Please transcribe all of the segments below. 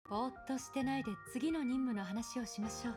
ぼーっとしてないで次の任務の話をしましょう。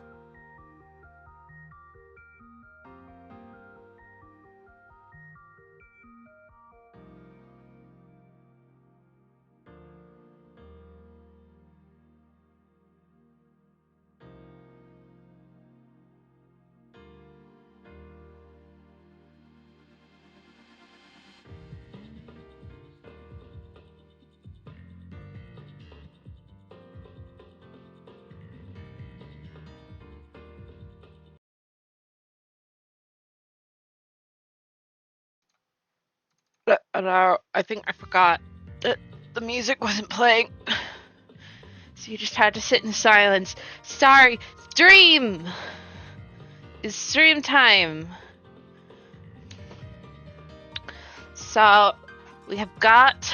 I think I forgot that the music wasn't playing. So you just had to sit in silence. Sorry, stream! It's stream time. So, we have got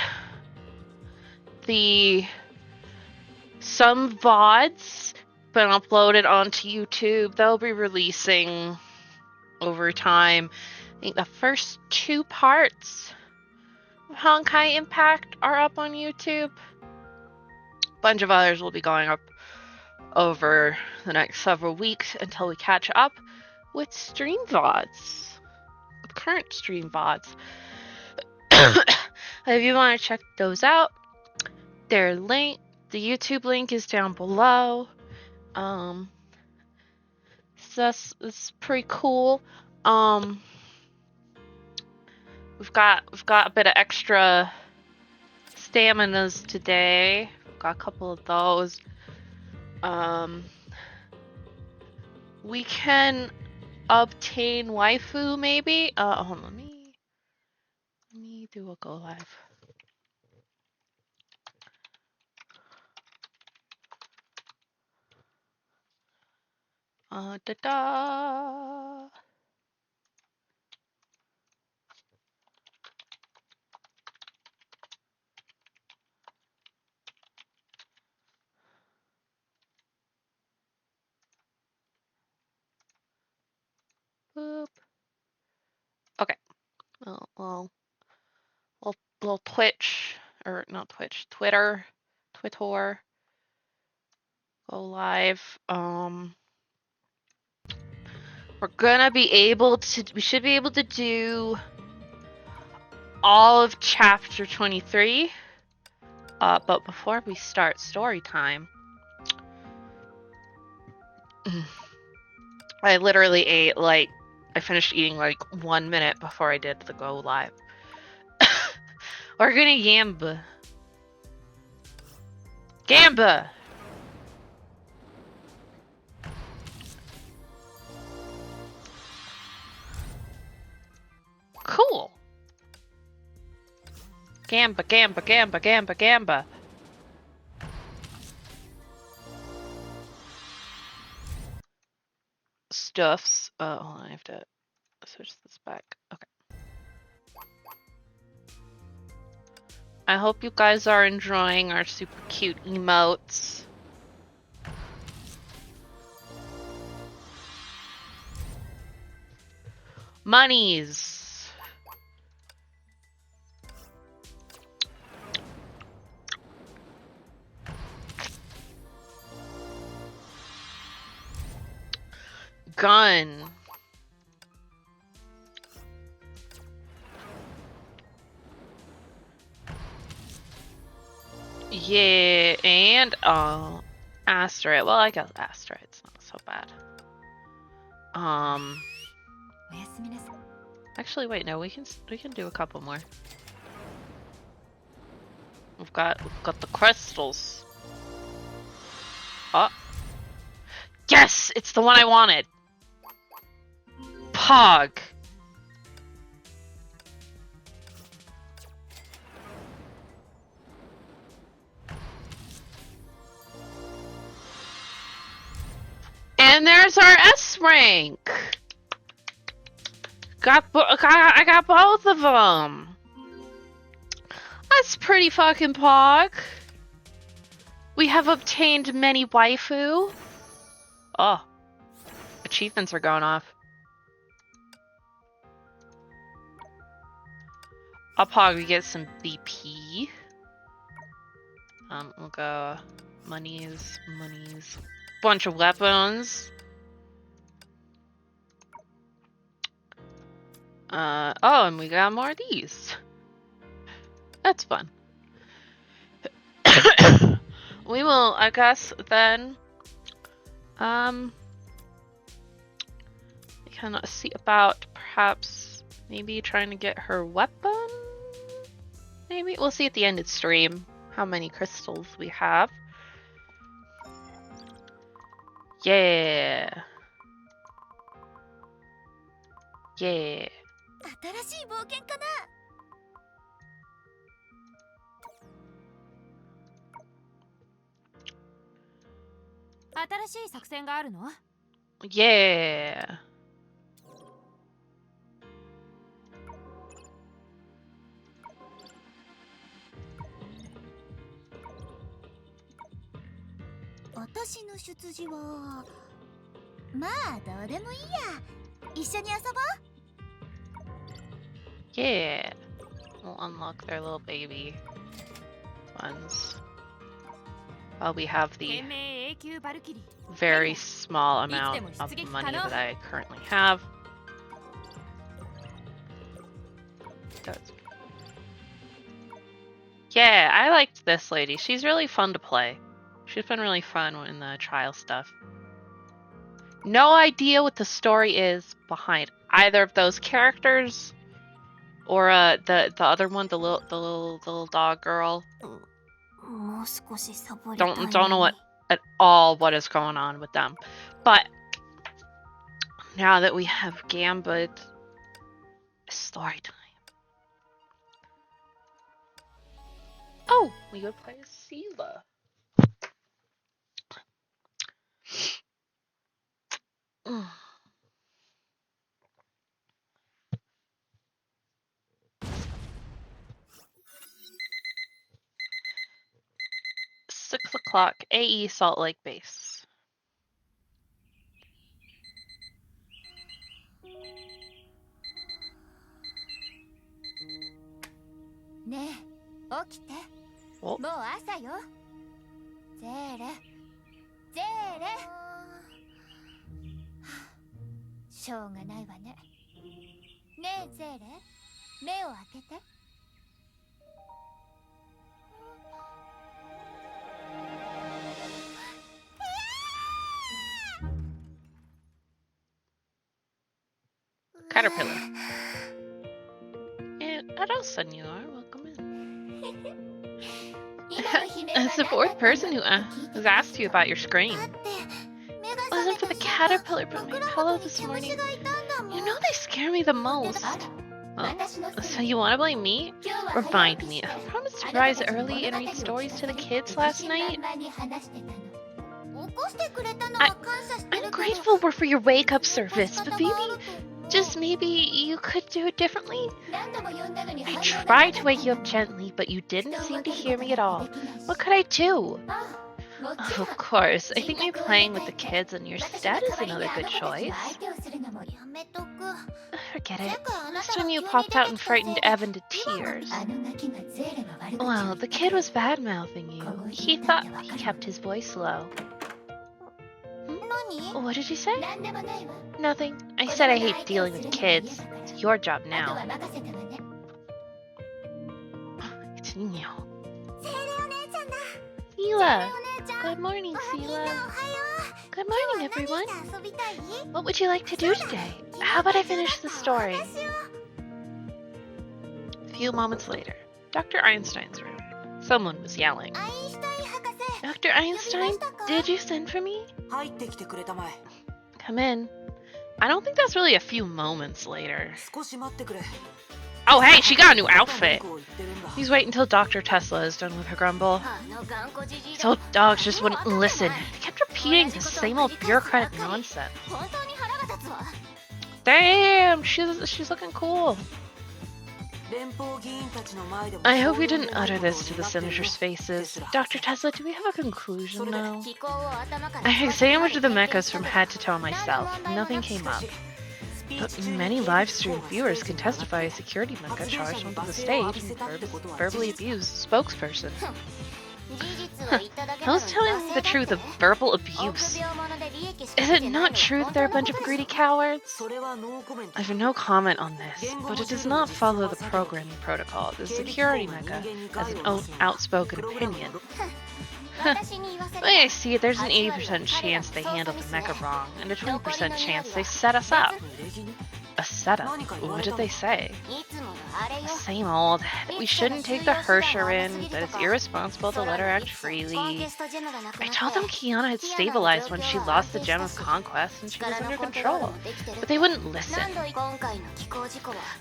some VODs been uploaded onto YouTube. They'll be releasing over time. I think the first 2 parts of Honkai Impact are up on YouTube. A bunch of others will be going up over the next several weeks until we catch up with stream VODs, with current stream VODs. If you want to check those out, the YouTube link is down below. So it's pretty cool. We've got a bit of extra staminas today. Got a couple of those. We can obtain waifu maybe. Hold on, let me do a go live. Da-da. Boop. Okay. Well, Twitch, or not Twitch, Twitter, go live. We should be able to do all of chapter 23. But before we start story time, I literally ate I finished eating 1 minute before I did the go live. We're gonna Gamba. Gamba! Cool! Gamba, Gamba, Gamba, Gamba, Gamba. Stuffs. Hold on, I have to switch this back. Okay. I hope you guys are enjoying our super cute emotes. Monies. Gun. Yeah, and asteroid. Well, I guess asteroid's not so bad. Actually, wait, no, we can do a couple more. We've got the crystals. Oh. Yes, it's the one I wanted. Pog. And there's our S rank. I got both of them. That's pretty fucking pog. We have obtained many waifu. Oh. Achievements are going off. I'll probably get some BP. We'll go Monies. Bunch of weapons. Oh, and we got more of these. That's fun. We will, I guess, then, we can see about perhaps maybe trying to get her weapon? Maybe? We'll see at the end of the stream how many crystals we have. Yeah. Yeah. 新しい冒険かな。新しい作戦があるの？ Yeah. 私の出自はまあどうでもいいや。一緒に遊ぼう。 Yeah. We'll unlock their little baby ones. While we have the very small amount of money that I currently have. Yeah, I liked this lady. She's really fun to play. She's been really fun in the trial stuff. No idea what the story is behind either of those characters or the other one, the little dog girl. Don't know at all what is going on with them. But now that we have Gambit, story time. Oh, we could play as Sela. Mm. Six o'clock, AE Salt Lake Base. Oh. もう朝よ。ゼーレ。しょうがないわね。ねえゼーレ、目を開けて。Caterpillar. And Adelson, you are welcome in. As the fourth person who has asked you about your screen. Wasn't for the caterpillar but my pillow this morning. You know they scare me the most. Oh, so you want to blame me? Remind me. I promised to rise early and read stories to the kids last night. I'm grateful for your wake-up service, but maybe you could do it differently? I tried to wake you up gently, but you didn't seem to hear me at all. What could I do? Of course, I think maybe playing with the kids in your stead is another good choice. Forget it. Last time you popped out and frightened Evan to tears. Well, the kid was bad-mouthing you. He thought he kept his voice low. What did you say? Nothing. I said I hate dealing with kids. It's your job now. It's Nino. Sela! Good morning, Sela. Good morning, everyone. What would you like to do today? How about I finish the story? A few moments later, Dr. Einstein's room. Someone was yelling. Dr. Einstein, did you send for me? Come in. I don't think that's really a few moments later. Oh hey, she got a new outfit! Please wait until Dr. Tesla is done with her grumble. These old dogs just wouldn't listen. They kept repeating the same old bureaucratic nonsense. Damn, she's looking cool. I hope we didn't utter this to the senators' faces. Dr. Tesla, do we have a conclusion now? I examined the mechas from head to toe myself. Nothing came up. But many live stream viewers can testify a security mecha charged onto the stage and verbally abused the spokesperson. Who's telling the truth of verbal abuse? Is it not true that they're a bunch of greedy cowards? I have no comment on this, but it does not follow the programming protocol. The security mecha has an outspoken opinion. The way I see it, there's an 80% chance they handled the mecha wrong, and a 20% chance they set us up. A setup? What did they say? The same old. That we shouldn't take the Hersher in, that it's irresponsible to let her act freely. I told them Kiana had stabilized when she lost the Gem of Conquest and she was under control, but they wouldn't listen.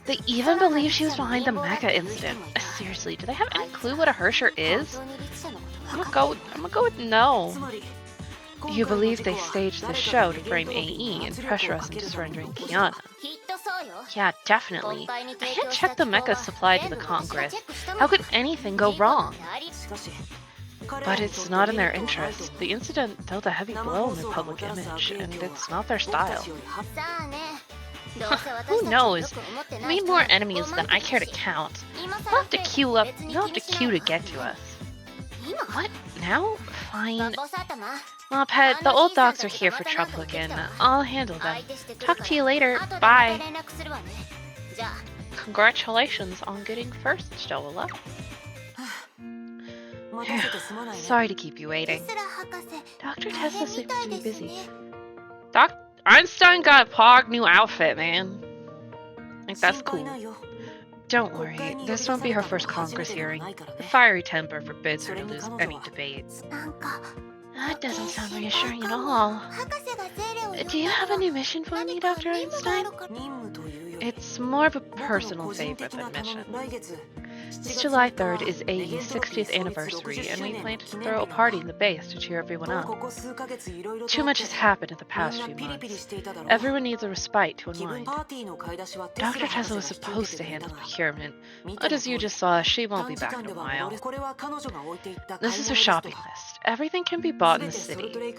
They even believe she was behind the mecha incident. Seriously, do they have any clue what a Hersher is? I'm gonna go with no. You believe they staged the show to frame AE and pressure us into surrendering Kiana? Yeah, definitely. I can't check the mecha supply to the Congress. How could anything go wrong? But it's not in their interest. The incident dealt a heavy blow on their public image, and it's not their style. Who knows? We made more enemies than I care to count. You'll have to queue to get to us. What? Now? Fine. Aw, Pet, the old dogs are here for trouble again. I'll handle them. Talk to you later. Bye. Congratulations on getting first, Stola. Sorry to keep you waiting. Dr. Tesla seems to be busy. Doc Einstein got a pog new outfit, man. I think that's cool. Don't worry, this won't be her first Congress hearing. The fiery temper forbids her to lose any debate. That doesn't sound reassuring at all. Do you have a new mission for me, Dr. Einstein? It's more of a personal favor than mission. This July 3rd is AE's 60th anniversary, and we plan to throw a party in the base to cheer everyone up. Too much has happened in the past few months. Everyone needs a respite to unwind. Dr. Tesla was supposed to handle the procurement, but as you just saw, she won't be back in a while. This is her shopping list. Everything can be bought in the city.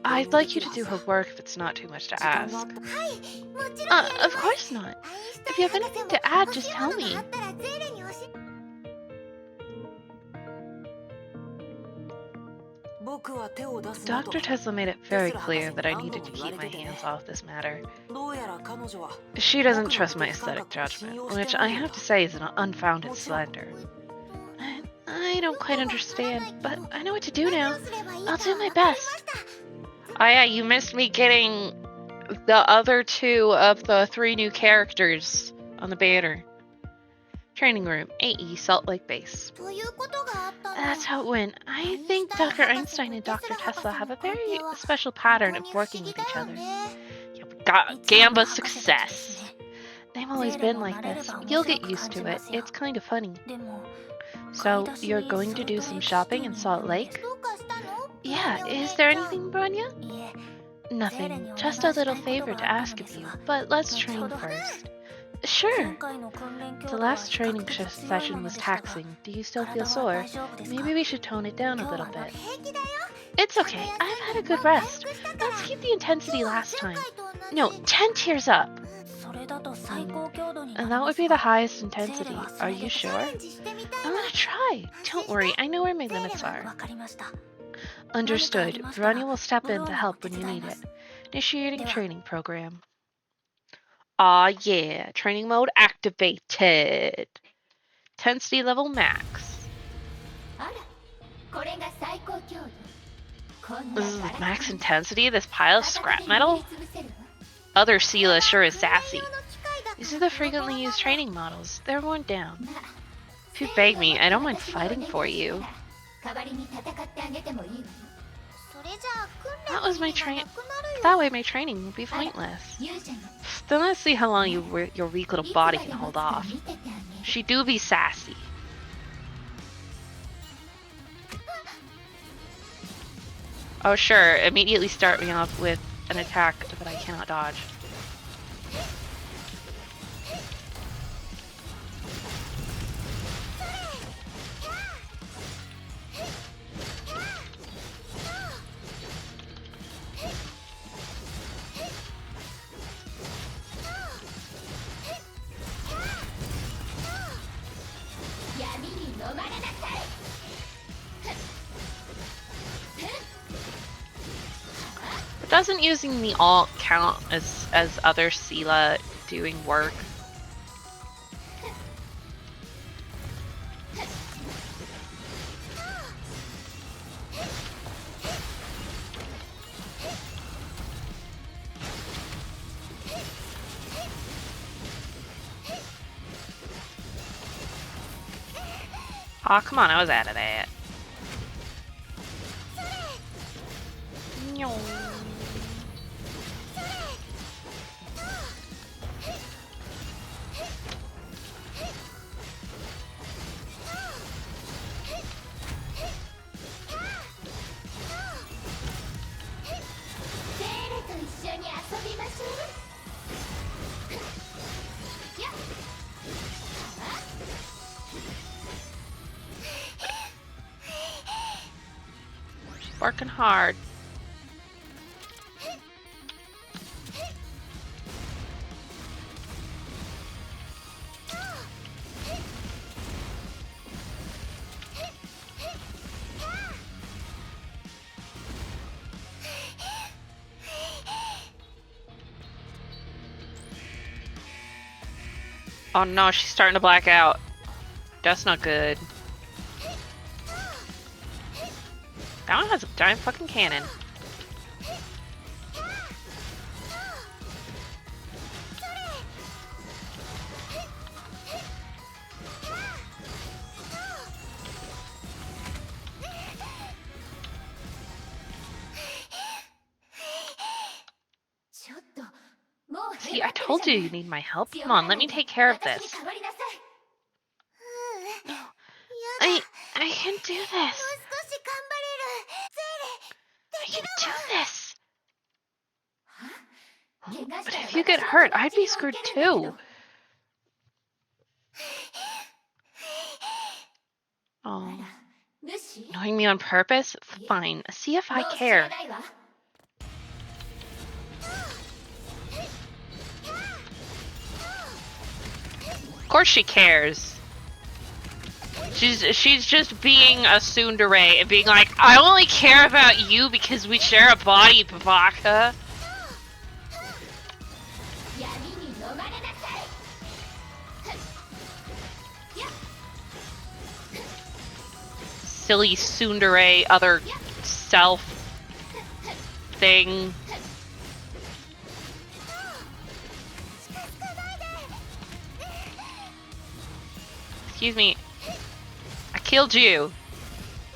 I'd like you to do her work if it's not too much to ask. Of course not. If you have anything to add, just tell me. Dr. Tesla made it very clear that I needed to keep my hands off this matter. She doesn't trust my aesthetic judgment, which I have to say is an unfounded slander. I don't quite understand, but I know what to do now. I'll do my best. Oh yeah, you missed me getting the other 2 of the 3 new characters on the banner. Training room, AE, Salt Lake Base. That's how it went. I think Dr. Einstein and Dr. Tesla have a very special pattern of working with each other. Yeah, we got Gamba success. They've always been like this. You'll get used to it. It's kind of funny. So, you're going to do some shopping in Salt Lake? Yeah, is there anything, Branya? Nothing. Just a little favor to ask of you, but let's train first. Sure. The last training session was taxing. Do you still feel sore? Maybe we should tone it down a little bit. It's okay. I've had a good rest. Let's keep the intensity last time. No, 10 tiers up. And that would be the highest intensity. Are you sure? I'm gonna try. Don't worry, I know where my limits are. Understood. Verania will step in to help when you need it. Initiating training program. Aw yeah, training mode activated. Intensity level max. This is max intensity, this pile of scrap metal? Other Sela sure is sassy. These are the frequently used training models. They're worn down. If you beg me, I don't mind fighting for you. That way my training will be pointless. Then let's see how long your weak little body can hold off. She do be sassy. Oh sure, immediately start me off with an attack that I cannot dodge. doesn't using the alt count as other Sela doing work? Aw, come on, I was out of that. Nyo. She's working hard. Oh no, she's starting to black out. That's not good. That one has a giant fucking cannon. See, I told you you need my help. Come on, let me take care of this. I can do this. I can do this. But if you get hurt, I'd be screwed too. Oh. Knowing me on purpose? Fine. See if I care. Of course she cares. She's just being a tsundere and being like, I only care about you because we share a body, Bavaka. Silly tsundere, other self thing. Excuse me. I killed you.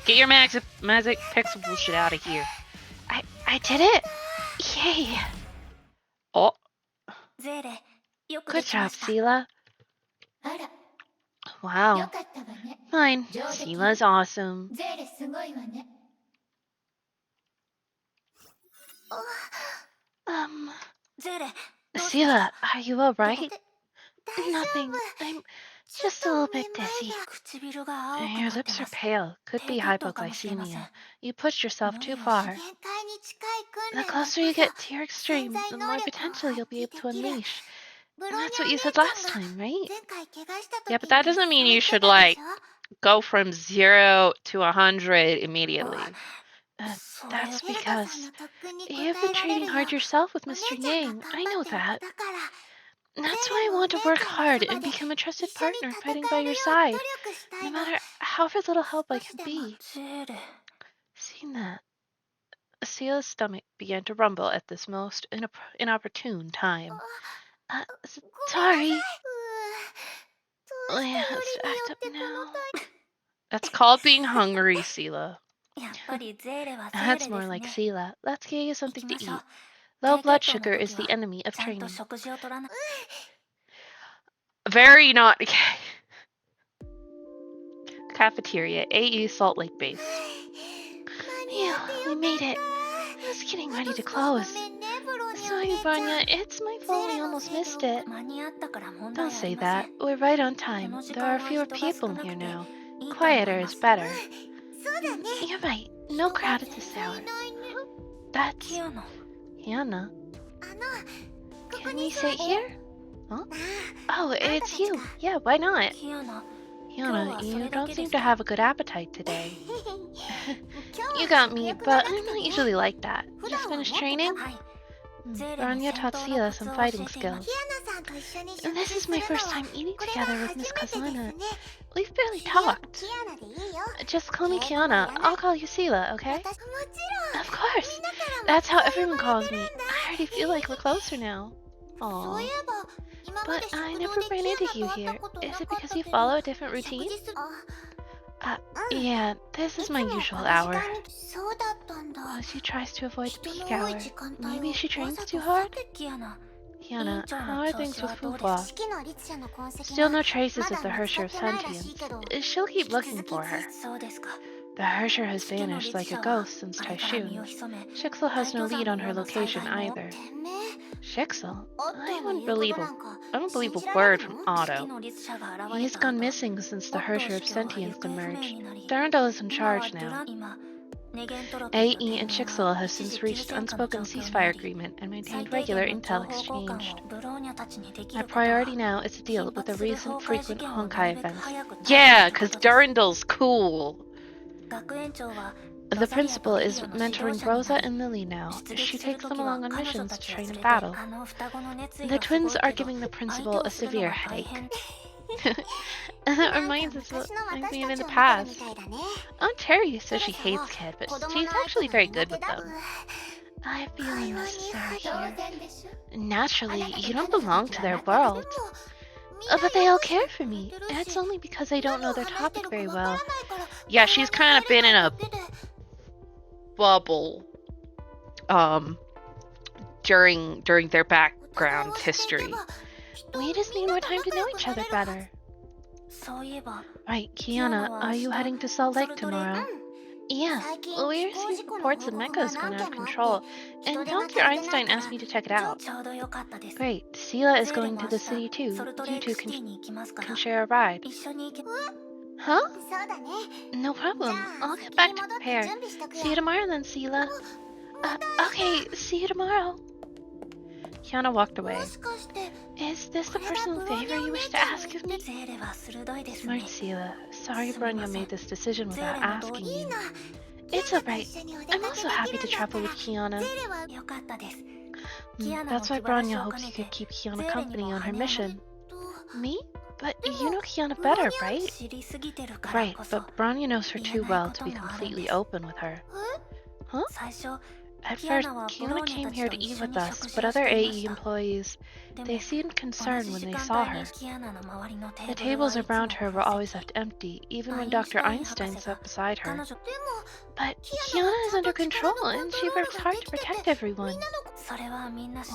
Get your magic pixel bullshit out of here. I did it. Yay. Oh. Good job, Sela. Wow. Fine. Sela's awesome. Sela, are you alright? Nothing. I'm just a little bit dizzy. Your lips are pale. Could be hypoglycemia. You pushed yourself too far. The closer you get to your extreme, the more potential you'll be able to unleash. And that's what you said last time, right? Yeah, but that doesn't mean you should, like, go from 0 to 100 immediately. That's because you've been training hard yourself with Mr. Yang. I know that. That's why I want to work hard and become a trusted partner fighting by your side, no matter however little help I can be. Seeing that, Sela's stomach began to rumble at this most inopportune time. Sorry. I have to act up now. That's called being hungry, Sela. That's more like Sela. Let's get you something to eat. Low blood sugar is the enemy of training. Very not. Cafeteria, AU Salt Lake Base. Yeah, we made it. I was getting ready to close. Sorry, Vanya, it's my fault we almost missed it. Don't say that. We're right on time. There are fewer people here now. Quieter is better. You're right. No crowd at this hour. That's Hannah. Can we sit here? Huh? Oh, it's you. Yeah, why not? Kiana, you don't seem to have a good appetite today. You got me, but I'm not usually like that. Just finished training? Bronya taught Sela some fighting skills. And this is my first time eating together with Miss Kazana. We've barely talked. Just call me Kiana. I'll call you Sela, okay? Of course. That's how everyone calls me. I already feel like we're closer now. Aww. But I never ran into you here. Is it because you follow a different routine? Yeah, this is my usual hour. Oh, she tries to avoid the peak hour. Maybe she trains too hard? Kiana, how are things with Fuhua? Still no traces of the Hersher of Sentience. She'll keep looking for her. The Hersher has vanished like a ghost since Taishun. Shixel has no lead on her location either. Shixel? I don't believe a word from Otto. He's gone missing since the Hersher of Sentience emerged. Durandal is in charge now. AE and Shixel have since reached an unspoken ceasefire agreement and maintained regular intel exchanged. My priority now is to deal with the recent frequent Honkai events. Yeah, cause Durandal's cool! The principal is mentoring Rosa and Lily now. She takes them along on missions to train in battle. The twins are giving the principal a severe headache. And that reminds us of what we in the past. Aunt Terry says she hates Kid, but she's actually very good with them. I feel unnecessary here. Naturally, you don't belong to their world. But they all care for me. It's only because I don't know their topic very well. Yeah, she's kind of been in a bubble during their background history. We just need more time to know each other better. Right, Kiana, are you heading to Salt Lake tomorrow? Yeah, we're seeing reports of Mecha's going out of control, and Dr. Einstein asked me to check it out. Great, Sela is going to the city too. You two can share a ride. Huh? No problem. I'll get back to prepare. See you tomorrow then, Sela. Okay, see you tomorrow. Kiana walked away. Is this a personal favor you wish to ask of me? Smart Sela. Sorry Bronya made this decision without asking you. It's alright. I'm also happy to travel with Kiana. That's why Bronya hopes you could keep Kiana company on her mission. Me? But you know Kiana better, right? Right, but Bronya knows her too well to be completely open with her. Huh? At first, Kiana came here to eat with us, but other AE employees, they seemed concerned when they saw her. The tables around her were always left empty, even when Dr. Einstein sat beside her. But Kiana is under control, and she works hard to protect everyone.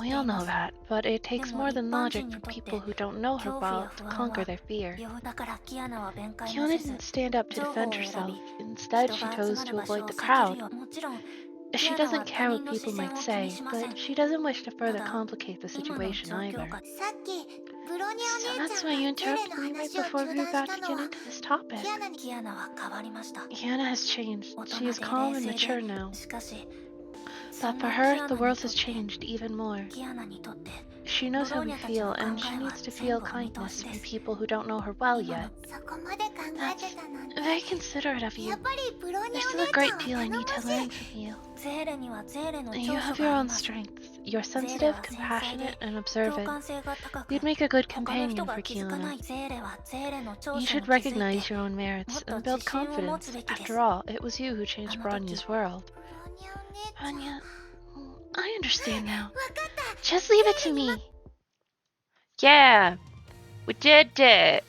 We all know that, but it takes more than logic for people who don't know her well to conquer their fear. Kiana didn't stand up to defend herself. Instead, she chose to avoid the crowd. She doesn't care what people might say, but she doesn't wish to further complicate the situation either. So that's why you interrupted me right before we were about to get into this topic. Kiana has changed. She is calm and mature now. But for her, the world has changed even more. She knows how we feel, and she needs to feel kindness from people who don't know her well yet. That's very considerate of you. There's still a great deal I need to learn from you. You have your own strengths. You're sensitive, compassionate, and observant. You'd make a good companion for Kiana. You should recognize your own merits and build confidence. After all, it was you who changed Bronya's world. Bronya, I understand now. Just leave it to me. Yeah, we did it.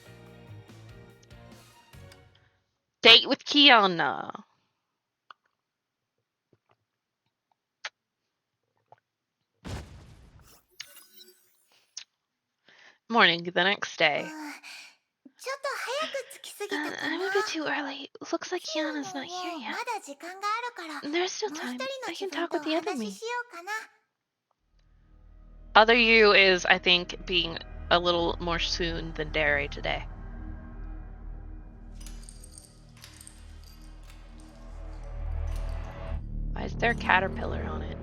Date with Kiana. Morning, the next day. I'm a bit too early. Looks like Kiana's not here yet. There's still time. I can talk with the other me. Other you is, I think, being a little more soon than Dare today. Why is there a caterpillar on it?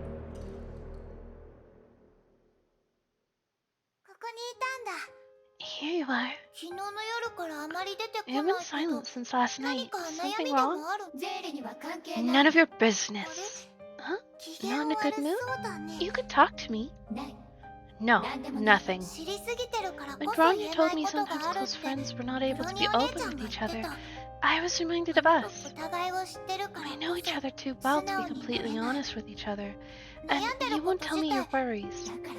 Here you are. 昨日の夜からあまり出てこ You've な been いけど silent since last 何 night. か Something 悩みで wrong? もある？ゼーレには関係ない。 None of your business. Huh? 機嫌 Not in a 悪 good mood? そうだね。 You could talk to me. ない。 No, nothing. 知りすぎてるから When こそ Bronya 言え told ない me ことが sometimes あるっ close て。 friends were not able ブロ to ニ be お姉 open ちゃん with が言っ each て other. た。 I was reminded of あの us. お互いを知ってるから We こ know each そ other too well to be 素直になれ completely ない。 honest with each other. 悩 And んで you るこ won't と tell 自 me 体 your だ worries. から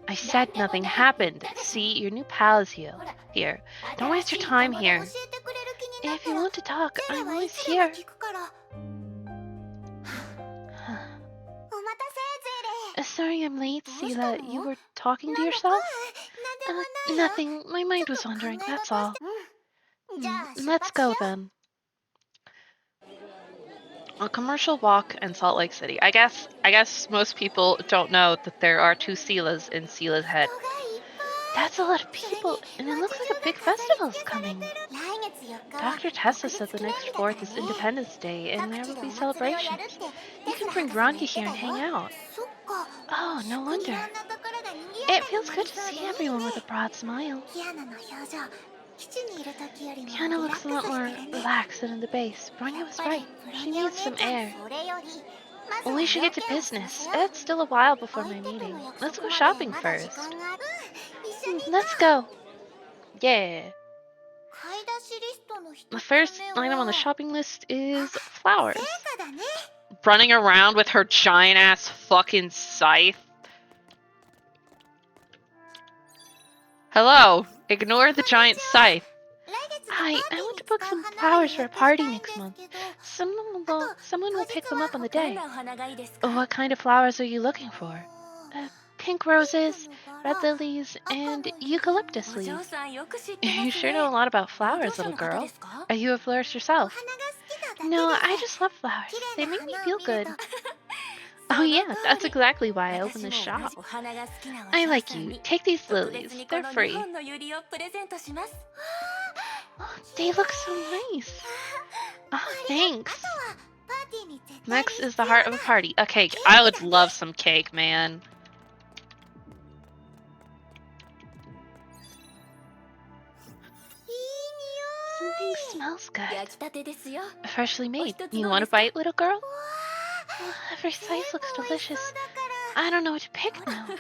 I said nothing happened. See, your new pal is here. Here, don't waste your time 教 here. えてくれる気になっ If た you ら want to talk, ゼーレ I'm はい always つでも here. 聞くから。お待たせ、ゼーレ。 Sorry I'm late, What's Sela. the You matter? were talking to なんだか yourself? なんでもないよ。 Nothing. My mind ちょっ was と考 wandering, え事 that's して all. じゃあ出 Let's 発し go よう。 then. A commercial walk in Salt Lake City. I guess most people don't know that there are two Selas in Sela's head. 人がいっぱい。 That's a lot of それに people, and it 街 looks 中 like a が big 飾り festival 付 is けされて coming. る。来月4日は Dr. 特 Tessa 別 said the 記念 next 日だから 4th is ね。 Independence Day, 各 and there 地 will で be お祭りをやるっ celebrations. て You テス can ラ bring 博士も Ronki 言って here た and よ。 hang out. そっか。 Oh, 祝 no 儀 wonder. のんなところが賑や It かに feels な good り to そうで see いい everyone ね。 with a broad smile. ピアノの表情、基地にいる時よりもリラ Piano ッ looks クス a lot して more るね。 relaxed than in the bass. や Bronya っ was ぱり right. ブロ She ニお needs 姉 some ちゃん air. それよりまずは We should 用 get to 件を済ま business. せよう。 It's still a while before 相 my 手との meeting. 約 Let's 束 go ま shopping でまだ時 first. 間がある。一緒に行こ Let's う。 go. Yeah. 買い出しリストの一 The つ first 目 item on は the shopping list is 成 flowers. 果だね。 Running around with her giant ass fucking scythe. Hello. Ignore the giant scythe. 来月の Hi, パー I ティー want に to 使 book う some 花を予 flowers for a 約したい party んで next す month. けど、 Someone will pick them up on the day. どんなお花がいいですか？ What kind of flowers are you looking for? Pink roses, red lilies, and eucalyptus お嬢 leaves. さんよく知ってま You す sure ね。 know a lot about 同業 flowers, 者 little の方 girl. ですか？ Are you a florist お yourself? 花が好きなだけで。 No, I just love flowers. 綺 They 麗な make me 花 feel を見る good. と Oh yeah, その that's 通り。 exactly why I opened 私 this も同 shop. じお花が好きなお I 嬢 like さん you. に Take these 特 lilies. 別にこ They're の2 free. 本のユリをプレゼントします。 Oh, they look so nice. Oh, あ thanks. とはパーティーに絶対 Next に is the 必要 heart な of a party. A cake. I would love some cake, man. いい Something 匂い。 smells good. 焼きたてですよ。 Freshly made. Oh, You want a bite, little girl? わ Oh, every ー、全 slice 部 looks 美味しそう delicious. だから I don't know what to pick now.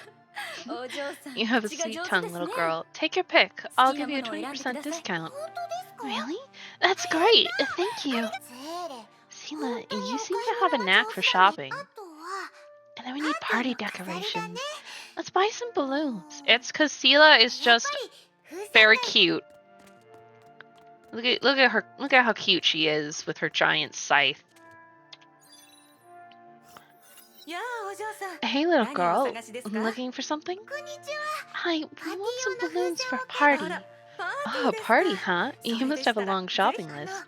お嬢さん、 You have a 口が sweet 上手 tongue, です little ね。 girl. Take your pick. 好 I'll きな give も you a のを選んで 20% ください。 discount. 本当ですか？ Really? That's great. Thank you. ゼーレ、 Sela, 本当に you お seem 買 to い have a 物が knack 上 for 手だね。 shopping. あとは And then we パ need ーティー party の飾りだ decorations. ね。 Let's buy some balloons. It's because Sela is やっ just ぱり風船 very が cute. Look at her. Look at how cute she is with her giant scythe. やあ、お嬢さん。 Hey, little 何をお girl. 探しですか？ Looking for something? こんにちは。 Hi, we want some balloons for a あ party. ら、パーティ Oh, ー a ですか？ party, huh? そ You れで must した have a ら long ぜ shopping ひ list.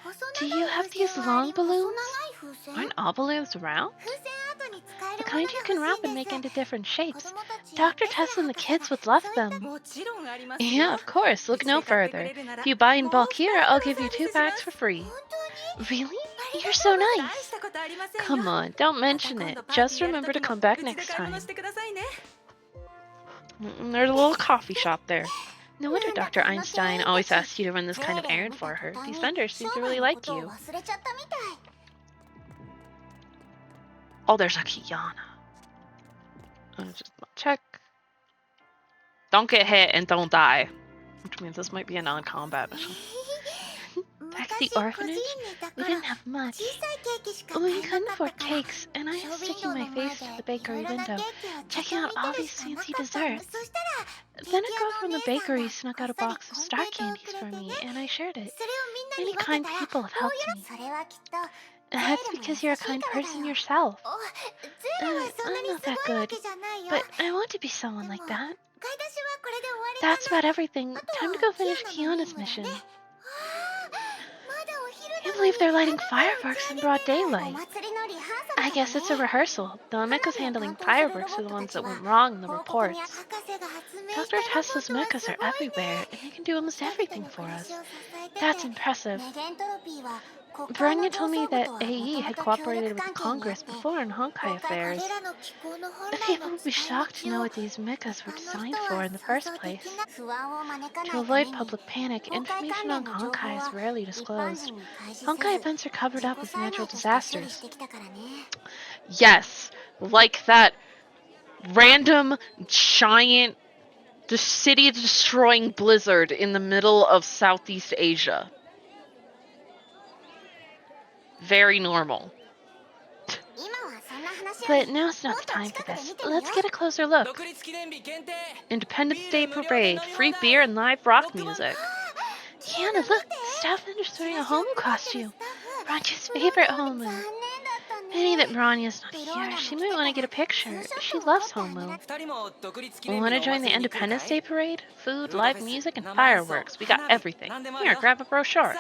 細 Do 長 you い have 風 these 船はあ long り細長 balloons? い風船。 Aren't all balloons round? 風船アートに使え The るもの kind が you can 欲 wrap しい and ん make で into す。 different 子 shapes. 供たちや Dr. テスラ Tess and the 博士が kids would love そういった them. もちろんあります Yeah, よ。 of course. う Look ちで no 買ってく further. れるなら If you buy in もう bulk 二 here, 袋 I'll サ give ー you ビ 2 スしま packs す。 for free. 本当に Really? あり You're が so とうござい nice. ます。大したことありませんよ。 Come on, don't また mention 今 it. 度パーティ Just ーやる remember to 時も come back うちで next 買い物 time. してくださいね。 There's a little coffee shop there. No wonder Dr. Einstein always asks you to run this kind of errand for her. These vendors seem to really like you. 忘れちゃったみたい。 Oh, there's a Kiana. Just check. Don't get hit and don't die. Which means this might be a non-combat mission. Back at the 昔個人 orphanage, にいた we 頃 didn't have 小 much. さいケーキしか We 買え couldn't なかっ afford たから cakes, and I ショ was ーウィン sticking ドウ my の前 face で to the いろ bakery いろなケ window, ーキをずっと checking out 見 all てる these しかな fancy かったの。 desserts. そしたらケー Then a キ girl 屋 from の the お姉さん bakery が snuck こ out っ a そり box of コン star ペイトを candies く for れて me, ね。 and I shared it. それをみんなに Many 分け kind たら people have こう helped よろ me. それはきっと That's ゼーレも because 優 you're a しい kind からだ person よ。 yourself. お、ゼーレはそんな I'm に not すご that いわ good, けじゃないよ。 but I want to be someone でも like that. 買い出しはこれで終わりか That's な。 about everything. あと Time to は go キア finish ナの Kiona's 任務だ mission. ね。まだお昼 Can't なのに believe they're 花 lighting 火を打ち fireworks 上 in げ broad てる。お daylight. 祭りのリハーサ I ルだ guess か it's a ね。 rehearsal. The 花 mechas 火を handling 担当するロ fireworks ボ are ッ the トた ones ち that は went wrong in the 報告に reports. 博士が発明し Dr. たロボッ Tessa's トは mechas す are ごいね。 everywhere, and they can do almost 人々 everything の for 暮ら us. しを支えてて、 That's impressive. メゲントロピーは Bronya told me that AE had cooperated with the Congress before in Honkai affairs. People would be shocked to know what these mechas were designed for in the first place. To avoid public panic, information on Honkai is rarely disclosed. Honkai events are covered up as natural disasters. Yes, like that random giant city-destroying blizzard in the middle of Southeast Asia. Very normal. But now's not the time for this. Let's get a closer look. Independence Day Parade, free beer and live rock music. Kiana, look! Staff member's wearing a Homu costume. Bronya's favorite Homu. Pity that Bronya's not here. She might want to get a picture. She loves Homu. Want to join the Independence Day Parade? Food, live music, and fireworks. We got everything. Here, grab a brochure.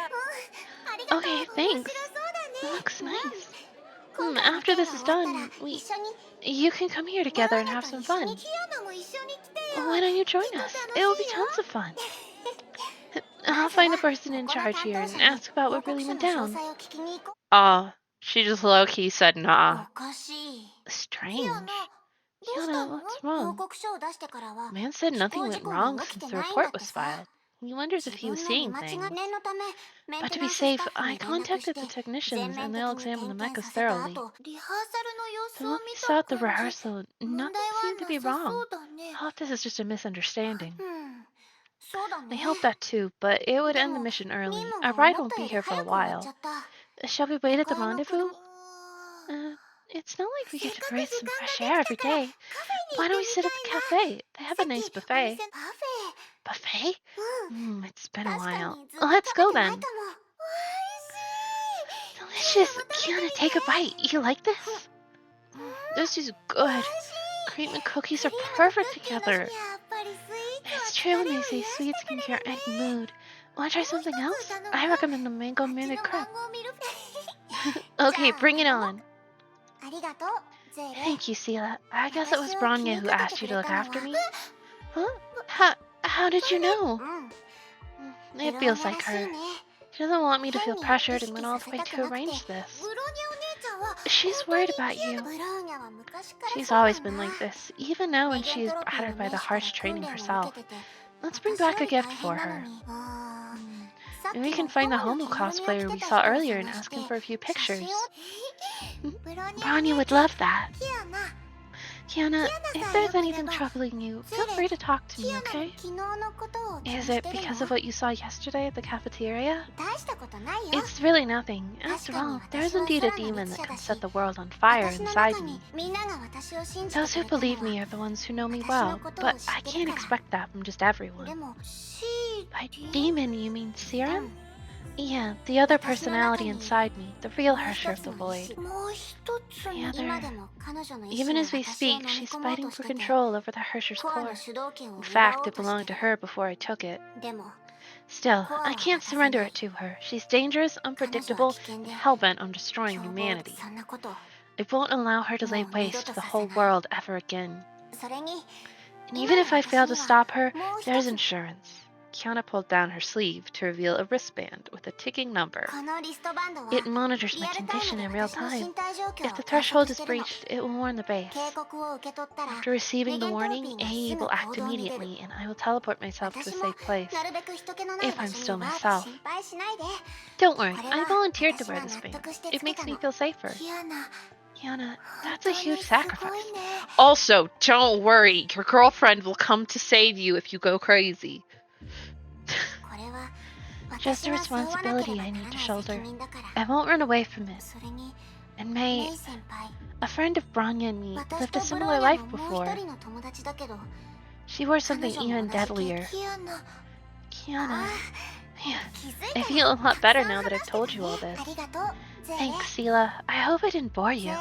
Okay, thanks. It looks nice. After this is done, you can come here together and have some fun. Why don't you join us? It will be tons of fun. I'll find the person in charge here and ask about what really went down. She just low-key said nah. Strange. Kiana, what's wrong? Man said nothing went wrong since the report was filed. He wonders if he was seeing things. But to be safe, I contacted the technicians and they'll examine the mechas thoroughly. From what we saw at the rehearsal, nothing seemed to be wrong. I hope this is just a misunderstanding. I hope that too, but it would end the mission early. Our ride won't be here for a while. Shall we wait at the rendezvous? It's not like we get to breathe some fresh air every day. Why don't we sit at the cafe? They have a nice buffet. Buffet? It's been a while. Let's go then. Delicious! Kiana, take a bite. You like this? This is good. Cream and cookies are perfect together. It's true when they say sweets can cure any mood. Want to try something else? I recommend the mango minute crepe. Okay, bring it on. Thank you, Sela. I guess it was Bronya who asked you to look after me. Huh? How did you know? It feels like her. She doesn't want me to feel pressured and went all the way to arrange this. She's worried about you. She's always been like this, even now when she is battered by the harsh training herself. Let's bring back a gift for her. And we can find the Homu cosplayer we saw earlier and ask him for a few pictures. Bronya would love that. Kiana, if there's anything troubling you, feel free to talk to me, okay? Is it because of what you saw yesterday at the cafeteria? It's really nothing. After all, there is indeed a demon that can set the world on fire inside me. Those who believe me are the ones who know me well, but I can't expect that from just everyone. By demon, you mean Serum? Yeah, the other personality inside me, the real Hersher of the Void. The other... Even as we speak, she's fighting for control over the Hersher's core. In fact, it belonged to her before I took it. Still, I can't surrender it to her. She's dangerous, unpredictable, and hell-bent on destroying humanity. I won't allow her to lay waste to the whole world ever again. And even if I fail to stop her, there's insurance. Kiana pulled down her sleeve to reveal a wristband with a ticking number. It monitors my condition in real time. If the threshold is breached, it will warn the base. After receiving the warning, AE will act immediately, and I will teleport myself to a safe place. If I'm still myself. Don't worry, I volunteered to wear this band. It makes me feel safer. Kiana, that's a huge sacrifice. Also, don't worry, your girlfriend will come to save you if you go crazy. Just a responsibility I need to shoulder. I won't run away from it. And May, a friend of Bronya and me, lived a similar life before. She wore something even deadlier. Kiana, I feel a lot better now that I've told you all this. Thanks, Sela. I hope I didn't bore you.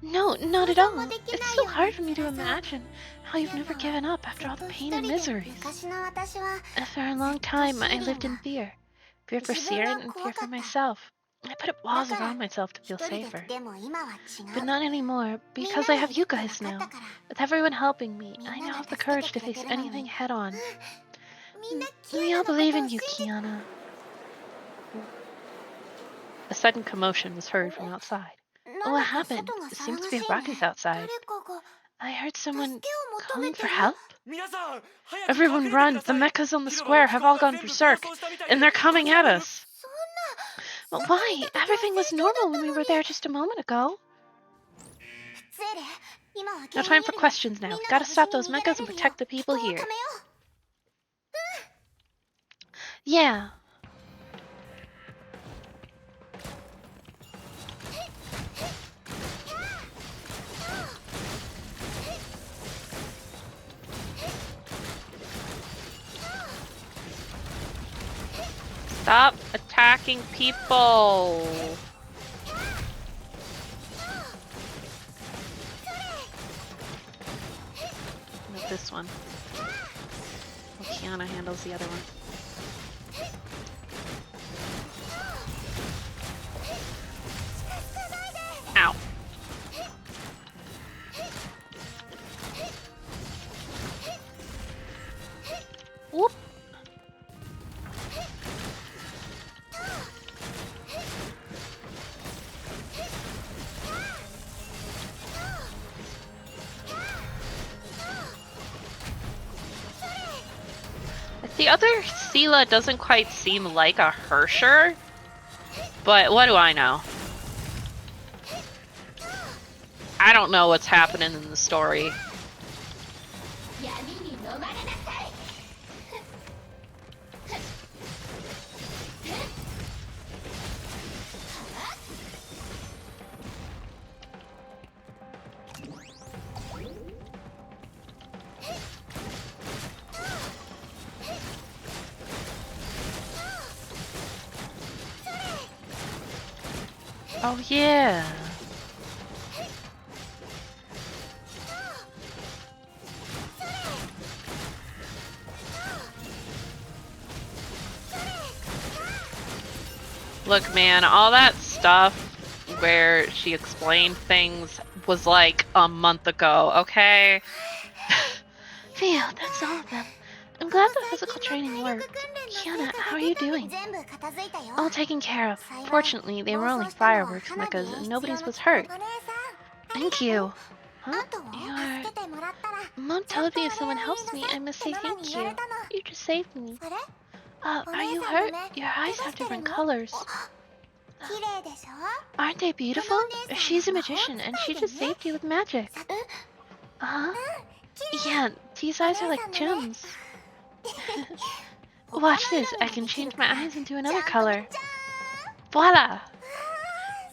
No, not at all. It's so hard for me to imagine how you've never given up after all the pain and miseries. For a long time, I lived in fear. Fear for Siren and fear for myself. I put up walls around myself to feel safer. But not anymore, because I have you guys now. With everyone helping me, I now have the courage to face anything head-on. We all believe in you, Kiana. A sudden commotion was heard from outside. What happened? It seems to be a ruckus outside. I heard someone calling for help. Everyone run! The mechas on the square have all gone berserk, and they're coming at us. But why? Everything was normal when we were there just a moment ago. No time for questions now. Gotta stop those mechas and protect the people here. Yeah. Stop attacking people. Not this one. Well, Kiana handles the other one. Ow. Whoop. The other Sela doesn't quite seem like a Hersher, but what do I know? I don't know what's happening in the story. Oh yeah. Look, man, all that stuff where she explained things was like a month ago, okay? Phew, that's all of them. I'm glad the physical training worked. Kiana, how are you doing? All taken care of. Fortunately, they were only fireworks mechas and nobody's was hurt. Thank you. Huh? Mom told me if someone helps me, I must say thank you. You just saved me. Are you hurt? Your eyes have different colors. Aren't they beautiful? She's a magician and she just saved you with magic. Uh-huh. Yeah, these eyes are like gems. Watch this, I can change my eyes into another color. Voila!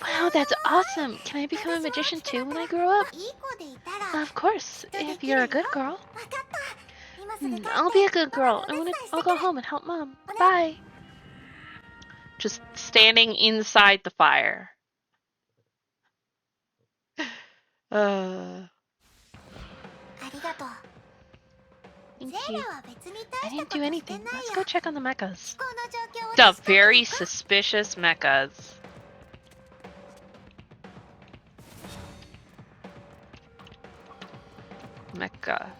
Wow, that's awesome! Can I become a magician too when I grow up? Of course, if you're a good girl. I'll be a good girl. I'll go home and help Mom. Bye! Just standing inside the fire. Thank you. I didn't do anything. Let's go check on the mechas. The very suspicious mechas. Mecha.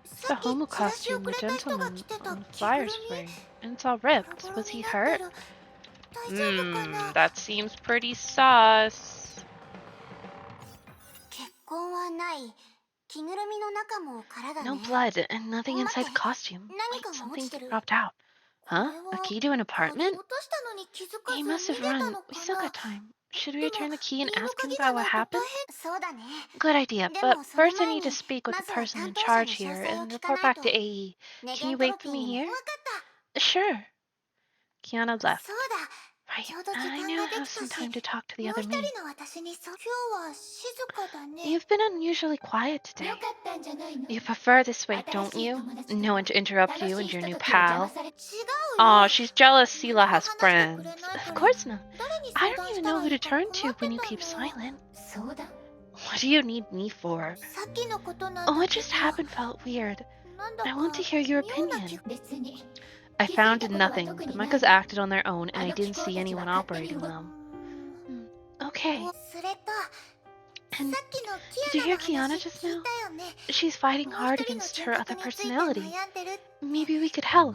It's the homo costume the gentleman on fire spray. And it's all ripped. Was he hurt? That seems pretty sus. No blood and nothing inside the costume. Wait, something dropped out. Huh? A key to an apartment? He must have run. We still got time. Should we return the key and ask him about what happened? Good idea, but first I need to speak with the person in charge here and report back to AE. Can you wait for me here? Sure. Kiana left. Right, I now have some time to talk to the other maid. You've been unusually quiet today. You prefer this way, don't you? No one to interrupt you and your new pal. Aw, she's jealous Sela has friends. Of course not. I don't even know who to turn to when you keep silent. What do you need me for? Oh, what just happened felt weird. I want to hear your opinion. I found nothing. The mechas acted on their own, and I didn't see anyone operating them. Okay. And did you hear Kiana just now? She's fighting hard against her other personality. Maybe we could help.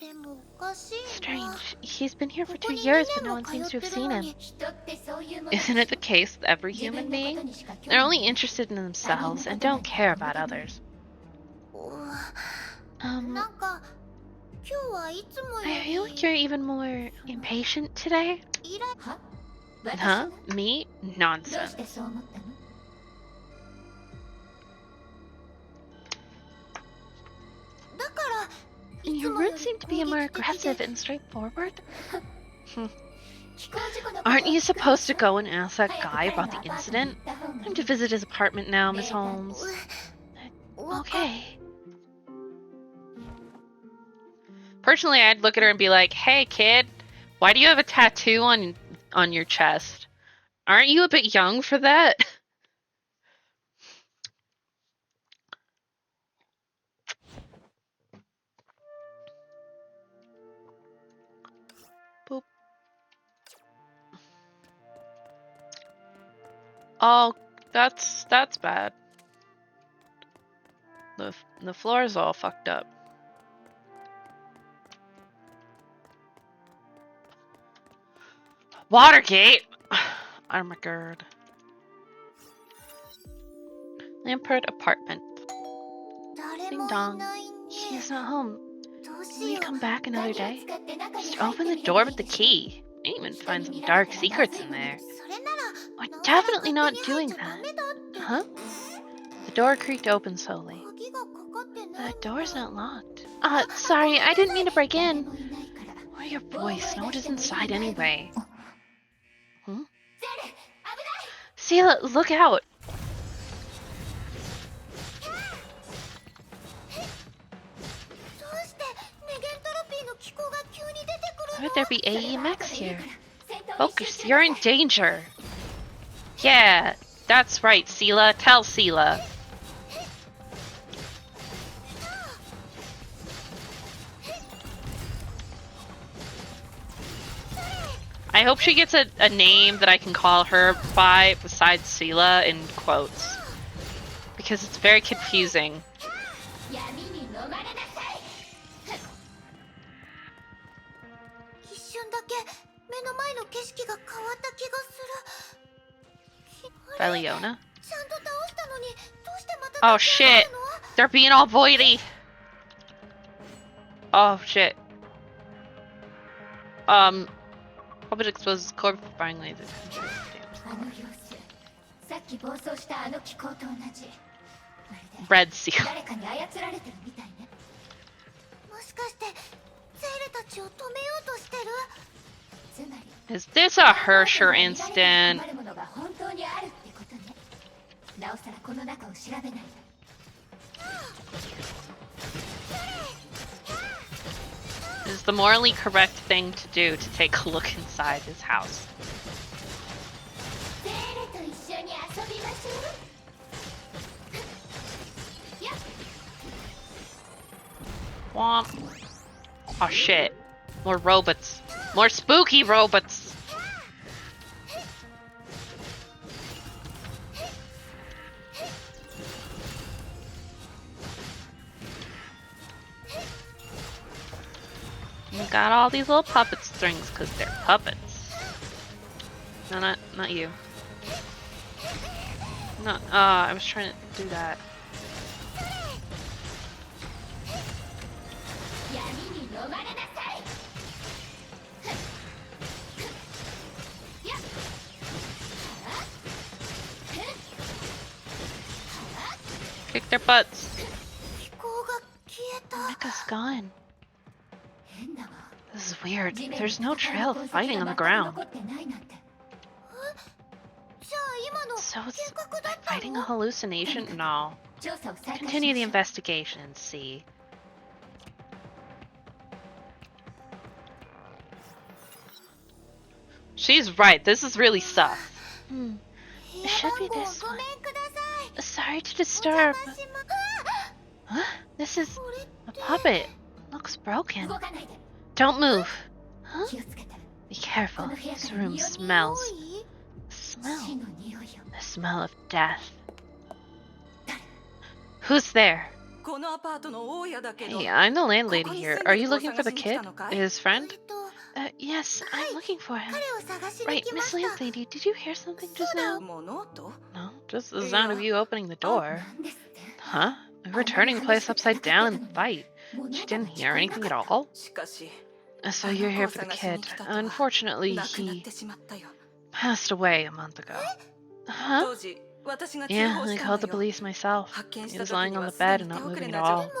ででもおかしいな。 Strange. He's been here for ここ 2 に years, 2 but no 年 one も seems 通 to っ have てる seen の him. に。 Isn't it the case with every human being? They're only interested in themselves and don't care about others. なんか今日はいつもよ I feel like り you're even more impatient today. イラ Huh? Me? どうし Nonsense. てそう思ったの？ だから And いつ your もよ words り seem to be 攻 more 撃的 aggressive で and straightforward. 飛行事故のこと Aren't you supposed to go and ask that 早 guy く about 彼 the のアパートに incident? 行った方がいい I'm to visit his apartment now, Miss Holmes. わかっ Okay. Personally, I'd look at her and be like, "Hey, kid, why do you have a tattoo on your chest? Aren't you a bit young for that?" Boop. Oh, that's bad. The floor is all fucked up. Watergate. Oh my god. Lampert apartment. 誰 Ding もい dong. ないね。 He's not home. どう Will し he よう。 come back another 鍵 day? を使って中に Just 入って open み the れば door い with い the でしょ。 key. I didn't even 人 find に some 見られ dark たらま secrets ずい in のに there. それなら We're なおさら definitely 勝手 not に入っ doing ちゃダ that. メだって。 Huh? The door creaked open slowly. 鍵がかかってない The みたい。 door's not locked. Sorry, I didn't mean to break 誰 in. もいないから。 What are your voice? No one is inside anyway. Hmm? セール、危ない。 Sela, look out! どうしてネゲントロピーの気候が急に出てく Why る would の？ there be それは AEMX 後でいい here? から戦闘に Focus, 集中 you're in して。 danger. Yeah, that's right, Sela. Tell Sela. I hope she gets a name that I can call her by besides Sela in quotes. Because it's very confusing. 闇に飲まれなさい。一瞬だけ目の前の景色が変わった気がする。あれ、 Beliona? ちゃんと倒したのにどうしてまた Oh 立ち上が shit! るの？ They're being all voidy! Oh shit. Hobbit exposes core firing laser. あの様子、さっき暴走したあの気候と同じ。まるで Red seal. 誰かに操られてるみたいね。もしかしてゼールたちを止めようとしてる？つまり Is this a Hersher instant? 困るものが本当にあるってことね。なおさらこの中を調べないと。 Is the morally correct thing to do to take a look inside his house? ゼールと一緒に遊びましょう。やっ Womp. Oh shit. More robots. More spooky robots. You got all these little puppet strings because they're puppets. No, not you. No, I was trying to do that. 闇に飲まれなさい。やっ Kick their butts. 気候が消えた。 Mecca's gone. 変だわ。 This is weird. 地面に There's no 戦い trail の of 痕跡 fighting on が the 全く ground. 残ってないなんて。じゃあ今の So 幻 it's 覚だった fighting a の？ hallucination? No. 調査を再開しま Continue the しょう。 investigation and see. She's right. This is really sus. It 部屋 should 番 be 号を this ご one. めんください。 Sorry to お邪 disturb. 魔しま。 Huh? This is これ a って puppet. Looks broken. 動かないで。 Don't move. Huh? 気をつけて。 Be こ careful. の部屋 This から room 匂い smells. 死 Smell. の匂いよ。 The smell of death. Who's there? Hey, I'm the landlady here. Are you looking for the kid? His friend? Yes, I'm looking for him. 彼を探しに Right, 来ま Miss した。 Landlady, did you hear something just now? 物音 No, just the sound of you opening the door. なんですって Huh? We were turning the place upside down in the fight. She didn't hear anything at all? しかし So you're here for the kid. Unfortunately, 亡くなっ he てしまったよ passed away a month ago. Huh? 当時私が通 Yeah, 報 I した called ん the だよ police myself. 発見し He た was 時 lying に on は the すで bed に and 手 not 遅れ moving な at 状 all. 態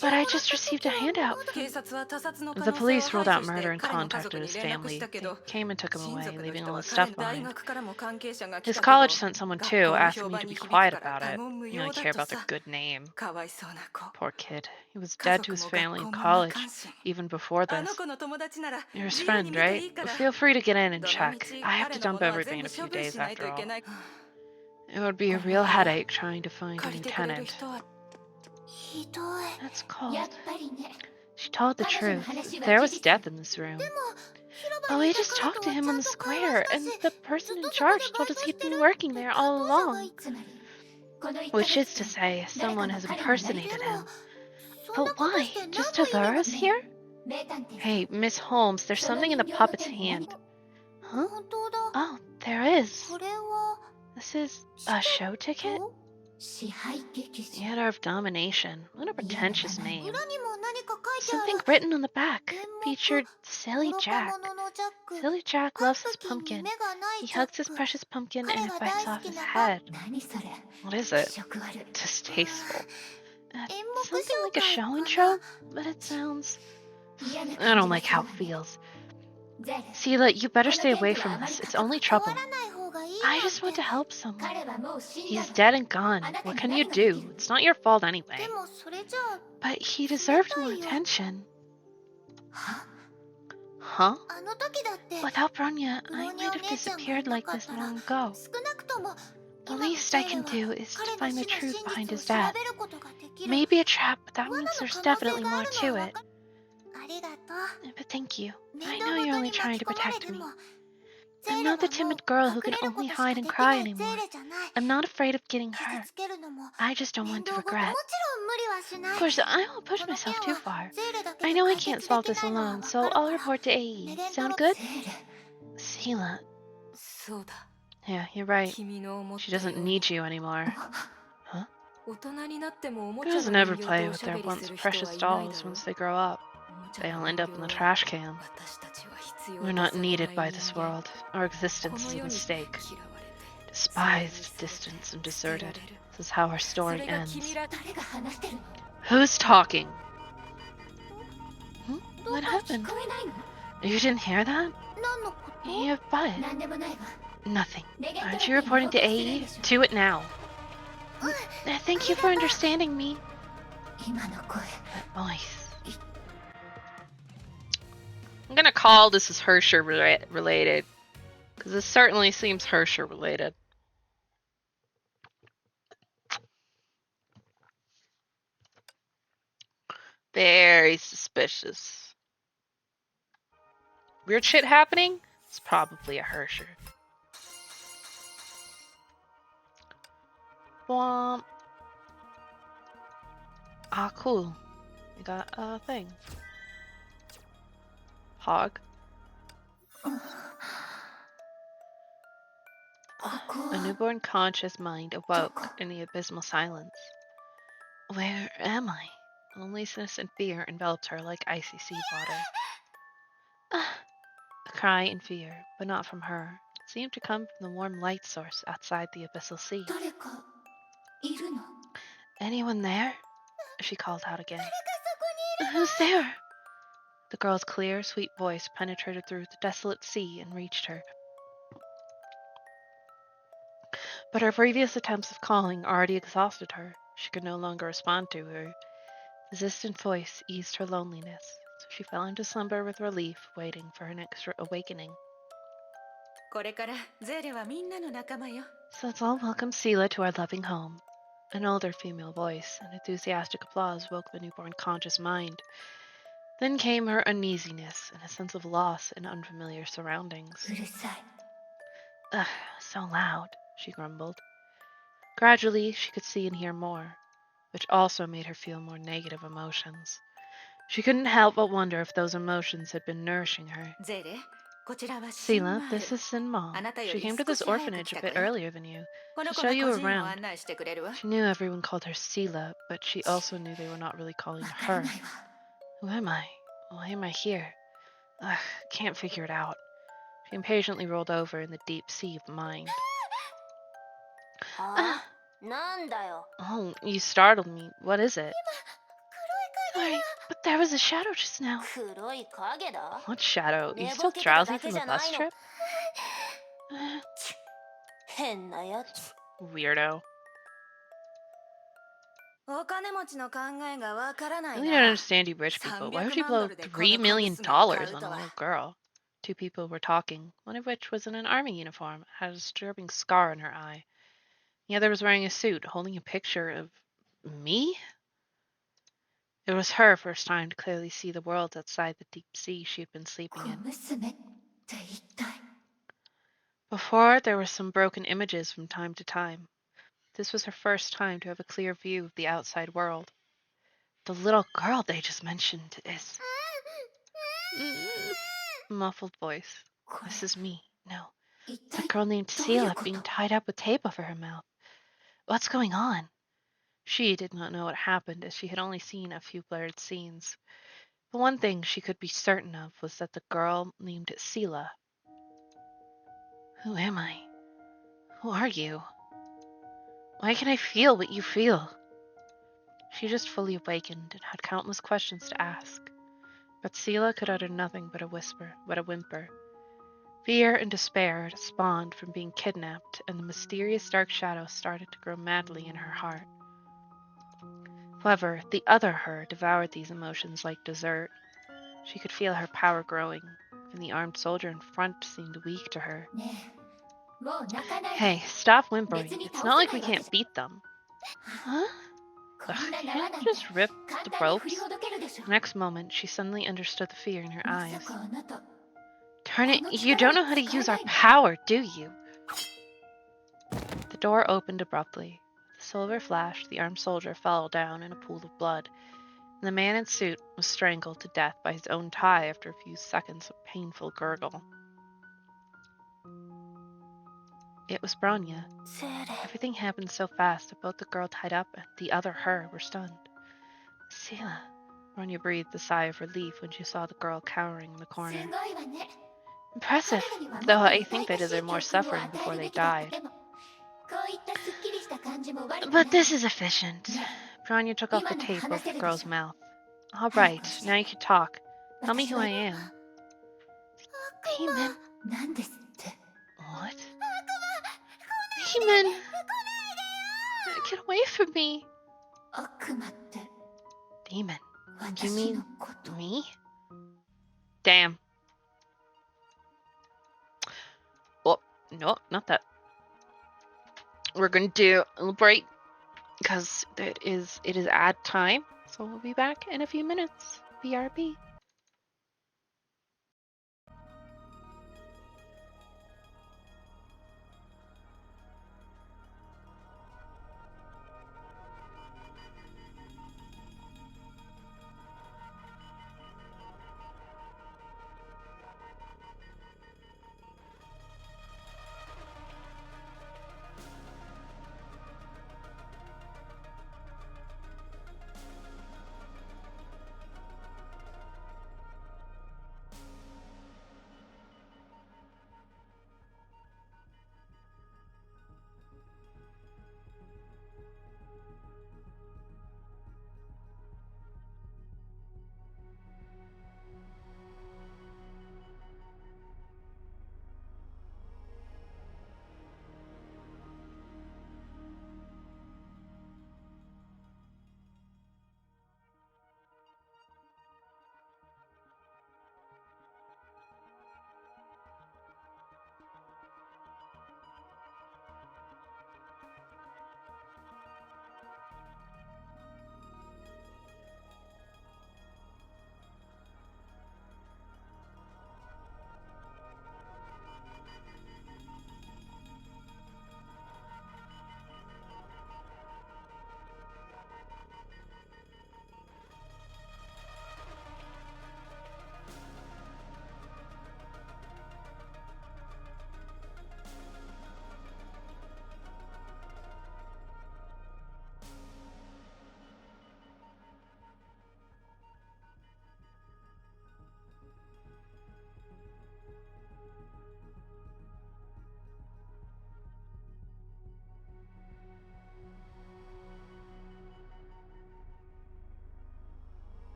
But I just received a handout. 警察は他殺の可 The 能性を police ruled 排 out 除し murder て and 彼の家族 contacted に his 連絡し family. たけ They ど came and took him 親 away, 族の leaving 人 all は his 彼 stuff の大 behind. 学からも関係者が来 His たけど college sent someone 学 too, 校の asking 評 me 判 to に be 響い quiet たから about 他 it. 言無 You know, I 用だ care と about their さ good name. かわいそうな子 Poor kid. He was 家 dead to 族 his も family 学 in 校も無 college, 関心 even before あ this. の子の友達なら You're his 自由 friend, に見ていい right? から Feel free to get in and どの check. 道 I have 彼 to のも dump のは everything 全 in 部 a few 処分 days しないと after いけ all. ない It would be a この real 部屋 headache trying to find a 借り new てくれる tenant. 人は ひどい That's cold. やっぱりね She told the 彼女の truth. 話は There 事 was 実 death in this room. 広場 Oh, に we いた just 彼 talked と to は him ちゃ on ん the と会話 square, した and し the ず person っ in とそこ charge でバ told イ us トし he'd てる been working 一 there 体 all どう者が along. いつまでこの1ヶ Which 月 is to 間 say, 誰か someone が has 彼を泣いて impersonated で him. もそんな But こと why? して何 Just の to 意味 lure が us ね here? 名探偵さん Hey, Miss Holmes, there's その something in the 人形の puppet's 手に hand. 何 Huh? 本当だ Oh, there is. これは This is チ a ケ show ッ ticket? ト支配劇場 Theater of Domination. What a pretentious 裏 name. にも何か書いてあ Something る written on the back 演目 featured Silly 愚か Jack. 者のジャック Silly Jack パン loves his プキンに pumpkin. 目がない He ジャッ hugs his ク precious pumpkin 彼 and が it 大 bites 好 off き his なパン head. 何それ What is 気 it? 色悪い Distasteful. 演目 Something 紹 like a 介 show か intro? な But it sounds... 嫌な I 感 don't じが like する how わ it ね feels. ゼル Sela, you better この stay 件 away とは from あまり this. It's 関 only わ trouble. らない方がいい I なん just want て to help someone. 彼はもう死んだ He's の dead and gone. あなた What に can you 何ができる do? It's not your fault anyway. でもそれじゃあ But he deserved more 冷たいよ attention. は Huh? あの時だって Without Bronya, ブ I ローニャ might お have 姉ちゃんがい disappeared な like かっ this たら long ago. 少なくとも The 今の least ジ I ェ can ルは do is to 彼の find the 死の truth 真 behind 実を his 調 death. べることができる Maybe a trap, but that 罠 means の there's 可能 definitely 性が more あるの to は it. ありがとう But thank you. 面 I 倒 know ご you're と only に trying 巻き to 込まれ protect て me. もゼ I'm ーレは not the も timid う girl who 隠 can れる only ことし hide か and でき cry ないゼ anymore. ーレじゃない I'm not afraid of getting 傷 hurt. つけるのも I just don't 面 want to 倒ごとも regret. ちろん無理はしな Of い course, I won't こ push の myself 件 too は far. ゼーレだけ I で know I 解 can't 決 solve でき this ないのは alone, わ so かる I'll から report to メ AE. レンド Sound ロ good? ゼーレ Sela. そうだ Yeah, you're right. 君の思っ She たよ doesn't うに need you anymore. Huh? 大人になってもおもちゃ Girls の never 人形 play とお with しゃ their べり once する人 precious はいないだ dolls ろう once they grow up. おもちゃ They'll の end 人 up in the 形は trash can. 私たちは必要 We're と not されない needed 人 by this 間 world. Our こ existence の is a 世に mistake. 嫌われて Despised, distant, and 捨てら deserted. れる This is how our そ story れが ends. 君ら 誰が話してるの Who's talking? Hmm? どう What か聞 happened? こえないの You didn't hear that? 何のこと Yeah, but 何でもないわ nothing. レゲンドロ Aren't you reporting to に報告するん AE? でしょ Do it now. Thank you for understanding me. 今の声 That voice. I'm gonna call this as Hersher related. Because this certainly seems Hersher related. Very suspicious. Weird shit happening? It's probably a Hersher. Womp. Ah, cool. We got a thing. Hog. ここ A は newborn conscious mind awoke in the abysmal silence. Where am I? Loneliness and fear enveloped her like icy sea water. Ah! A cry in fear, but not from her. It seemed to come from the warm light source outside the abyssal sea. 誰かいるの Anyone there? She called out again. 誰か Who's there? The girl's clear, sweet voice penetrated through the desolate sea and reached her. But her previous attempts of calling already exhausted her. She could no longer respond to her. The distant voice eased her loneliness, so she fell into slumber with relief, waiting for her next awakening. これからゼーレはみんなの仲間よ So let's all welcome Sela to our loving home. An older female voice and enthusiastic applause woke the newborn conscious mind. Then came her uneasiness and a sense of loss in unfamiliar surroundings. うるさい Ugh, so loud, she grumbled. Gradually, she could see and hear more. which also made her feel more negative emotions. She couldn't help but wonder if those emotions had been nourishing her. ゼーレ、こちらはシン Sela, マー this ル。 is Sinma. あなたよ She り came to 少 this し早く orphanage 来 a た bit かよ。 earlier than you. この She'll 子 show が you 個人を around. 案内してくれるわ。 She knew everyone called her Sela, but she also knew they were not really calling わから her. ないわ。 Who am I? Why am I here? Ugh, can't figure it out. She impatiently rolled over in the deep sea of the mind. は Ah, あ、なんだよ。 oh, you startled me. What is it? 黒い影 Sorry, but there was a shadow just now. 黒い影だ。 What shadow? Are you 寝 still ぼけてた drowsy だ from け the じゃ bus ないの。 trip? 変なやつ。 Weirdo. お金持ちの考えがわからな I い really don't な。 understand you rich people. Why would 300 you 万 blow ドルでこ $3 の小 million 娘を買 on う a とは。 little girl? Two people were talking, one of which was in an army uniform, had a disturbing scar in her eye. The other was wearing a suit, holding a picture of me? It was her first time to clearly see the world outside the deep sea she had been 小 sleeping in. 娘って一体。 Before, there were some broken images from time to time. This was her first time to have a clear view of the outside world. The little girl they just mentioned is... Muffled voice. こ This れ is me. No. 一 It's a 体 girl named どういう Sela こと being tied up with tape over her mouth. What's going on? She did not know what happened, as she had only seen a few blurred scenes. The one thing she could be certain of was that the girl named Sela. Who am I? Who are you? Why can I feel what you feel? She just fully awakened and had countless questions to ask. But Sela could utter nothing but a whisper, but a whimper. Fear and despair had spawned from being kidnapped, and the mysterious dark shadow started to grow madly in her heart. However, the other her devoured these emotions like dessert. She could feel her power growing, and the armed soldier in front seemed weak to her. ねえ、もう泣かないで。 Hey, stop whimpering.別に It's not like we 倒せないわけじゃ。 can't beat them. Huh? こんな Ugh, 縄 can't な you んて just rip 簡 the 単に振り ropes? ほどけるでしょ。 The next moment, she suddenly understood the fear in her まさ eyes. かあなた。 Turn it, この you 力 don't know how to 使え use な our いの。 power, do you? The door opened abruptly. With a silver flash, the armed soldier fell down in a pool of blood, and the man in suit was strangled to death by his own tie after a few seconds of painful gurgle. It was Branya. セーレ。 Everything happened so fast that both the girl tied up and the other her were stunned. Sela. Branya breathed a sigh of relief when she saw the girl cowering in the す corner. ごいわね。 Impressive, 彼らにはもっ though と I 痛 think they 々しい deserve more 教訓を suffering 与 before える they べきだった died. でも、こういったすっきりした感じも悪くない But わ。 this is efficient. Branya took off the tape over the girl's mouth. All right, now you can talk. Tell me who I am. Demon. なんですって。 What? Demon! Get away from me! 悪魔って Demon. You 私の mean こと。 me? Damn. Oh, no, not that. We're gonna do a little break because it is ad time. So we'll be back in a few minutes. BRB.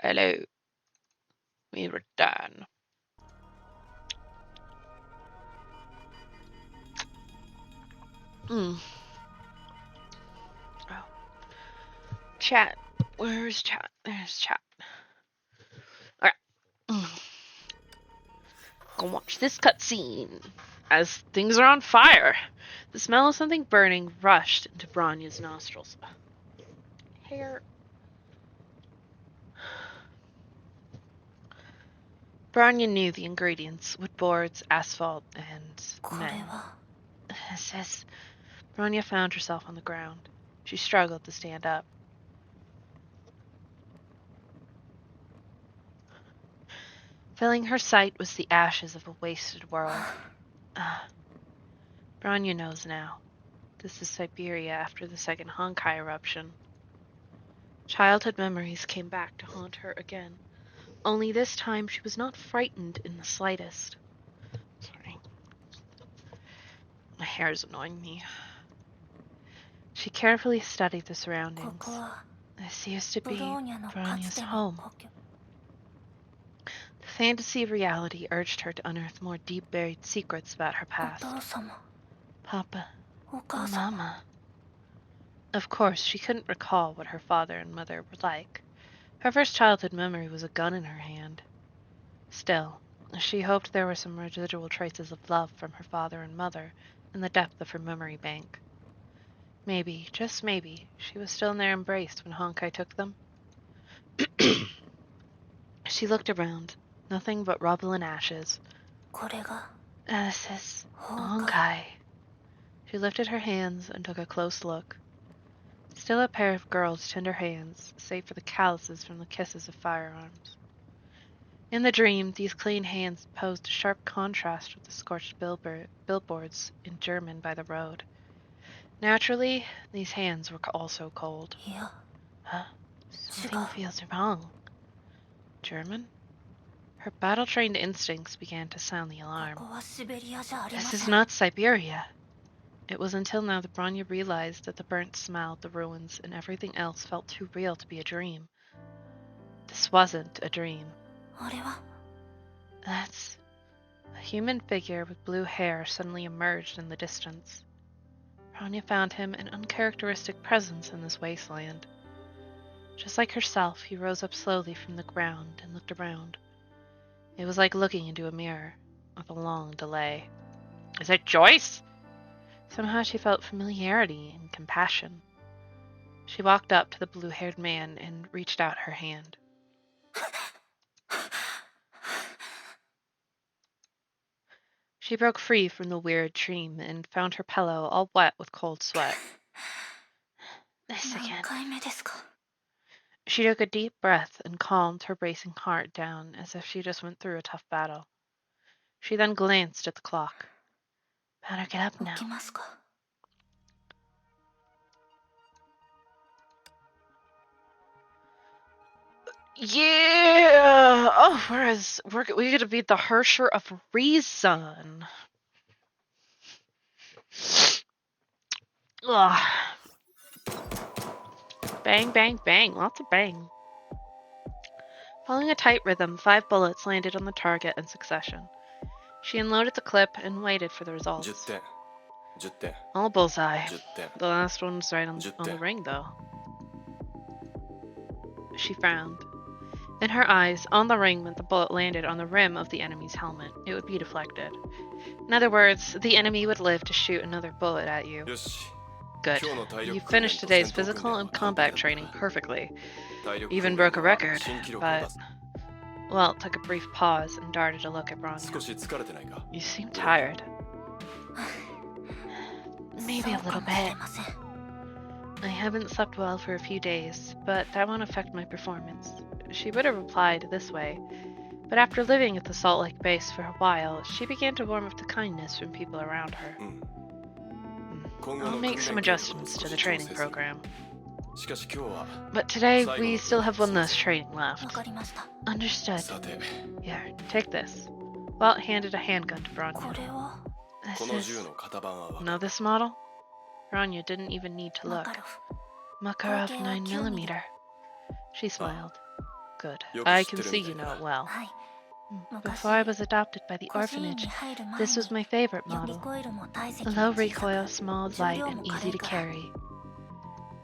Hello. We return. Hmm. Oh. Chat. Where's chat? There's chat. Alright. Go watch this cutscene. As things are on fire, the smell of something burning rushed into Branya's nostrils. Hair. Branya knew the ingredients: wood boards, asphalt, and これ men. は Sis. Branya found herself on the ground. She struggled to stand up. Filling her sight was the ashes of a wasted world. Branya knows now. This is Siberia after the second Honkai eruption. Childhood memories came back to haunt her again. Only this time she was not frightened in the slightest. Sorry. My hair is annoying me. She carefully studied the こ surroundings. こは This used to ブ be ローニャのかつ Branya's ての home. 故郷 The fantasy of reality urged her to unearth more deep-buried secrets about her お past. 父様 Papa, お母様 Mama. Of course, she couldn't recall what her father and mother were like. Her first childhood memory was a gun in her hand. Still, she hoped there were some residual traces of love from her father and mother in the depth of her memory bank. Maybe, just maybe, she was still in their embrace when Honkai took them. She looked around. Nothing but rubble and ashes. これが This is 崩壊 Honkai. She lifted her hands and took a close look. Still a pair of girls' tender hands, save for the calluses from the kisses of firearms. In the dream, these clean hands posed a sharp contrast with the scorched billboards in German by the road. Naturally, these hands were also cold. いや Huh? Something Chica. feels wrong. German? Her battle-trained instincts began to sound the こ alarm. こはシベリアじゃありま This せ is ん not Siberia. It was until now that Branya realized that the burnt smell, the ruins, and everything else felt too real to be a dream. This wasn't a dream. あれは That's... A human figure with blue hair suddenly emerged in the distance. Branya found him an uncharacteristic presence in this wasteland. Just like herself, he rose up slowly from the ground and looked around. It was like looking into a mirror, with a long delay. Is it Joyce? Somehow she felt familiarity and compassion. She walked up to the blue-haired man and reached out her hand. She broke free from the weird dream and found her pillow all wet with cold sweat. This 何 again. 回目ですか She took a deep breath and calmed her racing heart down as if she just went through a tough battle. She then glanced at the clock. Better get up 起 now. きますか Yeah! Oh, we're gonna be the Hersher of Reason. Ugh. Bang, bang, bang. Lots of bang. Following a tight rhythm, 5 bullets landed on the target in succession. She unloaded the clip and waited for the 10 results. 点10点 All bullseye. 10点 The last one was right on the ring, though. She frowned. In her eyes, on the ring meant the bullet landed on the rim of the enemy's helmet. It would be deflected. In other words, the enemy would live to shoot another bullet at you. よし Good. 今日の体 You 力訓練 finished と today's 戦闘訓 physical 練 and は完璧 combat だった training perfectly. 体力 Even 訓 broke a 練は record, 新記録を but... 出す Well, took a brief pause and darted a look at 少 Branya. し疲れてないか You seem tired. Maybe a そうか little もしれ bit. ません I haven't slept well for a few days, but that won't affect my performance. She would have replied this way, but after living at the Salt Lake base for a while, she began to warm up to kindness from people around her. うん I'll 今後の make 訓 some 練計画を adjustments 少 to the し調 training 整する program. しかし今日は But today, 最後 we の still 訓 have 練 one をさ less せて training left. わかりました Understood. さて Here, take this. Walt handed a handgun to こ Branya. れは This この is... 銃の型番は分か Know る this model? Branya didn't even need to マ look. カロフ Makarov 口径は 9mm. She smiled. Good. よく I 知って can る see みた you いだ know な it well. はい。 Before I was adopted by the 孤児院 orphanage, に入る前 this was に my favorite 予備 model. コイルも体積 Low も小さ recoil, く small, 重 light, 量 and も軽 easy い to から carry.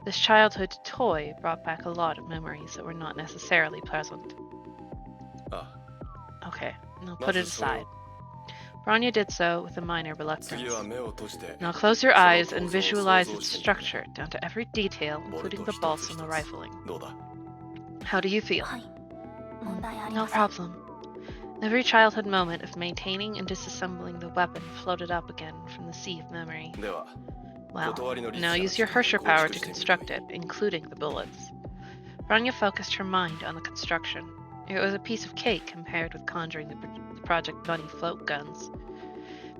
This childhood toy brought back a lot of memories that were not necessarily pleasant. あ Okay, now ま put it ずそれ aside. を Bronya did so with a minor 次 reluctance. は目を閉じて Now close your その eyes 構 and 造を visualize 想像 its してみてくれ structure down to every detail, ボル including ト the 一 bolts つ and the 一つ rifling. どうだ How do you feel? はい問題あり No ません problem. Every childhood moment of maintaining and disassembling the weapon floated up again from the sea of memory. では Well, 断りの律 now 者の use your 力で Hersher 構 power 築 to してみる construct it, including the bullets. Bronya focused her mind on the construction. It was a piece of cake compared with conjuring the Project Bunny float guns.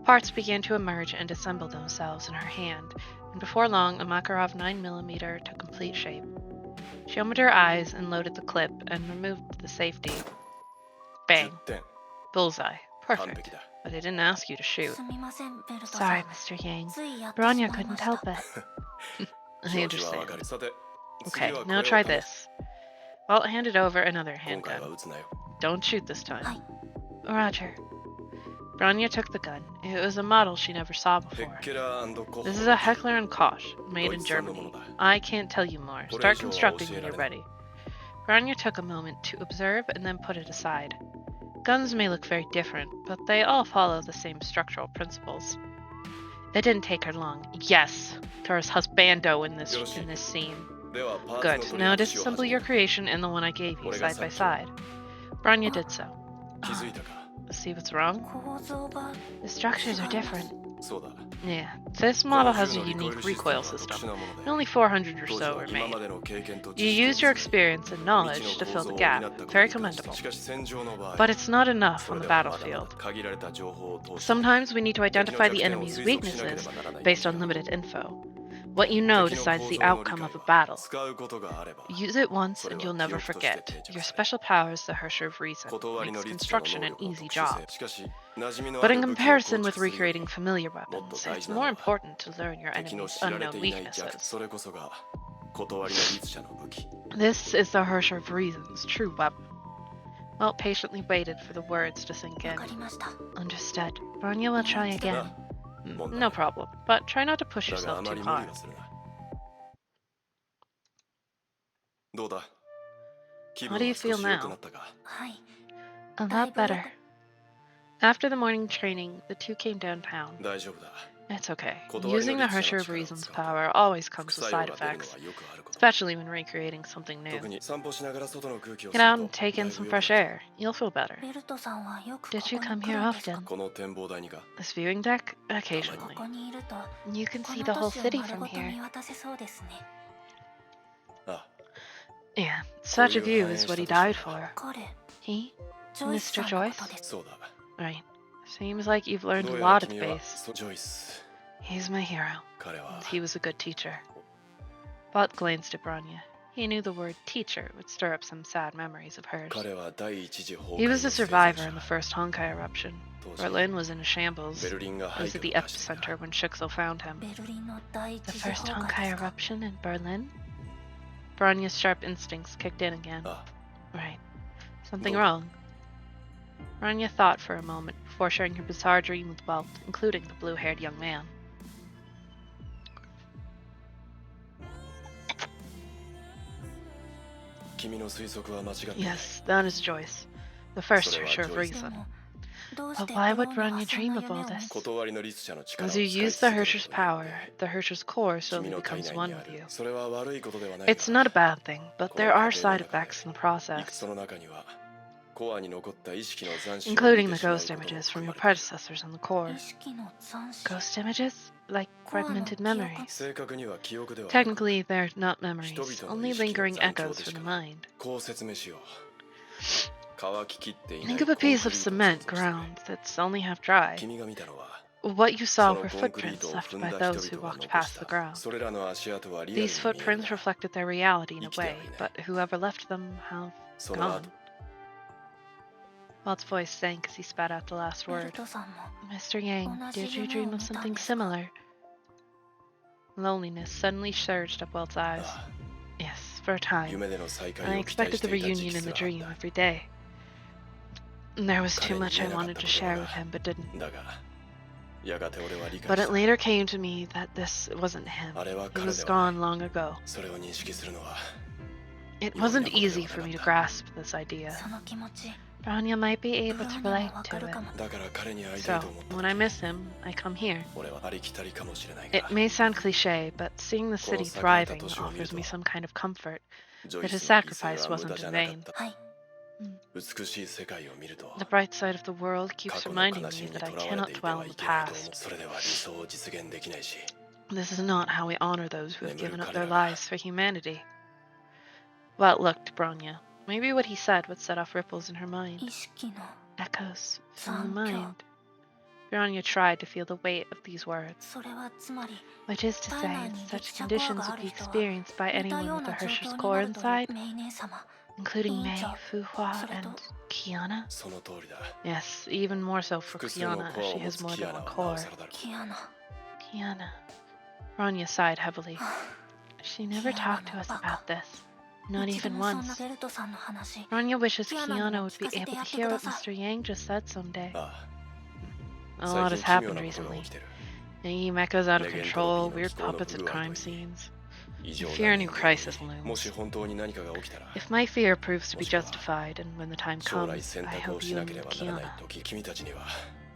Parts began to emerge and assemble themselves in her hand, and before long a Makarov 9mm took complete shape. She opened her eyes and loaded the clip and removed the safety. 10 Bang. 点 Bullseye. 完 Perfect. 璧だ But I didn't ask you to shoot. すみませんベルトさ Sorry, ん Mr. Yang. ついやってし Bronya まい couldn't まし help た it. 気 I 持ちはわか understand. るさて Okay, 次はこ now れを try 試 this. す I'll hand it over another 今回は handgun. 撃つなよ Don't shoot this time. はい Roger. Bronya took the gun. It was a model she never saw ヘ before. ッケラーコッホ This is a Heckler and Koch, made in ドイツ産のも Germany. のだ I can't tell you more. これ Start 以上は constructing 教え when ら you're れない ready. Bronya took a moment to observe and then put it aside. Guns may look very different, but they all follow the same structural principles. It didn't take her long. Yes, Taurus husbando in this scene. ではパーツの Good. 取り Now 外しを disassemble 始め your る creation and the one I gave you 俺が side by さっ side. き Bronya did so. 気づいたか See what's wrong? 構造が The structures are 違います different. そうだ Yeah, this こ model の has 銃 a のリコイ unique ルシステム recoil は特 system. 殊なもので And only 400 or 当時 so は were 今ま made. での経験と You 知識を used your 使い experience and knowledge 未知 to の fill 構造 the を gap. 補ったこと Very に関して commendable. しかし戦場の場合 But it's not enough そ on れ the ではまだま battlefield. だ限られた情報を通して Sometimes we need to 敵の identify 弱 the 点を enemy's 推測しなけれ weaknesses ばならない based on limited info. What you know 敵の decides 構 the 造の理 outcome 解 of a は battle. 使うことがあれば Use it once それ and は you'll 記 never 憶として forget. 定着 Your する special power is the Hersher of reason. 断りの Makes 律者の construction 能 an 力の easy 特殊 job. 性しかし馴染みのあ But る in 武器を構 comparison with 築するより recreating familiar もっ weapons, と大 it's 事なの more は important to learn your 敵の enemy's 知られ unknown ていない弱 weaknesses. それこそが断りの律者の武器 This is the Hersher of reason's true weapon. Well, patiently waited for the words to sink わ in. かりました Understood. Bronya will try again. な問題 No problem, but try not to push だがあ yourself ま too り無理 hard. はするなどうだ気 How 分 do you は少 feel し良くな now? ったか はい A lot better. After the morning training, the two came downtown. 大丈夫だ It's okay. 断り Using の the 律者 Hersher の of 力を reason's 使うと power always 副 comes with 作用 side が出るの effects, はよくあること especially when recreating something new. 特に散歩しながら外の空気を Get 吸 out う and と take だ in い some ぶ良く fresh なる air. You'll feel better. ベルトさんはよくこ Did こ you に come 来 here るんですか often? この展望台にか This viewing deck? こ Occasionally. こにいると You can こ see の the whole 都市を city 丸 from ごと here. 見渡せそうですね あ Yeah, such a view is what he died for. 彼 He? ジョイスさんのことです そうだ Right. Seems like you've learned どう a やら lot at 君は base. ジョイス He's my hero. 彼は And he was a good teacher. Bot glanced at Bronya. He knew the word teacher would stir up some sad memories of hers. 彼は第一次崩 He 壊の was a 生存 survivor 者 in the first Honkai eruption. 当時 Berlin was in a shambles. ベルリンが It 廃 was 墟 at the に化していた epicenter when Shixel found him. ベルリンの第一 The 次 first 崩壊 Honkai ですか eruption in Berlin? Bronya's sharp instincts kicked in again. あ Right. Something No. wrong. Bronya thought for a moment before sharing her bizarre dream with Welt, including the blue-haired young man. 君の推測は間違ってない Yes, that is Joyce. The first それは Hersher of Joyce. で reason. もどうし But て why ブ would ローニャは Bronya そん dream な of all 夢を見 this? 断りの律者の力を As 使 you い use the 続ける Hersher's ことによ power, って the Hersher's core 君 slowly の体 becomes 内 one にあ with る you. それは悪いことではない It's が not a bad thing, but there are side effects in the いく process, その中にはコアに残った意識の斬新を including 見 the てしまう ghost ことも images 含 from ま the れている predecessors in the core. 意識の斬新 Ghost images? Like fragmented memories. 正確には記憶ではなく Technically, they're not memories, 人々の only 意識の lingering 残響 echoes でし from か the ない mind. こう説明しよう乾ききっていない Think of a コン piece ク of リートを cement 想像して ground that's only half dry. 君が見たのは What you そ saw の were コンクリー footprints トを left 踏ん by だ those 人 who 々が walked 残 past し the た ground. それらの足跡はリアルに These 見える footprints が reflected their reality in a 生きてはい way, ない but whoever left them have その gone. 後 Walt's voice sank as he spat out the last ベル word. トさんも Mr. Yang, did you dream of something 同じ夢を見たんですか？ similar? Loneliness suddenly surged up Welt's eyes. ああ Yes. for a time. 夢での再会 I を期待 expected し the ていた時 reunion 期 in す the らあっ dream た every day. And there was too 彼に much 言 I えなかっ wanted た to こと share が with him but didn't. だがやがて俺は理解 But し it た later came to me that this wasn't him. あれは He 彼 was ではない gone long ago. それを認識するのは It 容易 wasn't なことで easy は for な me か to った grasp this idea. その気持ち Branya might be ブ able ロ to ーニャ relate もわか to る it. かもだから彼に会いたい So, と思った when I miss him, I come here. 俺はありきたりかもしれない It が may sound cliche, but seeing the city thriving offers me some kind of comfort ジョ that イ his スの犠牲 sacrifice は無駄 wasn't じ in ゃなかっ vain. たはい 美しい世界を見ると The bright side of the world 過 keeps 去の reminding 悲 me しみに that I とらわれ cannot ていて dwell は in い the けないと思う past. それでは理想を実現できないし This is not how we honor those who have 眠る given up 彼 their らが lives for humanity. Well, look, Bronya. Maybe what he said would set off ripples in her mind. 意識の Echoes from the 残響 mind. Bronya tried to feel the weight of these words, それはつまり which is to say, 体内に such 力車コア conditions があ would る be 人は experienced by 似た anyone よう with a な状 Hershey's 況に core なるという inside, メイ姉様 including Mei, Angel. Fuhua, Soreto. and Kiana. その通りだ Yes, even more so for 複数の Kiana, コ as ア she を持 has つ more キ than アナ one はなお core. さらだろう キアナ Kiana. Bronya sighed heavily. She never Kiana talked to no us baka. about this. Not 一度 even もそんな once. ベルトさんの話 Bronya wishes Kiana Kiana にも would be 聞かせて able や to って hear くだ what さい Mr. Yang just said someday. あ A あ lot 最 has 近奇妙 happened なことが recently. 起きてる Naggy mecha's out of Legend control, Trophy no weird 気候の puppets 不 at 具合 crime といい scenes. 異常 I な fear a 人 new 間 crisis にもし looms. 本当に何かが起きたら If my fear proves to be もしくは justified, and when the time 将来 comes, 選 I 択を hope し you な and ければならない Kiana 時君たちには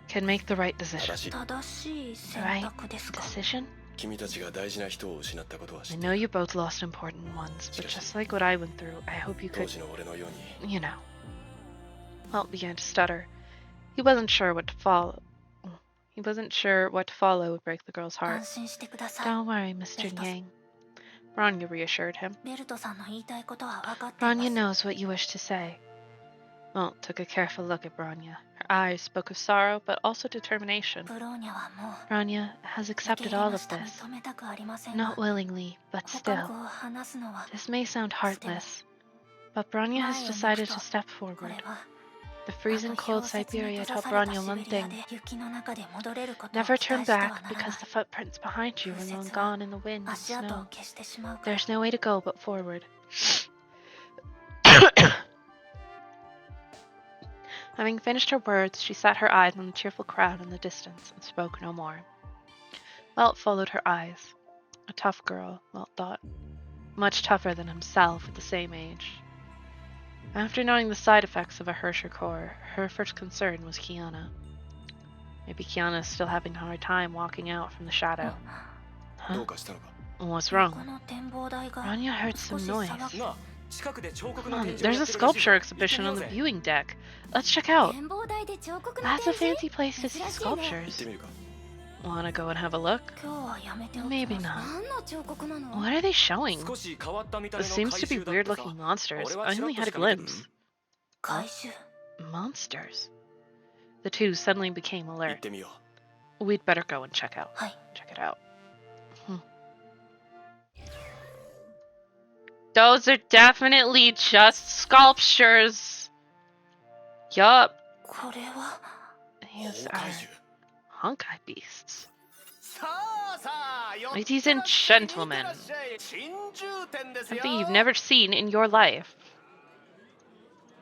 can make the right 正 decision. しい正しい選 Right 択ですか decision? 君たちが大事な人を失ったことは知 I って know い you る both lost important ones, but just like what I went through, I hope you 当 could, 時の俺のように you know. Walt began to stutter. He wasn't sure what to follow. He wasn't sure what to follow would break the girl's 安 heart. 心してください Don't worry, Mr. Yang. Bronya reassured him. ベルトさんの言いたいことは分かっていま Bronya す knows what you wish to say. Walt took a careful look at Bronya. Her eyes spoke of sorrow, but also determination. ブローニャはもう Bronya has 受け accepted 入れ all ま of した this. 認めたくありませんが Not willingly, but 他 still. 国を話すのは This may sound heartless, but Bronya has decided to step こ forward. れは The freezing あの cold 氷雪に Siberia 閉ざ taught された Bronya シ one ベリア thing. で雪の中で戻れることを期 Never 待 turn してはな back らない because the footprints behind you are long gone in the wind and 足跡を snow. 消してしまうから There's no way to go but forward. Having finished her words, she sat her eyes on the cheerful crowd in the distance and spoke no more. Walt followed her eyes. A tough girl, Walt thought. Much tougher than himself at the same age. After knowing the side effects of a Hersher core, her first concern was Kiana. Maybe Kiana is still having a hard time walking out from the shadow. ど Huh? うかしたのか What's こ wrong? の展望台が Rania heard 少 some し noise. 砂漠なあ近くで彫刻 Come の on, 展示を there's や a ってるらしいぞ sculpture 行ってみ exhibition よ on う the ぜ viewing deck. Let's check out. 展望台で彫刻の That's a 展示 fancy place to see 珍しいね 行っ sculptures. てみるか Wanna go and have a look? 今日はやめておき Maybe ます not. 何の彫刻なの What are they showing? 少し変わった見た目 This の seems 怪 to be 獣だっ weird てさ looking monsters. 俺は I ちらっ only と had し a か見て glimpse. 怪獣 Monsters. The two suddenly became 行っ alert. てみよ We'd better go and check out. はい Check it out. Those are definitely just sculptures. Yup. これは う These 崩 are 壊獣 Honkai beasts. さあさあ寄って Ladies and らっしゃい見て gentlemen, らっしゃい珍獣展ですよ something you've never seen in your life.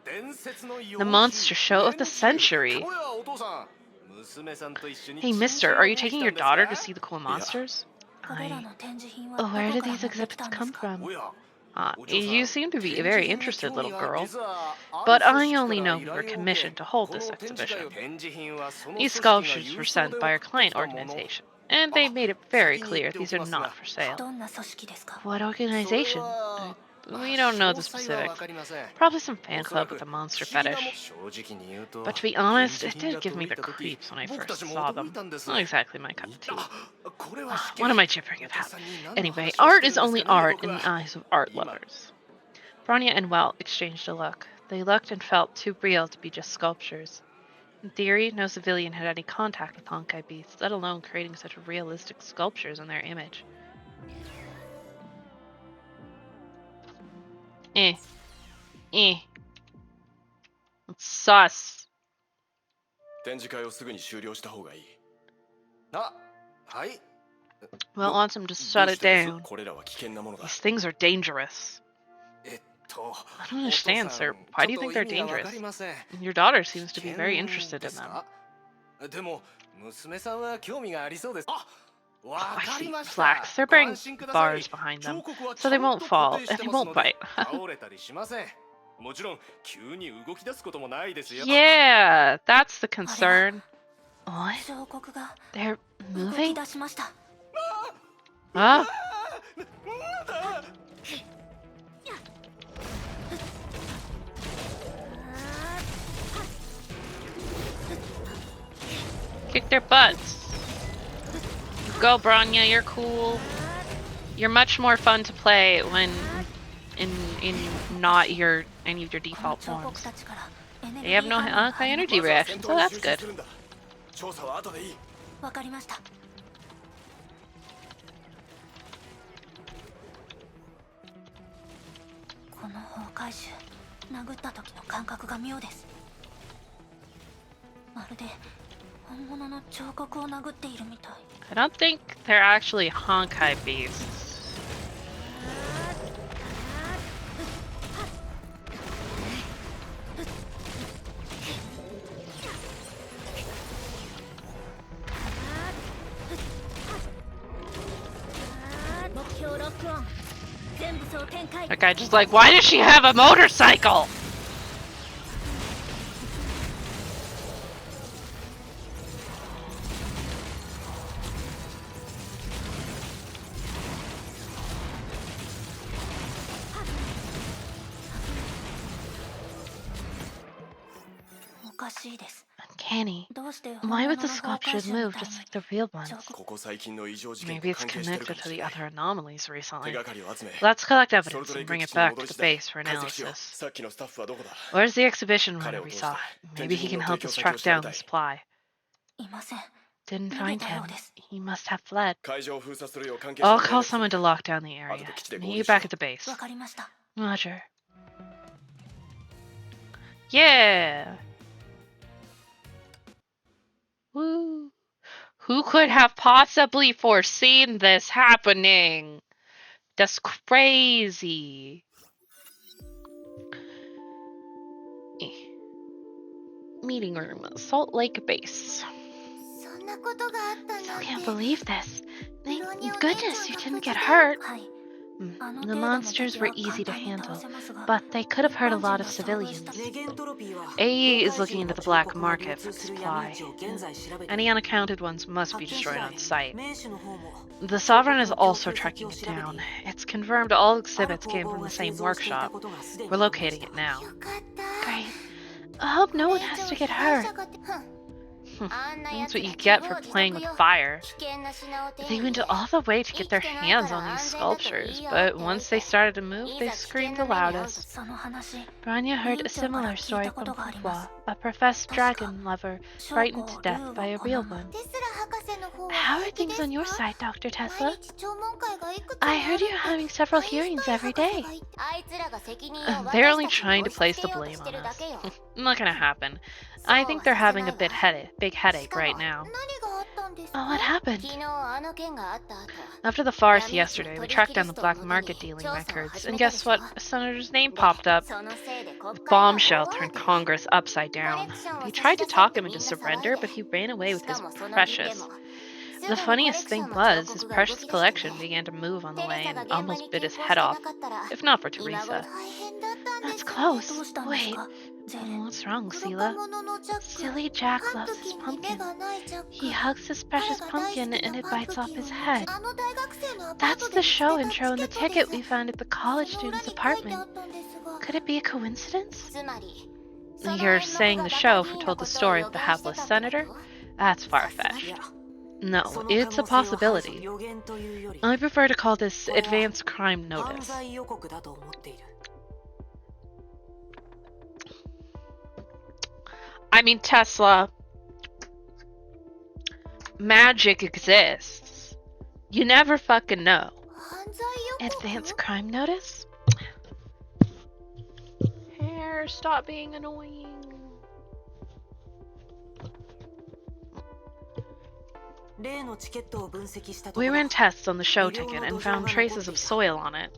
伝説の妖 The 獣 monster show of the 年中 century. おやお父さん娘さんと一緒に Hey, 珍 mister, 獣 are を you 見に来 taking た your んですか daughter to see the cool monsters? これら I... の展示品は Oh, どこ where から did 持っ these てき exhibits たんで come すか from? おや You seem to be a very 展示 interested 品に little 興味 girl. 実は But ある I 組織 only から know 依 you 頼 were を受け commissioned to hold こ this の展示会 exhibition. を展示品はその These 組織が sculptures 郵 were 送 sent で by 送 our って client きたもの organization, and they made it very clear these are not for sale. どんな組織ですか What それ organization? は We don't know the 詳細はわ specifics. かりません Probably some fan おそら club く with a monster 不思議なも fetish. 正直に言うと But to be honest, 展 it 示品 did が give me 届 the いた時 creeps when I 僕た first ちも saw 驚 them. いたんです Not exactly my cup 見 of た tea. これは試験 What am I gibbering お父 about? さんに何の Anyway, 話を art して is るん only ですかね art 僕 in は the eyes of art 今 lovers. Bronya and Welt exchanged a look. They looked and felt too real to be just sculptures. In theory, no civilian had any contact with Honkai beasts, let alone creating such realistic sculptures in their image. Eh. It's sus. 展示会をすぐに終了した方がいいあはい Welt wants him to ど shut う it してです down. これらは危険なものだ These things are dangerous. I don't understand, sir. Why do you think they're dangerous? Your daughter seems to be very interested in them. でも娘さんは興味がありそうです。あ、わ I かり see. ました。 Flax. They're ご wearing 安心ください。 bars behind them, 彫刻は so they ちゃんと won't fall 固定 and して they ます won't ので bite. 倒れたりしません。もちろん急に動き出すこともないですよ。 Yeah, that's the concern. What? 彫刻が They're 動き moving? 出しました。 Huh? Kick their butts. Go, Branya, you're cool. You're much more fun to play when in not any of your この default 彫刻 forms. たちからエネル They ギー have no 反応が Honkai あります energy reaction, so that's good. 調査は後でいい。わかりました。この崩壊種、殴った時の感覚が妙です。まるで本物の彫刻を殴っているみたい。 I don't think they're actually Honkai beasts. 目標ロックオン。全部総展開。 That guy just like, why does she have a motorcycle? Uncanny. どうして Why 本 would 物 the の崩壊 sculptures 種み move たい just に like the real ones? 彫刻 ここ最近の異常事件 Maybe と it's 関係してるか connected も to しれ the ない。 other anomalies 手 recently. がかりを集め、 Let's collect それ evidence ぞれ and bring 行 it く地に back 戻 to り the 次第 base for 解析しよう。 analysis. さっきのスタッフはどこだ？ Where's the exhibition runner 彼を we 通して saw? 展 Maybe 示 he 品 can の help 提供 us 先を track 調べ down た the い。 supply. いません。 Didn't 逃 find げたよ him. うです。 He must have fled. 会場を封鎖するよう関係者 I'll に call 連絡す someone る。 to lock down the area. 後で基地で合 Meet 流 you しよ back う。 at the base. わかりました。 Roger. Yeah. Woo. Who could have possibly foreseen this happening? That's crazy. Eh. Meeting room, Salt Lake Base. そんなことがあったなん I て。 can't believe this. Thank ブロニーお姉 goodness ち you ゃんが didn't get 突然 hurt. はい。 The monsters were easy to handle, but they could have hurt a lot of civilians. AE is looking into the black market for the supply. Any unaccounted ones must be destroyed on site. The Sovereign is also tracking it down. It's confirmed all exhibits came from the same workshop. We're locating it now. よかった。 Great. I hope no one has to get hurt. あんな That's やつ what you が get 自 for 業自 playing 得 with よ。 fire. 危険な品を手 They に went 入れ all the way to get their 生きてない hands から on these 安全だと sculptures, いいよ but って once they started to move, い they ざ危険 screamed な the 目に遭うと loudest. その話 Branya heard a 院長から similar 聞い story たこ from とがあります Pukwa, a professed 確か dragon lover 将 frightened 校 to death 竜 by a は real この one. テスラ博士の方は How are 平気で things す on your か side, Dr. 毎 Tesla? 日聴聞会がいくつも I あ heard る you're って having several アインシュ hearings タイン every 博士 day. が言ってあいつらが責任を They're 私 only たち trying に to 押し place 付 the けようと blame して on るだ us. けよ Not gonna happen. そう I は think さ they're せ having な a い bit わ big し headache かも right now. 何があったんです Oh, か what 昨 happened? 日あの件があった後 After the farce 闇市の yesterday, we 取 tracked 引 down リ the ストを black 元に market dealing 調査を records, 始 and めたで guess しょ what? A senator's name で popped up. そのせいで国 The 会が bombshell 大慌 turned て Congress upside コレ down. クションを They 差し tried to 出せっ talk て him み into んな騒い surrender, で but he ran away し with か his もその日で precious. も The すぐにコレ funniest クショ thing ンの was, 彫 his 刻が動 precious き出して collection began to move on the テレ way サが and 現場に almost bit 急 his 行 head して off. なかったら If not for 今頃 Teresa. 大変だったんで That's す close. どうしたんです Wait. かゼレ What's wrong, 黒 Sela? か物のジャック Silly Jack パンプ loves キ his ンに目 pumpkin. がないジャック He hugs his 彼 precious が大好 pumpkin き and な it パン bites プ off キン his を head. あの大学生のアパー That's トで the 見つけ show た intro チ and ケ the ットで ticket す we found at the college その裏 student's に書いて apartment. あったんですが Could it be a coincidence? つまりその You're 演目 saying が the バ show カ議員 foretold の the ことを story 予 of the 言して hapless たってこ senator? と That's さすが far-fetched. No, it's a possibility. I prefer to call this advanced crime notice. I mean, Tesla, magic exists. You never fucking know. 犯罪予告 Advanced crime notice? Hair, stop being annoying. We ran tests on the show ticket and found traces of soil on it.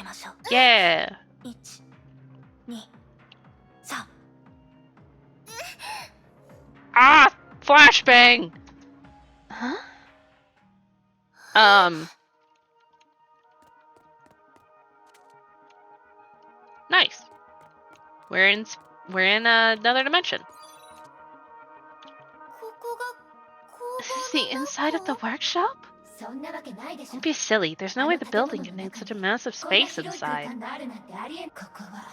けましょう。 Yeah. 1、2、3。 Ah! Flashbang! Huh? Nice. We're in another dimension. the inside of the workshop? そんなわけないでしょ Don't be silly. There's no way the building can need such a massive こんな space 広い空 inside. 間があるなんてありえんここは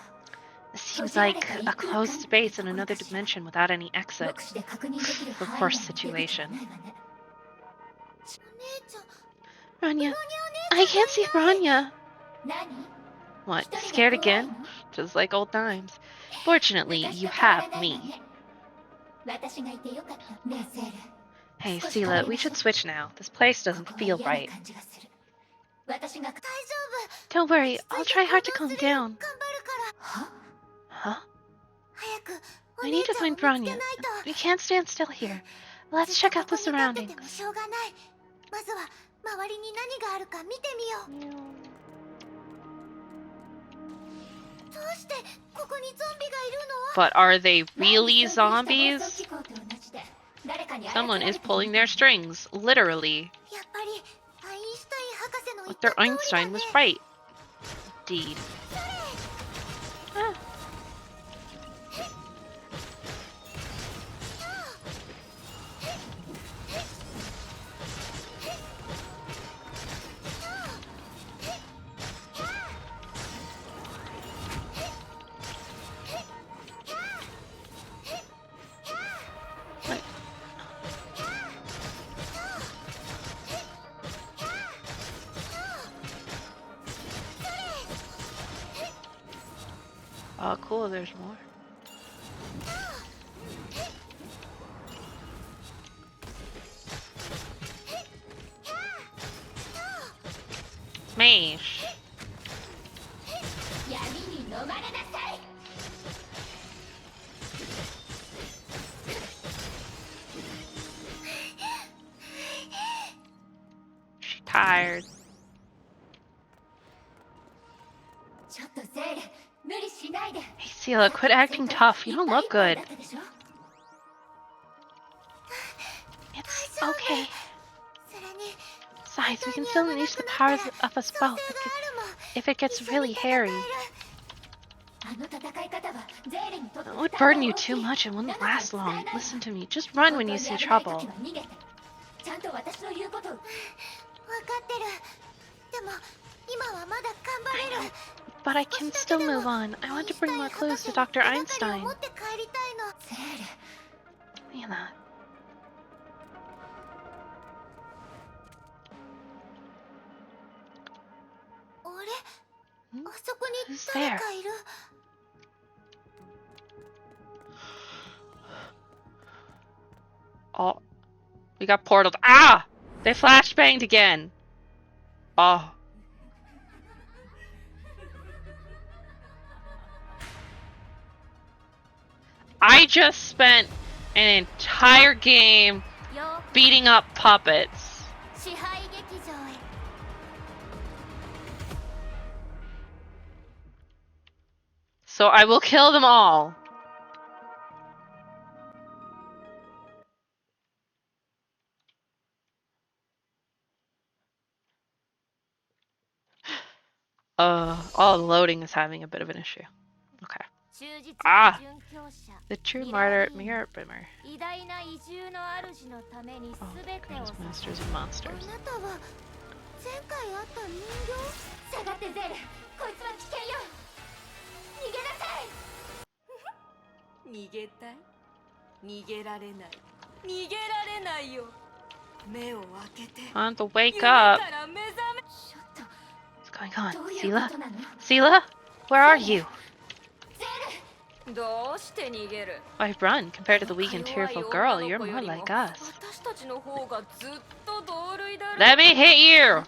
This seems like a closed space in another dimension without any exit. 目視で確認できる The 範囲 worst 内に出口 situation. はないわねお姉ちゃん Rania, I can't see Rania. 何 What, scared again? Just like old times. Fortunately, you have me. 私がいてよかったねえセール Hey, Sela, we should switch now. This place doesn't ここは feel 嫌な right. 感じがする私が大丈 Don't worry, 夫 I'll try hard to calm down. 頑張るからは Huh? 早くお We 姉 need ち to ゃんを find 見つけ Rania. ないと We can't stand still here. Let's ずっ check と out こ the こに立って surroundings. てもしょうがないまずは周りに何があるか見てみようどうしてここにゾンビがいるの But are they 前に really 遭遇した暴 zombies? 走機構と同じで誰かに操 Someone られ is てる pulling their strings, literally. やっぱりアインシュタイン博士の言っ Dr. た通りだ Einstein ね was right. Indeed. Ah. Oh, cool, there's more. Smash. 闇に飲まれなさい She's tired. ちょっとセール無理しないで Hey, Sela, quit acting tough. You don't look good. だったでしょ It's okay. それに Besides, we can still unleash the powers of us 創 both 生があるもん if it gets really hairy. あの戦い方はゼーレにとって It would burden you too much and wouldn't last long. Listen to me. Just run when you see trouble. ちゃんと私の言うこと分かってるでも今はまだ頑張れる But I can still move on. I want to bring more clues to Dr. Einstein. 持って帰りたいのセール Anna. あれ Hmm? あそこに Who's 誰 there? かいる Oh, we got portaled. Ah! They flashbanged again. Oh. I just spent an entire game よ beating up puppets. 支配劇場へ So I will kill them all. All the loading is having a bit of an issue. Okay. 忠実あな殉教者 The true martyr, mirror brimmer. 偉大な移住の主のために Oh, 全てを Queen's 捧げ Masters and あ Monsters. なたは前回会った人形下がってゼールこいつは危険よ逃げなさい逃げたい逃げられない逃げられないよ目を開けて On to wake 夢 up. から目覚めちょっと What's going on? どういう Sela? ことなの Sela? Where are you? どうして逃げる Why run? Compared to the weak and tearful girl, you're more like us. 私たちの方がずっと同類だろ Let me hit you!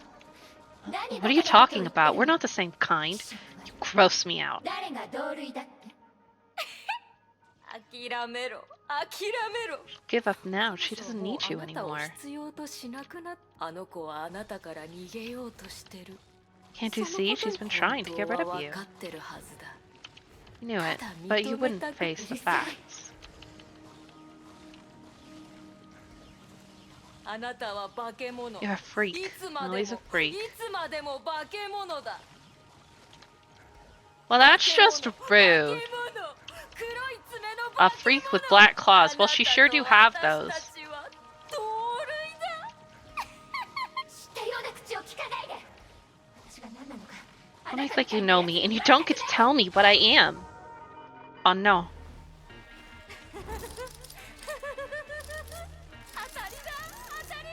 何 What are you talking about? We're not the same kind. You gross me out. 誰が同類だって諦めろ諦めろ Give up now. She doesn't need you もうあなたを anymore. 必要としなくなっあの子はあなたから逃げようとしてる Can't you see? She's been trying to get rid of you. 分かってるはずだ You knew it, but you wouldn't face the facts. あなたは化け物 You're a freak. いつまで Always a も freak. いつまでも化け物だ Well, that's just rude. A freak with black claws. Well, she sure do have those. Don't act like you know me, and you don't get to tell me what I am. Oh no. 当たりだ当たり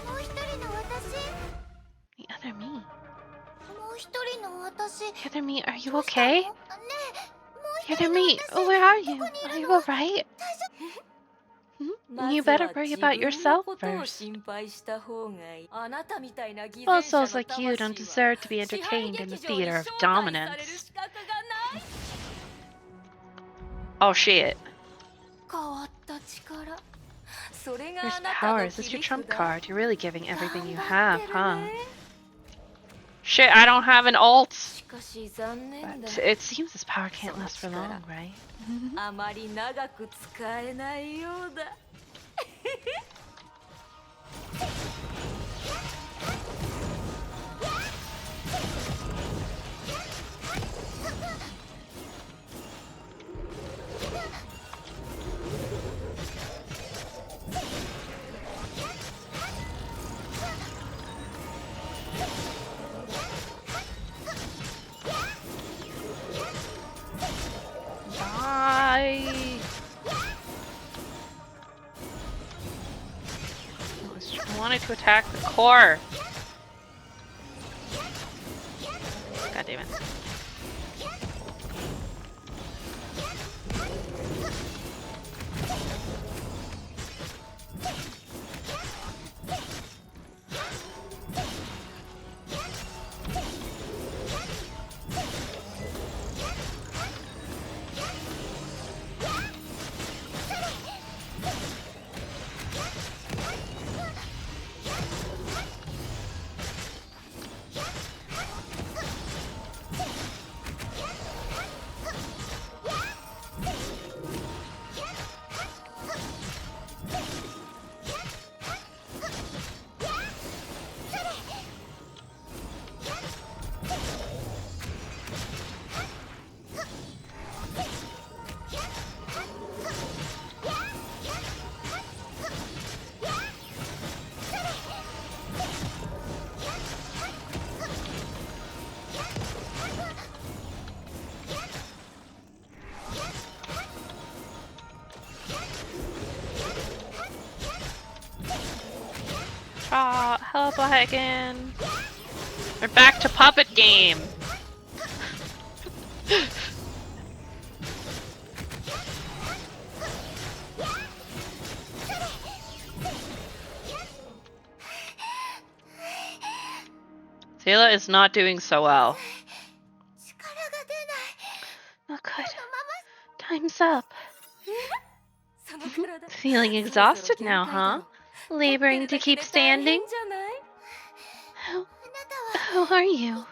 もう一人の私 The other me. もう一人の私 The other me, are you どうしたの okay? ねえ The もう other 一人の me, 私 oh, where are you? どこにい Are る you の alright? ま You ずは better worry 自 about 分の yourself ことを first. 心配した方がいい。あなたみたいな偽 Well, 善者の souls like you 魂 don't は deserve to be 支配 entertained in the 劇場に theater of 招待される dominance. 資格がない。 Oh shit. 変わった力。それが There's あなた power. の Is this 切 your り trump 札。 card? You're really giving everything you 頑 have, 張ってる huh? ね。 Shit, I don't have an ult. しかし残念だ。 But it seems this power can't last for long, right? あまり長く使えないようだ。Die! I wanted to attack the core. God damn it. Ah, help again. We're back to puppet game. Taylor is not doing so well. 力が出ない Not good. Time's up. その体 Feeling exhausted now, huh? Laboring to keep standing? じゃない Who, あなたは who are you? 一体何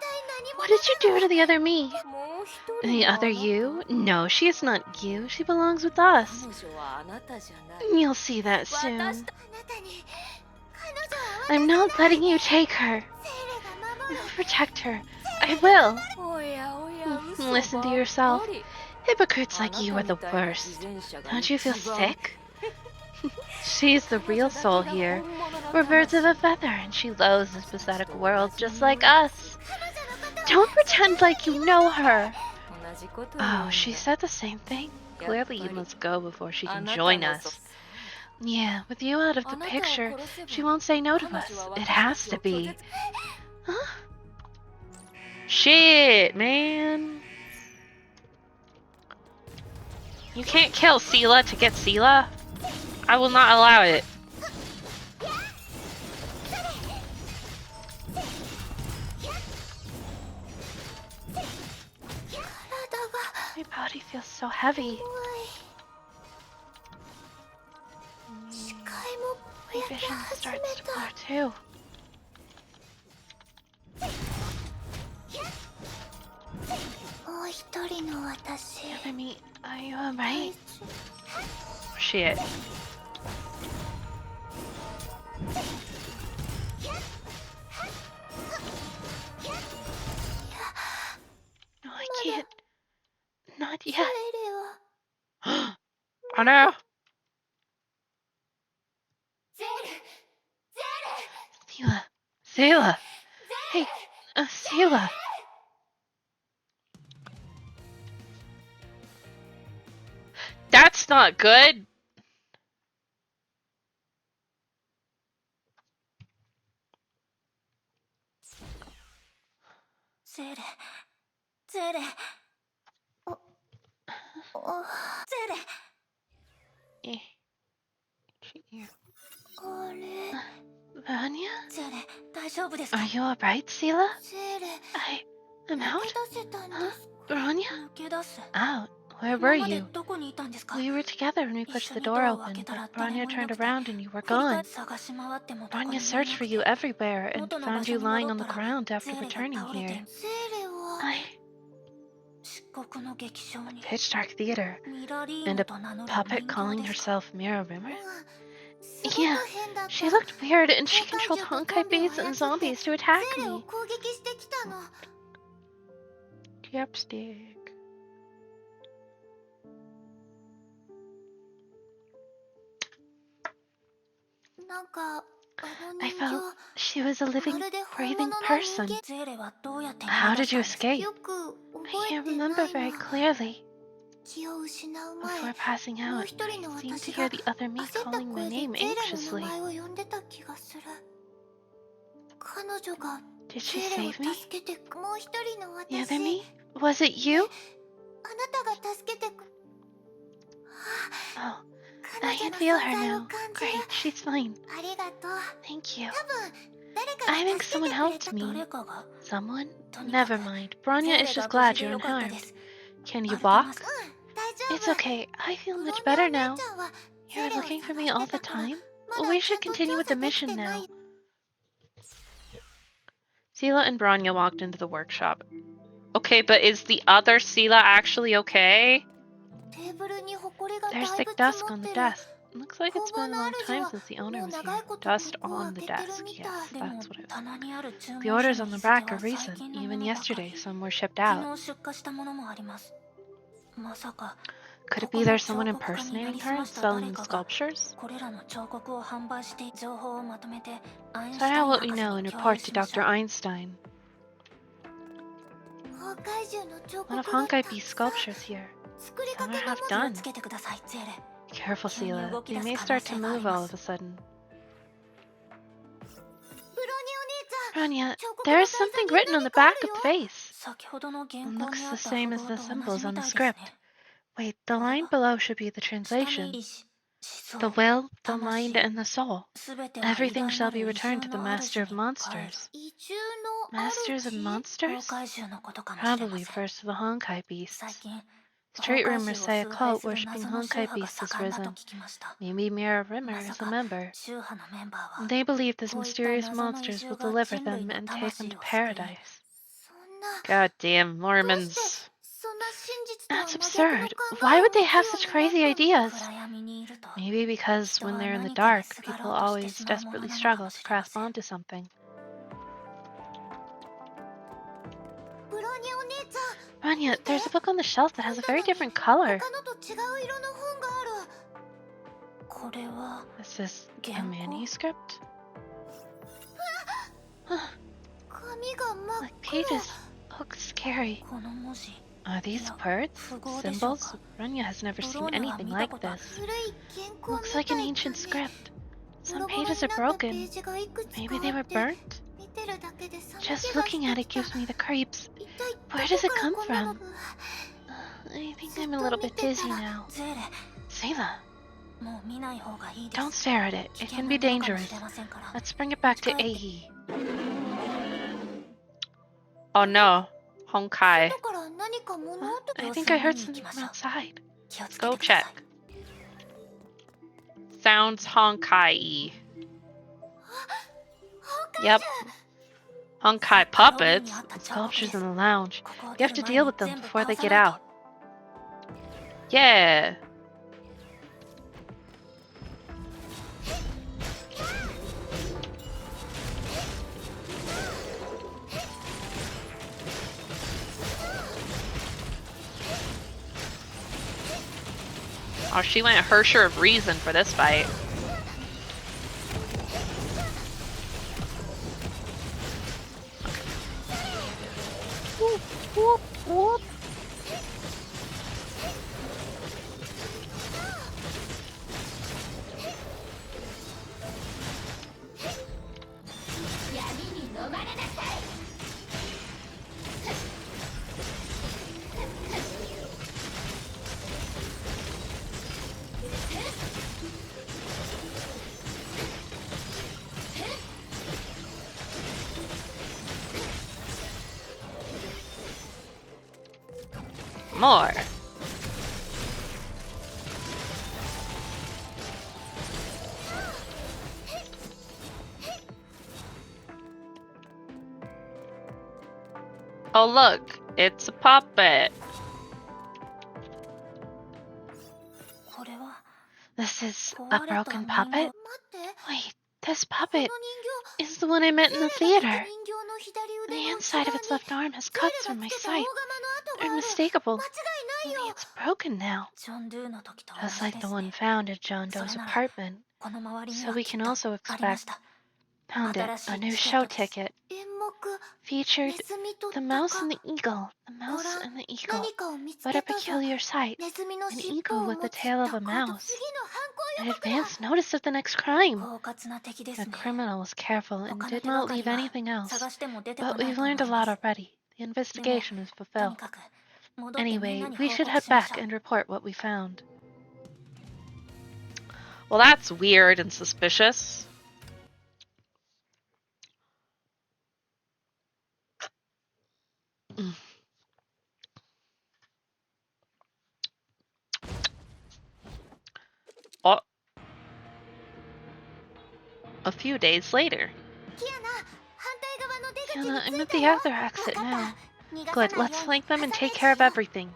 What did you do to the other me? もう一人 The のあなた other you? No, she is not you. She belongs with us. 彼女はあなたじゃない。 You'll see that 私 soon. とあなたに彼女は I'm not letting you take her. セーレが守る Protect her. I will. おやおや、嘘 Listen to ばっ yourself. かり Hypocrites like you are the あなたみたいな worst. 偽善者が Don't you feel 一番 sick? She's the real soul here. We're birds of a feather, and she loathes this pathetic world just like us. Don't pretend like you know her. 同じこと言うんだ Oh, she said the same thing. Clearly, you must go before she can join us. Yeah, with you out of the picture, she won't say no to us. It has to be. Huh? Shit, man. You can't kill Sela to get Sela. I will not allow it. My body feels so heavy. 視界も My vision starts to blur too. もう一人の私 Enemy, are you alright? Shit. No, I can't. Not セー yet. レは Oh no. ゼルゼル Seela! Hey, Seela! That's not good!ゼレゼレおゼレ Eh. あれ Vanya? ゼレ大丈夫ですか Are you alright, Seela? ゼレ I'm 抜 out? け出せたんですか Vanya? 抜け出す Out? Where 今 were まで you? どこにいたんですか We were together when we 一 pushed 緒 the に door ドアを開 open, けた but ら誰 Vanya もい turned なくて around and you were 繰り gone. 返し探し回ってもどこに Vanya もい searched な for く you て everywhere and 元の場 found 所 you に lying 戻 on っ the たら ground ゼ after レが returning 倒れて here. ゼレは I 漆黒の劇場に pitch dark theater ミラリー and ム a と名乗る puppet 人 calling 形ですか herself Mirror Rimmer. すごく Yeah, 変だった she looked weird and she 崩壊 controlled 獣と Honkai ゾンビを beasts 操 and って zombies to ゼ attack レを me. 攻撃してきたの Chapstick. なんかあの I 人 felt 形 she was a ま living, るで本 breathing 物の人 person. 間ゼレはどうやって逃 How げ出 did し you たんですか escape? よく I 覚え can't てな remember い very の clearly. 気を失う前 Before passing もう out, 一人の I seemed to 私 hear が the other me 焦った calling my 声で name ゼレの anxiously. 名前を呼んでた気がする彼女が Did she ゼレを save me? 助けてもう一人の The 私 other me? Was it you? あなたが助けてく Oh, 彼 I 女 can の feel 存 her 在を now. 感じる Great, she's fine. ありがとう Thank you. 多分誰か I が think 助け someone てくれ helped た me. 誰かが Someone? とにかく Never mind. Bronya ゼ is レ just が無事 glad で you're よかった unharmed. です Can you 歩けます walk? 大丈 It's 夫 okay. I feel ブロ much ニ better お姉 now. ちゃんは You're ゼレを looking 探 for me し all て the たから time? まだ We ちゃ should んと continue 調 with 査 the でき mission てな now. い Sela and Bronya walked into the workshop. Okay, but is the other Sela actually okay? テーブルにホコリがだい There's ぶ thick 積 dust も on っ the てる desk. Looks like 工 it's 房 been a の long 主 time は since the も owner う was 長い here. こと Dust ここを on 開 the けてる desk. み Yes, たいでも that's what it was. 棚にある注 The 文書 orders の on 日 the 付 rack は are 最 recent. 近の Even ものばか yesterday, り some were shipped 昨 out. 日出荷したものもありますまさか Could こ it こ be の there's 彫 someone 刻家にな impersonating り her すま and した selling 誰 the かが sculptures? これらの彫刻を販売して情報をまとめてアインシュ Find タイ out ン what we 博士 know に and 共 report 有 to しまし Dr. ょう Einstein. 崩壊獣の彫 One 刻 of が Honkai た Beast くさん sculptures here. 作りか Some け are の half 文字を done. つけてくださいゼレ Careful, 急に Sela. 動き They 出す may 可能 start 性 to があり move ま all す of a sudden. ブロニお姉ちゃん Bronya, 彫刻 there の is 台座 something に written on 何 the かあ back る of よ the face. 先ほどの原 It 稿 looks にあ the った same 符 as 号 the と同 symbols じみ on た the いですね script. Wait, the line below should be the 下 translation. に意志思 The 想 will, the 魂 mind, and the soul. すべては偉 Everything 大 shall な be る移 returned 住 to the の Master 主 of に帰る Monsters. 移住の Masters of 主 Monsters? 崩壊獣のことかもしれま Probably せん refers to the Honkai 最 beasts. 近 Street 崩壊 rumors 獣を say a 崇拝 cult する worshipping 謎の宗 Honkai 派が beasts has 盛んだと risen. 聞きました Maybe Mirror ま Rimmer さ is a か member. 宗派のメンバーは They believe these こういった mysterious 謎の移 monsters 住 will が deliver 人類 them の and take them 魂 to を救い paradise. そんな God damn, どうして Mormons. そんな真実とは That's 真逆の absurd. 考 Why えを would 持 they つ have よう such にな crazy ったの ideas? 暗闇にいると Maybe because 人 when は they're in the 何かに dark, すが people ろうとしてし always まうもの desperately なのか struggle も to しれま grasp せん onto something. ブロニお姉ちゃん Rania, there's a book on the shelf that has a very different 他 color. のと違う色の本があるこれは Is this a 原稿 manuscript? 紙が真っ The 黒 pages look scary. この文字 Are these Yeah, words? 符号でしょうか Symbols? Rania has never ブ seen ローニャは anything 見た like ことある this. 古い原稿み Looks たい like an だね ancient script. ボ Some ロボロに pages な are ったペ broken. ージがいくつか Maybe あ they っ were て burnt? 見てるだけで寒気 Just が looking し at て it きた gives me the creeps. 一体 Where ど does こ it から come こんなの from? I think ずっ I'm a と little 見 bit て dizzy たら now. ゼレ Sayla, もう見ない方がいいです don't stare at it. 危 It 険 can な be ものかも dangerous. しれませんから Let's bring it back to Try it. Ahi. Oh no, Honkai. 外から何か物音 I 様 think 子 I を見 heard に行き something ましょ from う outside. 気をつけ Go てくだ check. さい Sounds Honkai. Yep. Honkai puppets and sculptures in the lounge. ここを You 出 have る to 前 deal に with them 全部 before 倒 they さ get ないと out. Yeah. Oh, she went Hersher of Reason for this fight. Whoop, whoop. More. Oh look, it's a puppet. これは This is 壊 a れた broken 人形。 puppet? 待って、 Wait, this この puppet 人 is the one I met in 形 the ゼーレ theater. が描く人形の左腕 The の inside 内 of its 側に left arm has ゼーレ cuts が from my つけた sight. 大釜の跡 They're がある。 unmistakable. 間違いないよ。 Only it's broken now. ジョン・ドゥの時と同 Just じ like で the す one ね。 found at John それ Doe's なら apartment. この周りに So は we きっ can と also ありま expect した。 found it, 新し a い new チケ show ットです。 ticket. 演目 Featured ネズミと the タ mouse カ and the eagle. The ご mouse 覧 and the eagle. 何かを見つ What け a たぞ。 peculiar sight. ネズミの An 尻尾 eagle を with 持 the つ tail of タ a カと mouse. 次の犯行 An 予告だ。 advance notice of the next crime. 狡猾な敵で The すね。 criminal was careful and 他の did 手が not かり leave は anything else. 探しても出てこ But ない we've と思い learned a ま lot す。 already. The investigation is と fulfilled. にかく戻ってみん Anyway, なに we 報 should 告 head しましょ back う。 and report what we found. Well, that's weird and suspicious. Oh. A few days later. キアナ、反対側の出口 Kiana, に I'm 着い at た the よ。 other わ exit かっ now. た。逃がさ Good, ない let's よう flank に them and 挟 take め care of るよ。 everything.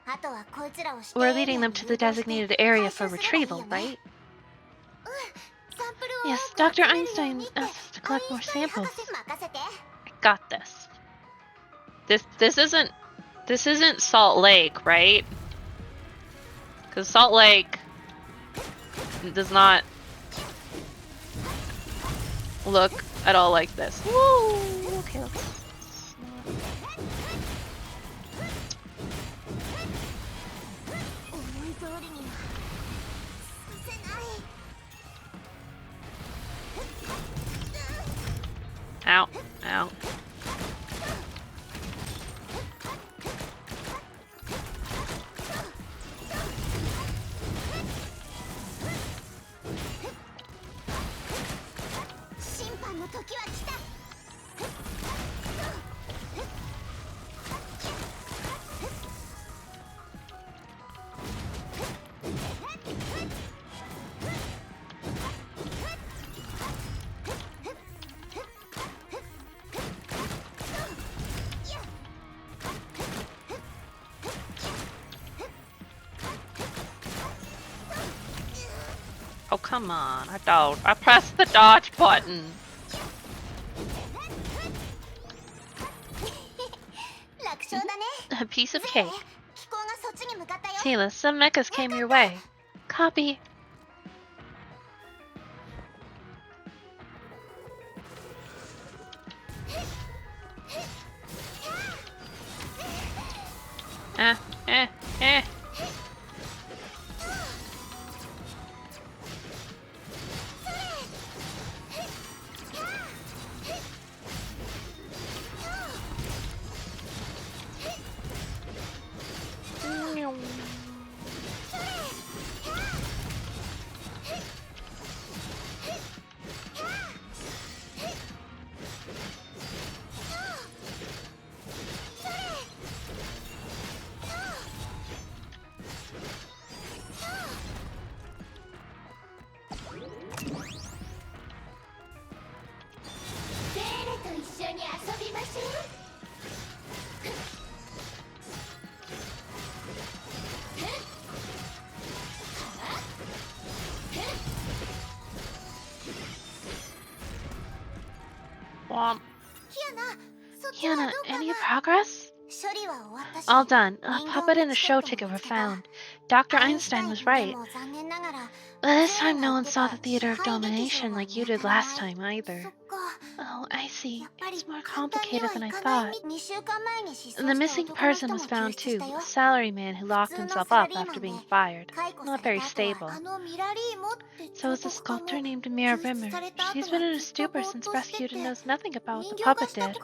あとはこいつらを指定 We're エリア leading に them to the 誘導して designated 回 area 収 for すればいい retrieval, よね。 right? サンプルを Yes, 多く Dr. 集めるよう Einstein にって asked us to collect more アインシュタイン samples. 博士任せて。 I got this. This isn't Salt Lake, right? Because Salt Lake does not look at all like this. Woo! Okay, let's. 思い通りにはさせない。 Ow, ow. Oh, come on. I pressed the dodge button. 楽勝だね。 A piece of ゼー cake. レ、気候がそっちに向かったよ。 Tila, some mechas came your way. Copy. Eh. ゼーレと一緒に遊びましょう。 Womp. キアナ、そっちは Kiana, どうか any な。 progress? All done. A puppet and a show ticket were found. Dr. Einstein was right. But this time no one saw the theater of domination like you did last time either. Oh, I see. It's more complicated than I thought. And the missing person was found too, a salaryman who locked himself up after being fired. Not very stable. So is a sculptor named Mira Rimmer. She's been in a stupor since rescued and knows nothing about what the puppet did.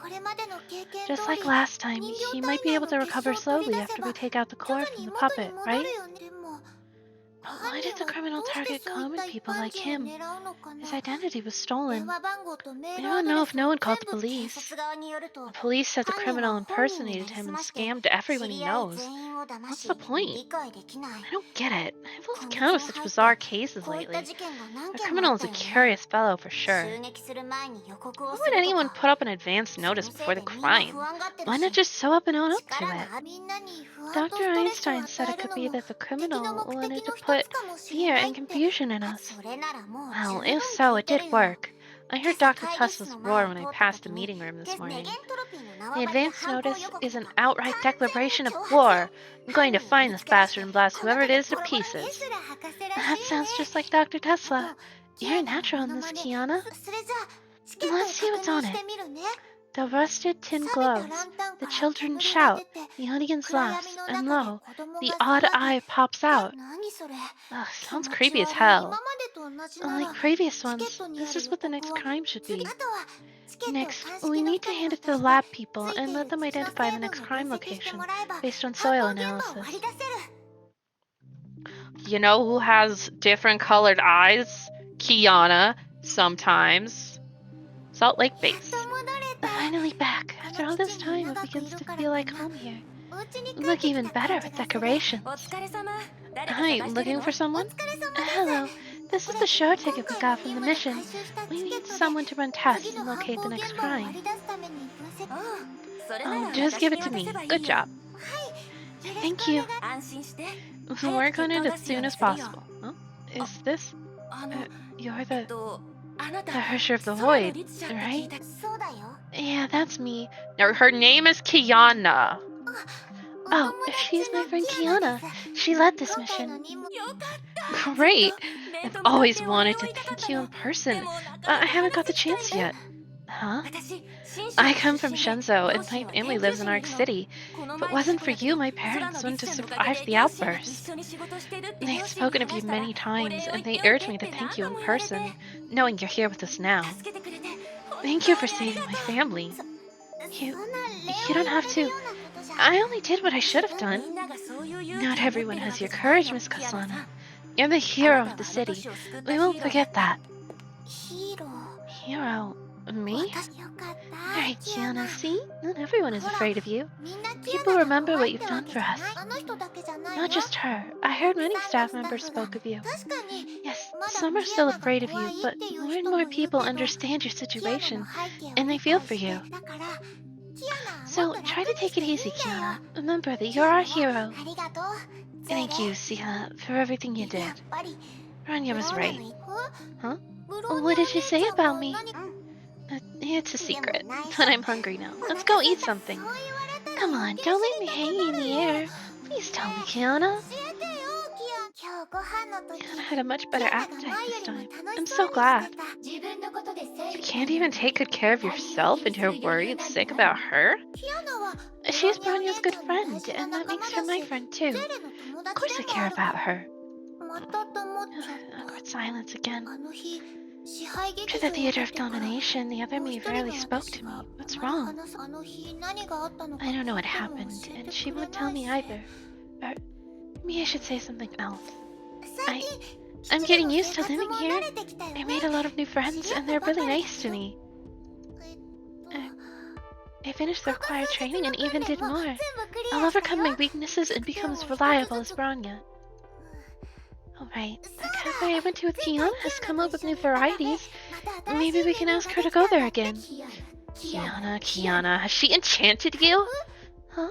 Just like last time, he might be able to recover slowly after we take out the core from the puppet, right? But why did the criminal target common people like him? His identity was stolen. We don't know if no one called the police. The police said the criminal impersonated him and scammed everyone he knows. What's the point? I don't get it. I've lost count of such bizarre cases lately. The criminal is a curious fellow for sure. Why would anyone put up an advance notice before the crime? Why not just sew up and own up to it? Dr. Einstein said it could be that the criminal wanted to put fear and confusion in us. Well, if so, it did work. I heard Dr. Tesla's roar when I passed the meeting room this morning. The advance notice is an outright declaration of war. I'm going to find this bastard and blast whoever it is to pieces. That sounds just like Dr. Tesla. You're a natural in this, Kiana. Let's see what's on it. The rusted tin glows, the children shout, the audience laughs, and lo, the odd eye pops out. Ugh, sounds creepy as hell. Unlike previous ones, this is what the next crime should be. Next, we need to hand it to the lab people and let them identify the next crime location based on soil analysis. You know who has different colored eyes? Kiana, sometimes. Salt Lake base. Finally back. After all this time, it begins to feel like home here. Look even better with decorations. Hi, looking for someone? Hello. This is the show ticket we got from the mission. We need someone to run tests and locate the next crime. Oh, just give it to me. Good job. Thank you. We'll work on it as soon as possible. Huh? Is this? You're the Hersher of the Void, right? Yeah, that's me. Now, her name is Kiana. Oh, she's my friend Kiana. She led this mission. Great. I've always wanted to thank you in person, but I haven't got the chance yet. Huh? I come from Shenzhou, and my family lives in Arc City. If it wasn't for you, my parents wouldn't have survived the outburst. They've spoken of you many times, and they urged me to thank you in person, knowing you're here with us now. Thank you for saving my family. You don't have to. I only did what I should have done. Not everyone has your courage, Miss Kasana. You're the hero of the city. We won't forget that. Hero? Me? Alright, Kiana, see? Not everyone is afraid of you. People remember what you've done for us. Not just her. I heard many staff members spoke of you. Yes, some are still afraid of you, but more and more people understand your situation, and they feel for you. So, try to take it easy, Kiana. Remember that you're our hero. Thank you, Sia, for everything you did. Rania was right. Huh? What did she say about me? It's a secret, but I'm hungry now. Let's go eat something. Come on, don't leave me hanging in the air. Please tell me, Kiana. Kiana had a much better appetite this time. I'm so glad. You can't even take good care of yourself and you're worried sick about her? She's Bronya's good friend, and that makes her my friend too. Of course I care about her. Awkward silence again. After the theater of domination, the other me rarely spoke to me. What's wrong? I don't know what happened, and she won't tell me either. Or maybe I should say something else. I'm getting used to living here. I made a lot of new friends, and they're really nice to me. I finished the required training and even did more. I'll overcome my weaknesses and become as reliable as Bronya. Alright, the cafe I went to with Kiana has come up with new varieties. Maybe we can ask her to go there again. Kiana, has she enchanted you? Huh?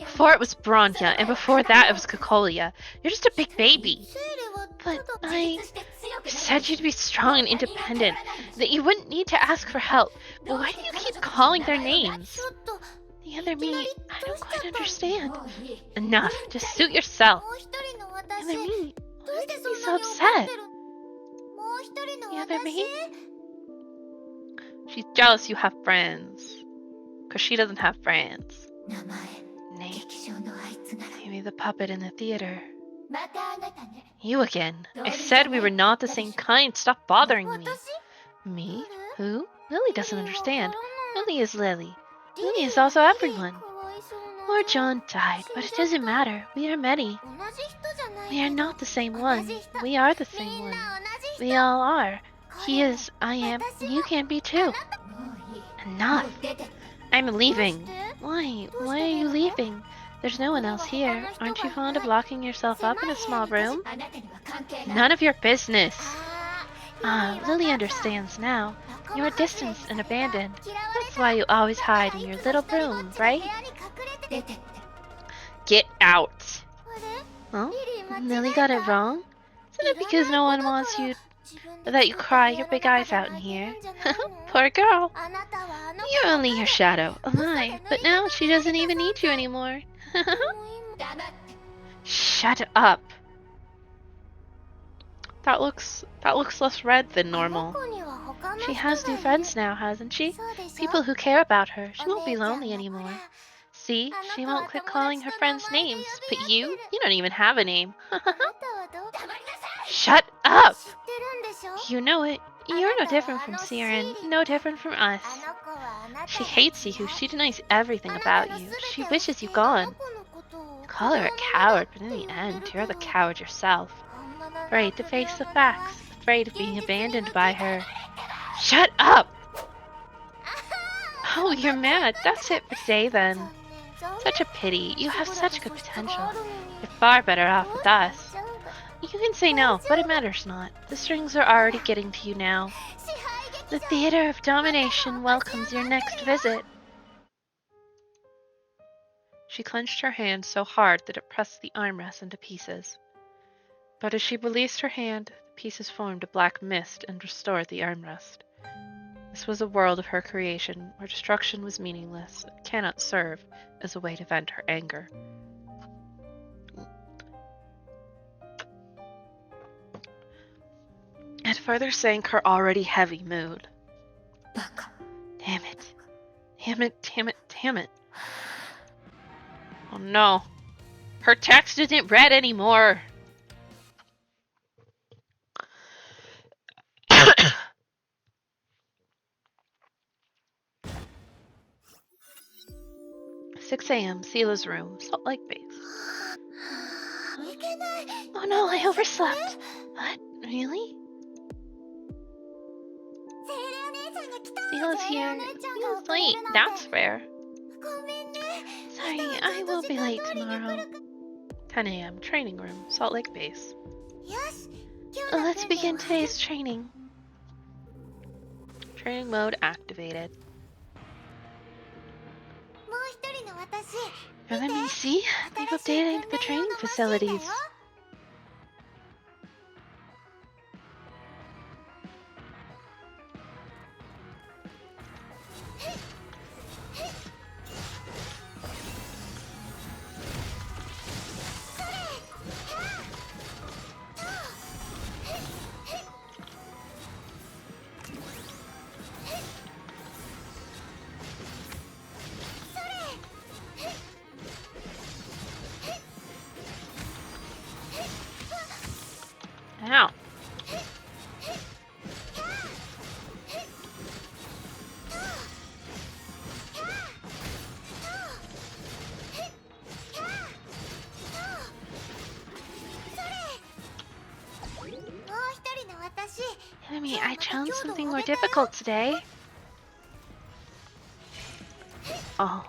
Before it was Bronya, and before that it was Cocolia. You're just a big baby. But I said you'd be strong and independent, that you wouldn't need to ask for help. But why do you keep calling their names? The The other me, I don't quite understand. もういい Enough. Just suit yourself. もう一人の The 私 other me. どう Why して are そ you ん so なに怒っ upset? てるもう一人の The other 私 me? She's jealous you have friends. Because she doesn't have friends. 名前 Nate. 劇場のあいつなら Maybe the puppet in the theater. またあなたね You again. I said we were not the same kind. Stop bothering me. 私 Me? 誰 Who? Lily doesn't わから understand. ない Lily is Lily. リリ Lily ー is also は everyone. かわいそうな Poor ね John died, but it doesn't matter. We are many. 同じ人じゃない We け are ど not the same 同 one. じ人 We are the み same ん one. な同じ We 人 all are. 彼 He も is, I am, 私 you も can be あ too. なたもういい Enough. もう出て I'm leaving. どうして Why? どうして Why are you 出るの leaving? There's no one else here. Aren't you fond of 他の人がいない locking yourself 狭 up い in a 部屋 small に閉じ room? あなたには関係ない None of your business. あー Ah, リリ Lily ーわかった understands now. 仲 You 間 are 外れに distanced さ and れた abandoned. 嫌われ That's た why you always だから hide in い your つも little 一人ぼ room, っちの right? 部屋に隠れて出てって Get out. あれ Huh? リリー間違 Lily え got た it wrong? Isn't い it ら because ない no 子 one だ wants から you 自分で that you 作った cry 部 your 屋の big 中 eyes で out in 泣いて here? るんじゃないの Poor girl. あなたはあの You're 子の only her 彼 shadow, a 嘘で lie. 塗 But り now 固 she められ doesn't た even need 存 you 在 anymore. もう今黙って Shut up. That looks less red than あの normal. 子には他の She 人 has が new いる friends now, hasn't she? そうでしょ People who care about her. She お won't be 姉ちゃん lonely も anymore. ほら See, あの she 子は won't quit 友 calling her 達と名 friends 前で呼 names. び But 合 you? ってる You don't even have a name. あなたはどう黙りなさい Shut up! 知ってるんでしょ You know it. You're no different from Siren, no different from us. あの子はあなた She が hates you. 嫌い She denies everything あなた about の you. 全 She てを wishes 知 you っているあ gone. の子のことを Call her a 子供の coward, but in the って呼んで end, る you're the けど coward yourself. 本物の Afraid to 臆 face 病 the 者は facts, afraid of 現 being 実に abandoned 向き by 合え her. ないけど Shut up! Oh, you're mad. That's it for today 残 then. 念残 Such a pity. You 念 have すぐだ such け good 素質が potential. あるのに You're far better ど off う with して us. 大丈夫 You can say no, but it matters not. The strings are already getting to you now. 支配 The 劇場 theater of domination welcomes your next visit. She clenched her hand so hard that it pressed the armrest into pieces. But as she released her hand, the pieces formed a black mist and restored the armrest. This was a world of her creation where destruction was meaningless and cannot serve as a way to vent her anger. It further sank her already heavy mood. バカ Damn it. Damn it, damn it, damn it. Oh no. Her text isn't red anymore. Six a.m. Sela's room, Salt Lake Base. いけない Oh no, I overslept. What? Really? セイレお姉ちゃんが来た Sela's セイレ here. お姉ちゃん Sela's が遅れ late. るなん That's て fair. ごめんね Sorry, I will be late tomorrow. 10 a.m. Training room, Salt Lake Base. よし今日の Let's 訓練 begin は today's training. Training mode activated. もう一人の私 And let me see. They've updated the training facilities. Ow. Enemy, I challenged something more difficult today. Oh.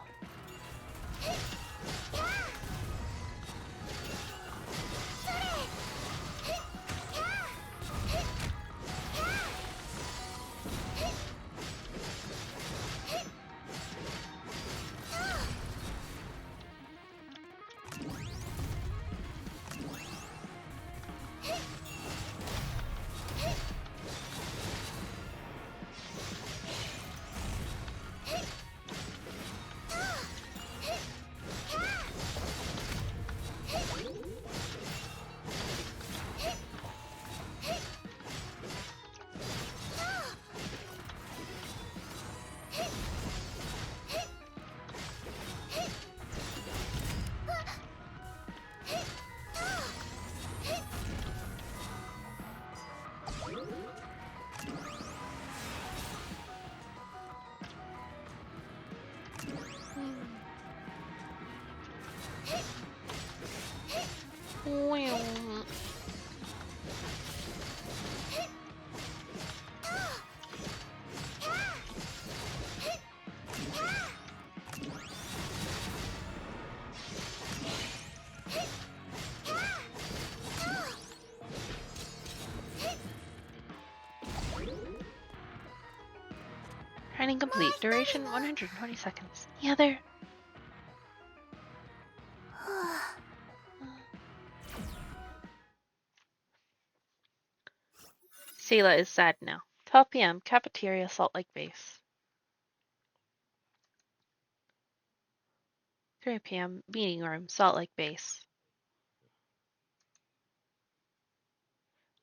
Well, training complete. Duration 120 seconds. The other. Seela is sad now. 12 p.m. Cafeteria, Salt Lake Base. 3 p.m. Meeting room, Salt Lake Base.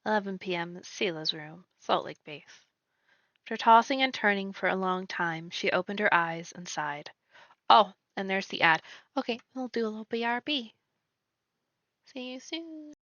11 p.m. Seela's room, Salt Lake Base. After tossing and turning for a long time, she opened her eyes and sighed. Oh, and there's the ad. Okay, we'll do a little BRB. See you soon.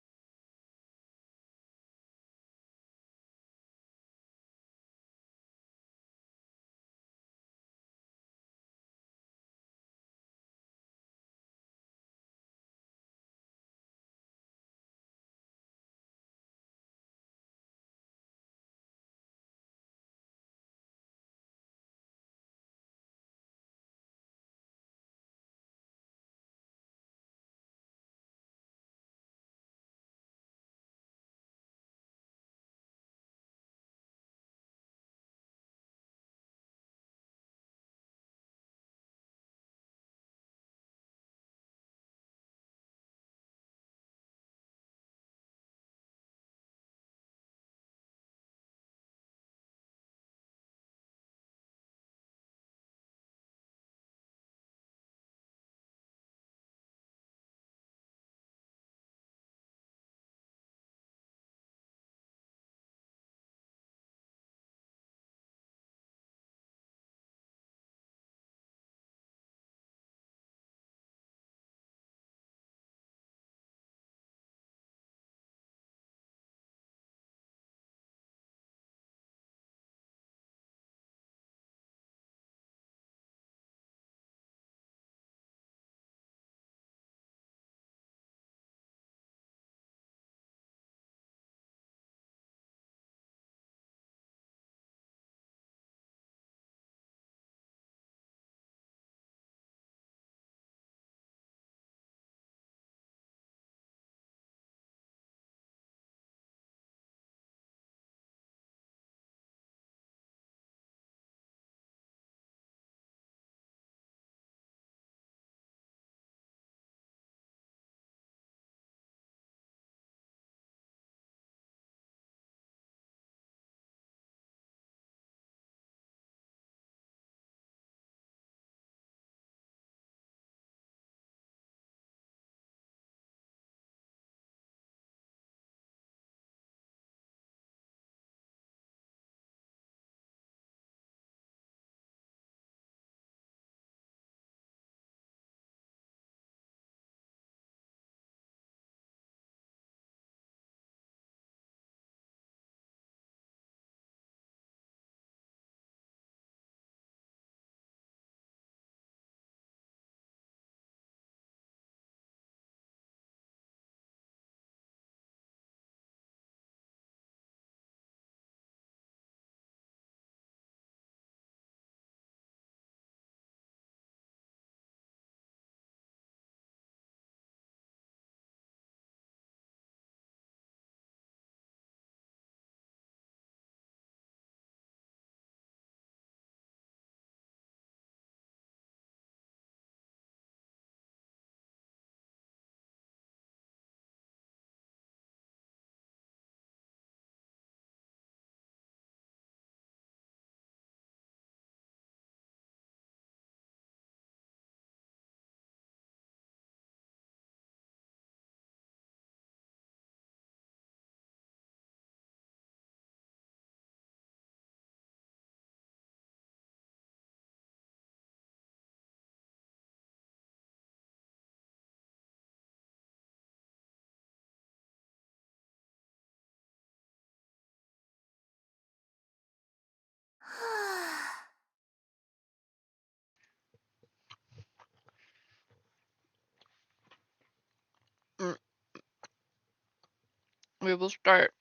We will start,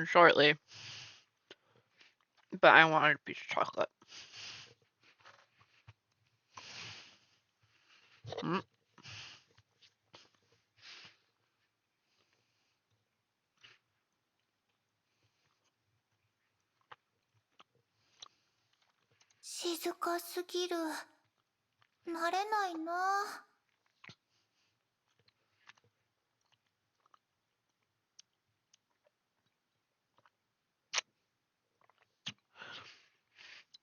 shortly. But I wanted a piece of chocolate. Mm.静かすぎる。慣れないな。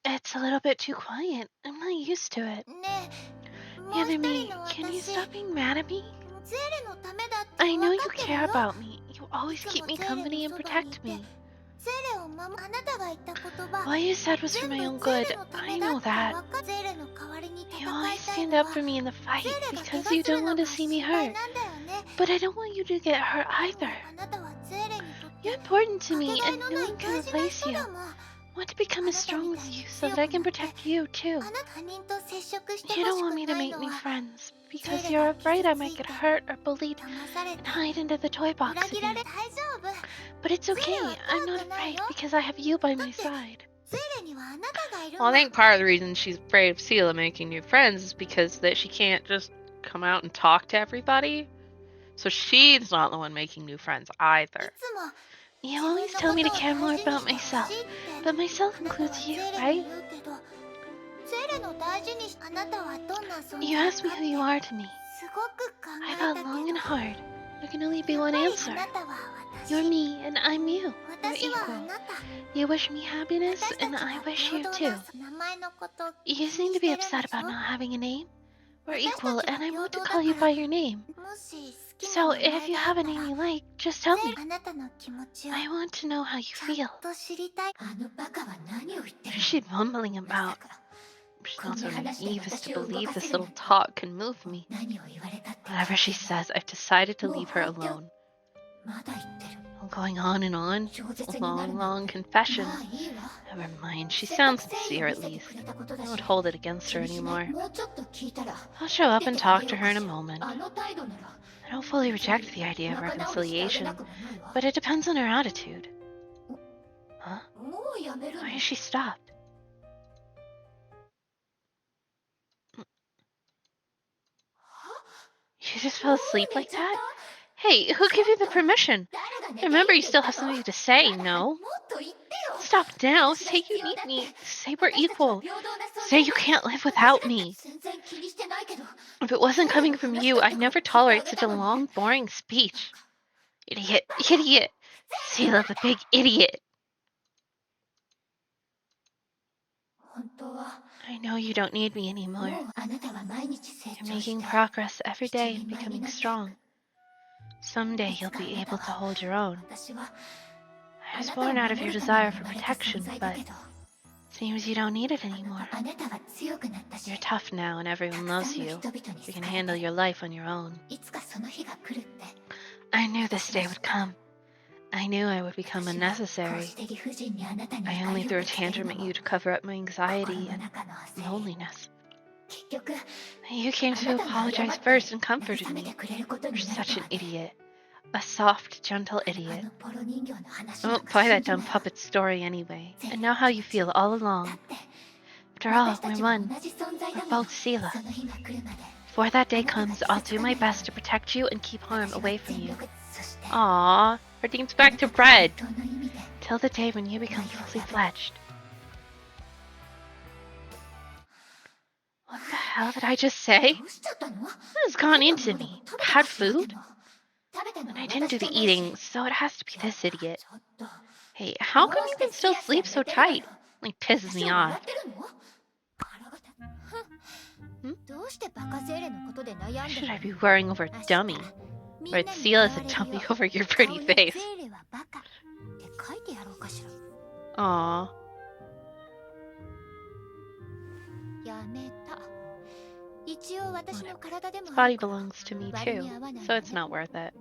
It's a little bit too quiet. I'm not used to it. ねえ、もう Yeah, 一 but 人 me, の can you 私、 stop being mad at me? ゼーレのためだって I know 分 you かってる care よ。 about me. You い always つ keep も me ゼーレ company の and そばにい protect て、 me. ゼーレを守る。あなたが言った言葉、 All you said was 全 for 部 my ゼ own ー good. レのた I めだ know って that. 分かる。ゼーレの代わりに戦 You い always たい stand の up は、 for me in the ゼ fight ーレが怪 because 我 you する don't の want が to see me 心配 hurt. なんだよね。 But I don't want you to get hurt でも either. あなたはゼーレにとって You're important to かけ me, がえ and の no ない one 大 can 事な replace 人 you. だもん。 I want to become as strong as you so that I can protect you too. あなた他人と接触してほ You し don't く want me to ない make の new は、 friends ゼ because ーレ you're が afraid 傷 I つ might いて get hurt or bullied 騙され and て hide into the toy 裏 box 切ら again. れ大丈夫。 But it's okay. I'm not afraid because I have you by my side. ゼーレにはあなたがいる Well, ん I だ。 think part of the reason she's afraid of Sela making new friends is because that she can't just come out and talk to everybody. So she's not the one making new friends い either. つも You 自 always 分 tell の me こ to とを care 大 more 事に about してほ myself, しいって but myself あなたは includes ゼ you, ーレ right? に言うけど、ゼーレの大事にしあなたはどんな存 You 在 asked me かっ who て you are to me. すごく考 I え thought たけ long ど、 and hard. There can only be やっ one ぱり answer. あなたは私。 You're me and I'm you. We're 私はあ equal. なた。 You wish me happiness 私た and ち I は wish 平 you 等 too. な名前のこと気 You に seem to し be てるんで upset し about ょ。 not having a name. We're 私た equal ちは and I 平 want 等 to だ call you から、 by your name. もし好きな So 名前 if you が have あ a った name ら、 you like, just tell ゼ me. あなたの気持ちを I want to know how you ちゃ feel. んと知りたい。あのバカは何を言って What る is she mumbling まさ about? か She's こ not ん so な話で naive as 私 to を動 believe か this せる little なんて talk can move me. 何を言われたって Whatever she says, I've decided to leave her alone. まだ言ってる I'm going on and on. 饒舌 A になる long, なん long て confession. まあいいわ Never mind, she せっか sounds く誠意を sincere 見 at せて least. くれたこと I だし won't hold it against 気 her にしない anymore. もうちょっと聞いたら I'll show up 出 and てあ talk げ to よう her か in a しら moment. あの態度なら I don't fully reject the idea of 仲直りしてあげな reconciliation, くもないわ but it depends on her attitude. Huh? もうやめるの Why has she stopped? You just fell もう asleep 寝 like ちゃっ that? た Hey, who gave you the permission? 誰が寝ていい Remember, っ you て still 言っ have たの something to say, だから no? もっと言ってよ Stop now. 私が Say 必 you 要だ need って me. Say we're 私たちは equal. 平等な存 Say 在 you だ can't live 私 without だって me. 全然気にしてないけど If it wasn't ゼーレ coming が from 話し you, たっ I'd てこと never 聞いてあ tolerate げ such た a のに long, boring speech. Idiot. Idiot. Sela, the big idiot. 本当は I know you don't need me も anymore. うあなたは毎日成 You're 長し making て progress every 一 day 人 and 前に becoming なってい strong. く Someday いつ you'll かあ be なた able to は hold your own. 私は I あ was なたを born 守 out of your るため desire に for 生まれた存 protection, 在だ but けど seems you don't need it あ anymore. あなたは強くなったし You're tough now and た everyone くさ loves んの you. 人々に You 好 can かれ handle て your life on your own. いつかその日が来るって I knew this day would come. I knew I would become 私はこう unnecessary. して理不尽にあなたに I 怒 only りを threw a ぶつける tantrum の at も you to cover up my 心 anxiety の and 中の焦り loneliness. 結局 You came あ to なたが謝 apologize って first and comforted 慰めて me. くれること You're になると such は an ね idiot. A soft, gentle あ idiot. のポロ人形の話 I なん won't か buy 信 that じな dumb いわ puppet story anyway. ゼー And レ know の how 気 you 持ち feel all だ along. って After all, 私た we're ちは one. 同じ存在 We're だもん both Sela. その日が来るまで Before that day あなたが comes, 傷 I'll つ do か my ないよう best to protect you and keep に harm 私は away from 全 you. 力そして Aww, her team's あな back た to が本 bread. 当の意味で Till the day when you become fully fledged. What the hell did I just say? どうしちゃったの What has gone 変な into ものでも me? 食べたか Bad しらで food? も食べたの And は I didn't 私 do じ the ゃないし eating, so it has to be いや this idiot. ちょっと Hey, how ど come う you して can す still やすや sleep 寝 so てるの tight? よ Like, pisses 私 me を笑 off. ってるの腹が立つどうしてバカゼーレのことで悩 Why んで should る I の be worrying over a 明日 dummy? みん Right, なに Sela's 笑 a われる dummy よ over your 顔 pretty に face. ゼーレはバカって書いてやろうかしら Aw. やめた一応私の体でも This あ body るから belongs to me 割 too, に合わない so わ it's ね not worth it.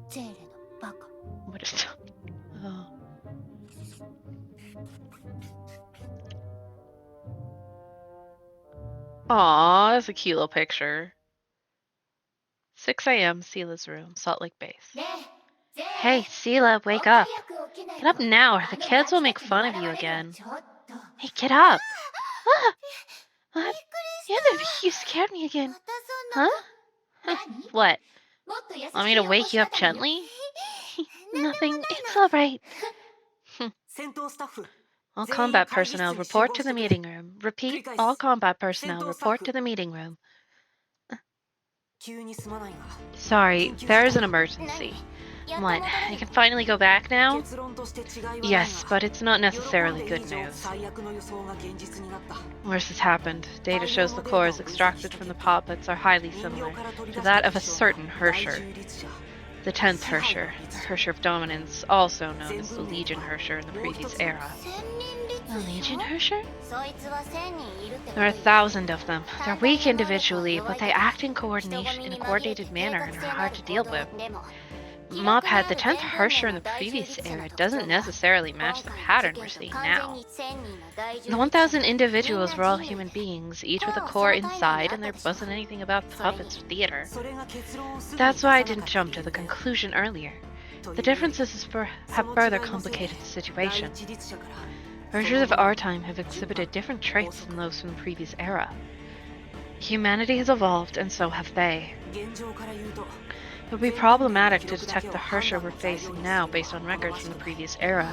ゼーレのバカ What is Oh. Aw, that's a cute little picture. 6 a.m. Sela's room, Salt Lake Base. ねえゼーレ Hey, Sela, もっ wake と up. 早く起きない Get up と now, or あ the の kids ガ will キた make ちに fun 笑 of わ you れるわ again. ちょっと Hey, get up. び Ah, っく what? りし Yeah, you scared me た again. またそん Huh? な Huh, 何 What? もっと優 Want し me い to 起こ wake し you up 方がよ gently? なんでも Nothing. ない It's の alright. 戦闘スタッフ All 全員 combat 会議室 personnel に集 report 合 to し the てくれ meeting room. 繰 Repeat, り返 all す combat 戦 personnel 闘スタッ report フ to the meeting room. 急にすまないが Sorry, 緊急事 there is 態 an emergency. やっと What? 戻れ I る can finally go back now? 結論として違いはない Yes, が but it's not 喜ん necessarily でいい good 以上 news. 最悪の予想が現実になった Worse has happened. Data shows the cores extracted from the puppets are highly 人形 similar から取り to 出した that of a 結晶が certain 大 Hersher. 中立者 The 10th Hersher, the Hersher of Dominance, also known 全 as the 文明 Legion は Hersher in the もう一 previous つの era. 千人 The 律 Legion 者 Hersher? そいつは1000人いるってこと There are よ 1,000 of them. They're 単 weak 体の能力は individually, 弱 but い they けど act in 人混 coordination み in に a 紛れて coordinated 計 manner 画 and are 性のあ hard る to 行 deal 動 with. でも Mob had the 記録 10th のある Hersher 全 in the 文明の大充 previous 実者 era の特 doesn't 徴が necessarily 今 match the 回の pattern 事 we're 件と seeing 完全 now. に1000人の大充 The 実者 1,000 みん individuals な were all 人類 human beings, each with a もうそ core の体内に inside, あっ and た there でしょ wasn't anything about それに puppets or theater. それが結論をすぐに That's 出 why I さな didn't かった jump to 理 the 由で conclusion earlier. と The いうより differences have その further 違いのせいで complicated the 第 situation. 一律者から Versions of その our 能力 time have 順 exhibited 番 different 法 traits 則 than those from the previous era. Humanity has evolved, and so have they. 現状から言うと It would be problematic to detect the Hersher we're facing now based on records from the previous era.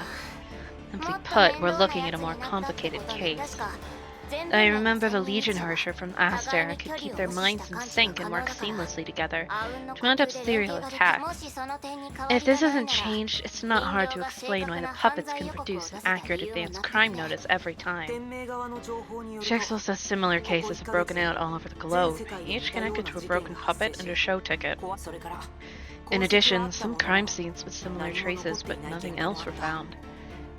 も Simply っと put, 面 we're 倒な looking や at つ a more になったって complicated ことに case. 確か全 I 文明の remember the 1000人 Legion 律者は Hersher from 互 Aster いに could 距離 keep を their 保持した minds in 感知が sync 可 and 能 work だから seamlessly together あうんの to 呼 mount 吸 up で連 serial 携ができ attacks. もしその点に変わ If りが this ないな isn't ら changed, it's 人 not hard 形 to が正 explain 確 why the な犯 puppets 罪 can 予告を produce 出 an せた accurate 理由も advanced なく crime ね notice every time. 天命側の情報によると Jigsaw says similar ここ cases 1 have ヶ月 broken で out all over the 全 globe, 世界で each 似たよう connected な to a 事件 broken が発 puppet 生 and し a show ticket. それから In 痕跡はあ addition, った some ものの crime scenes with similar 何も残 traces, って but いない nothing 現場も else あ were った found.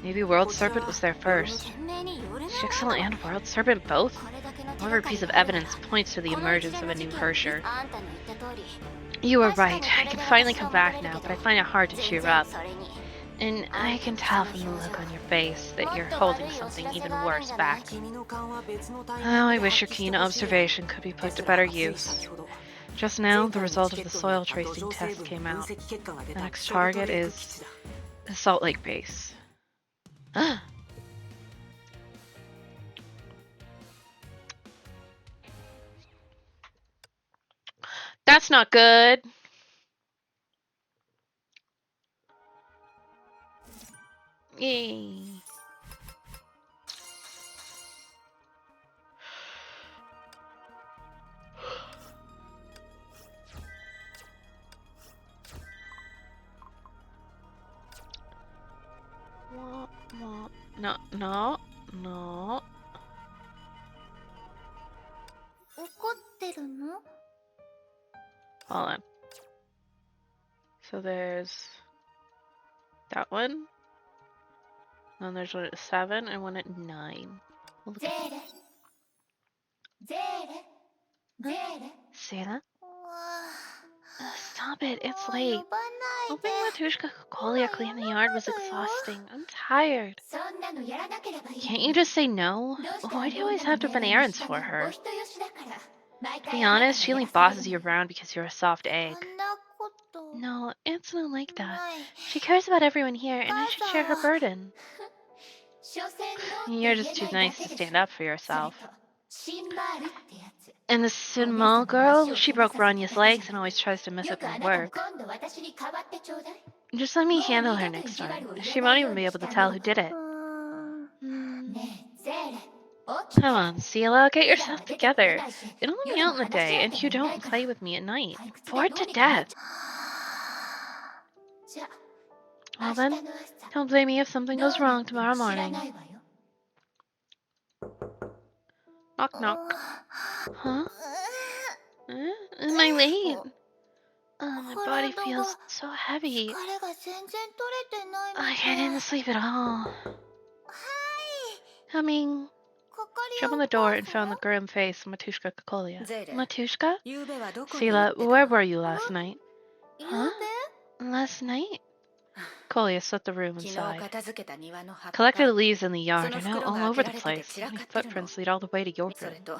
Maybe World こちら Serpent was there 夜の first. 懸命に寄るな Jigsaw よ and World Serpent both? これだけの手 Whatever がか piece り of があるな evidence ら points to the この一 emergence 連 of の a 事 new 件 Hersher. あんたの言った通り You were 確か right. にこ I れ can で finally 私は come back 戻れる now, け but I ど find it hard to 全 cheer 然 up. それに And あ I んた can のそ tell の from the 表 look 情 on your face も that っ you're と holding 悪いお知 something らせ even があるん worse じゃない back. 君の勘は別のタイミン Oh, グ I で wish 発 your 揮して keen ほしい observation could be で put す to が better つい use. 先ほど Just 前 now, the 回の result チ of ケ the ットにあ soil った土 tracing 壌成 test 分 came 分 out. 析結果が出 The た next ショルト target レイク is 基地だ the Salt Lake base. That's not good. Yay. No, no, no. 怒ってるの Hold on. So there's that one. Then there's one at 7 and one at 9. We'll look ゼ at ーレゼーレゼーレ see that? うわ Stop it, it's もう late. 呼ばないで Helping Matushka Kokolia clean the yard was exhausting. I'm tired. そんなのやらなければいい Can't you just say no? どうして Why do you あの always 女の have to 命 run 令に errands 従う for お her? 人よしだから毎 To 回 be あなた honest, she が only やらされ bosses る you around because you're a soft そ egg. んなこと No, it's not like that. ない She cares about everyone here, and I should share her burden. 所詮の You're って just 言 too えないだ nice け to でしょ stand up for それ yourself. とシンバールってやつ And the お姉 Sunmal 様の girl, 足を she 怪我 broke させた Ranya's だけじ legs ゃ and な always tries to く mess よ up くあ my なたも work. 今度私に代わってちょうだい Just let me もう handle 二 her 度と意 next 地悪 time. を言 She わな won't いよ even う be に able し to てあ tell げ who る did から it. ねえゼーレ起き Come て on, Sela, get 普段 yourself は出てこれ together. ないし It'll let me 夜 out も in the 話し day, 相 and 手 you がいな don't いから play with me at night. 退屈で Bored ど to うにかなっ death. ちゃじゃあ Well 明日 then, の朝 don't blame me if something どう goes な wrong っても tomorrow 知ら morning. ないわよ Knock knock. Huh? Am I late? My body 体 feels が so heavy. 疲れが全然取れてないみ I たい didn't sleep at all. はい Coming. かか She り opened お the door 母 and さ found ん the grim face of Matushka Kokolia. ゼーレ Matushka? ゆうべはどこに行って Sela, た where の were you last night? ゆ Huh? うべ Last night? Kolia swept the room 昨 and 日 sighed. 片付けた庭の葉っ Collected ぱ leaves in the yard are now その袋 all が over 開け the られてて place. 散らか Many ってるの footprints lead all the way to your それ room. と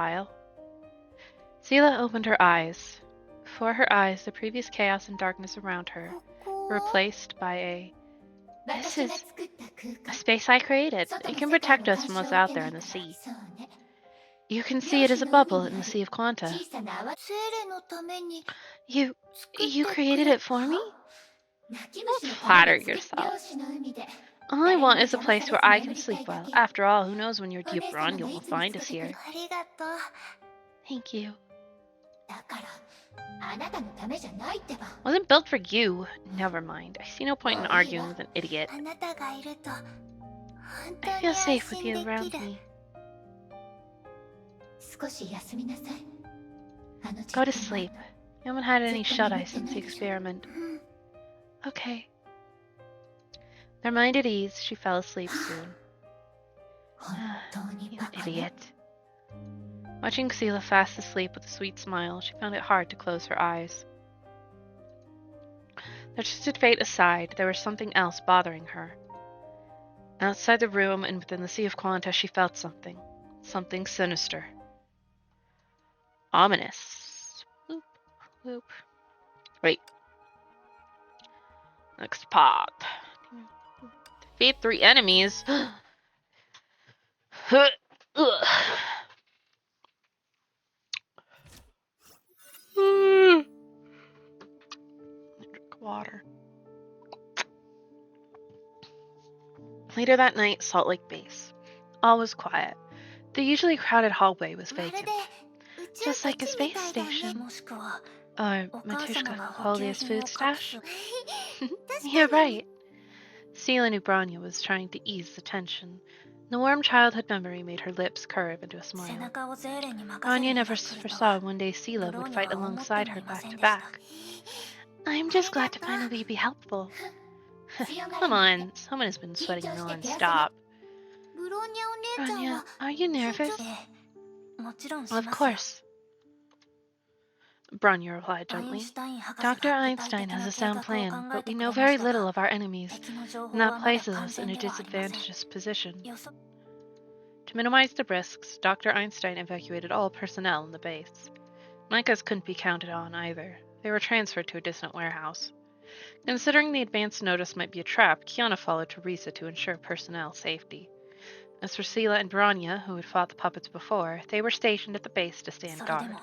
while. Sela opened her eyes. Before her eyes, the previous chaos and darkness around her were replaced by a... This is a space I created. It can protect us from what's out there in the sea. You can see it as a bubble in the Sea of Quanta. You created it for me? Don't flatter yourself. All I want is a place where I can sleep well. After all, who knows when your dear Bronya will find us here. Thank you. Wasn't built for you. Never mind. I see no point in arguing with an idiot. I feel safe with you around me. Go to sleep. You haven't had any shut-eye since the experiment. Okay. Their mind at ease, she fell asleep soon. You idiot. Watching Sela fast asleep with a sweet smile, she found it hard to close her eyes. Their twisted fate aside, there was something else bothering her. Outside the room and within the Sea of Quanta, she felt something. Something sinister. Ominous. Whoop, whoop. Wait. Next part. Defeat 3 enemies. Drink water. Later that night, Salt Lake Base. All was quiet. The usually crowded hallway was vacant. Just like a space station. Or Matushka Holiest food stash? You're right. Sela knew Bronya was trying to ease the tension. The warm childhood memory made her lips curve into a smile. Bronya never foresaw one day Sela would fight alongside her back to back. I'm just glad to finally be helpful. Come on, someone has been sweating non-stop. Bronya, are you nervous? Of course. Bronya replied gently. Dr. Einstein has a sound plan, but we know very little of our enemies, and that places us in a disadvantageous position. To minimize the risks, Dr. Einstein evacuated all personnel in the base. Micahs couldn't be counted on either. They were transferred to a distant warehouse. Considering the advance notice might be a trap, Kiana followed Teresa to ensure personnel safety. As for Sela and Bronya, who had fought the puppets before, they were stationed at the base to stand guard.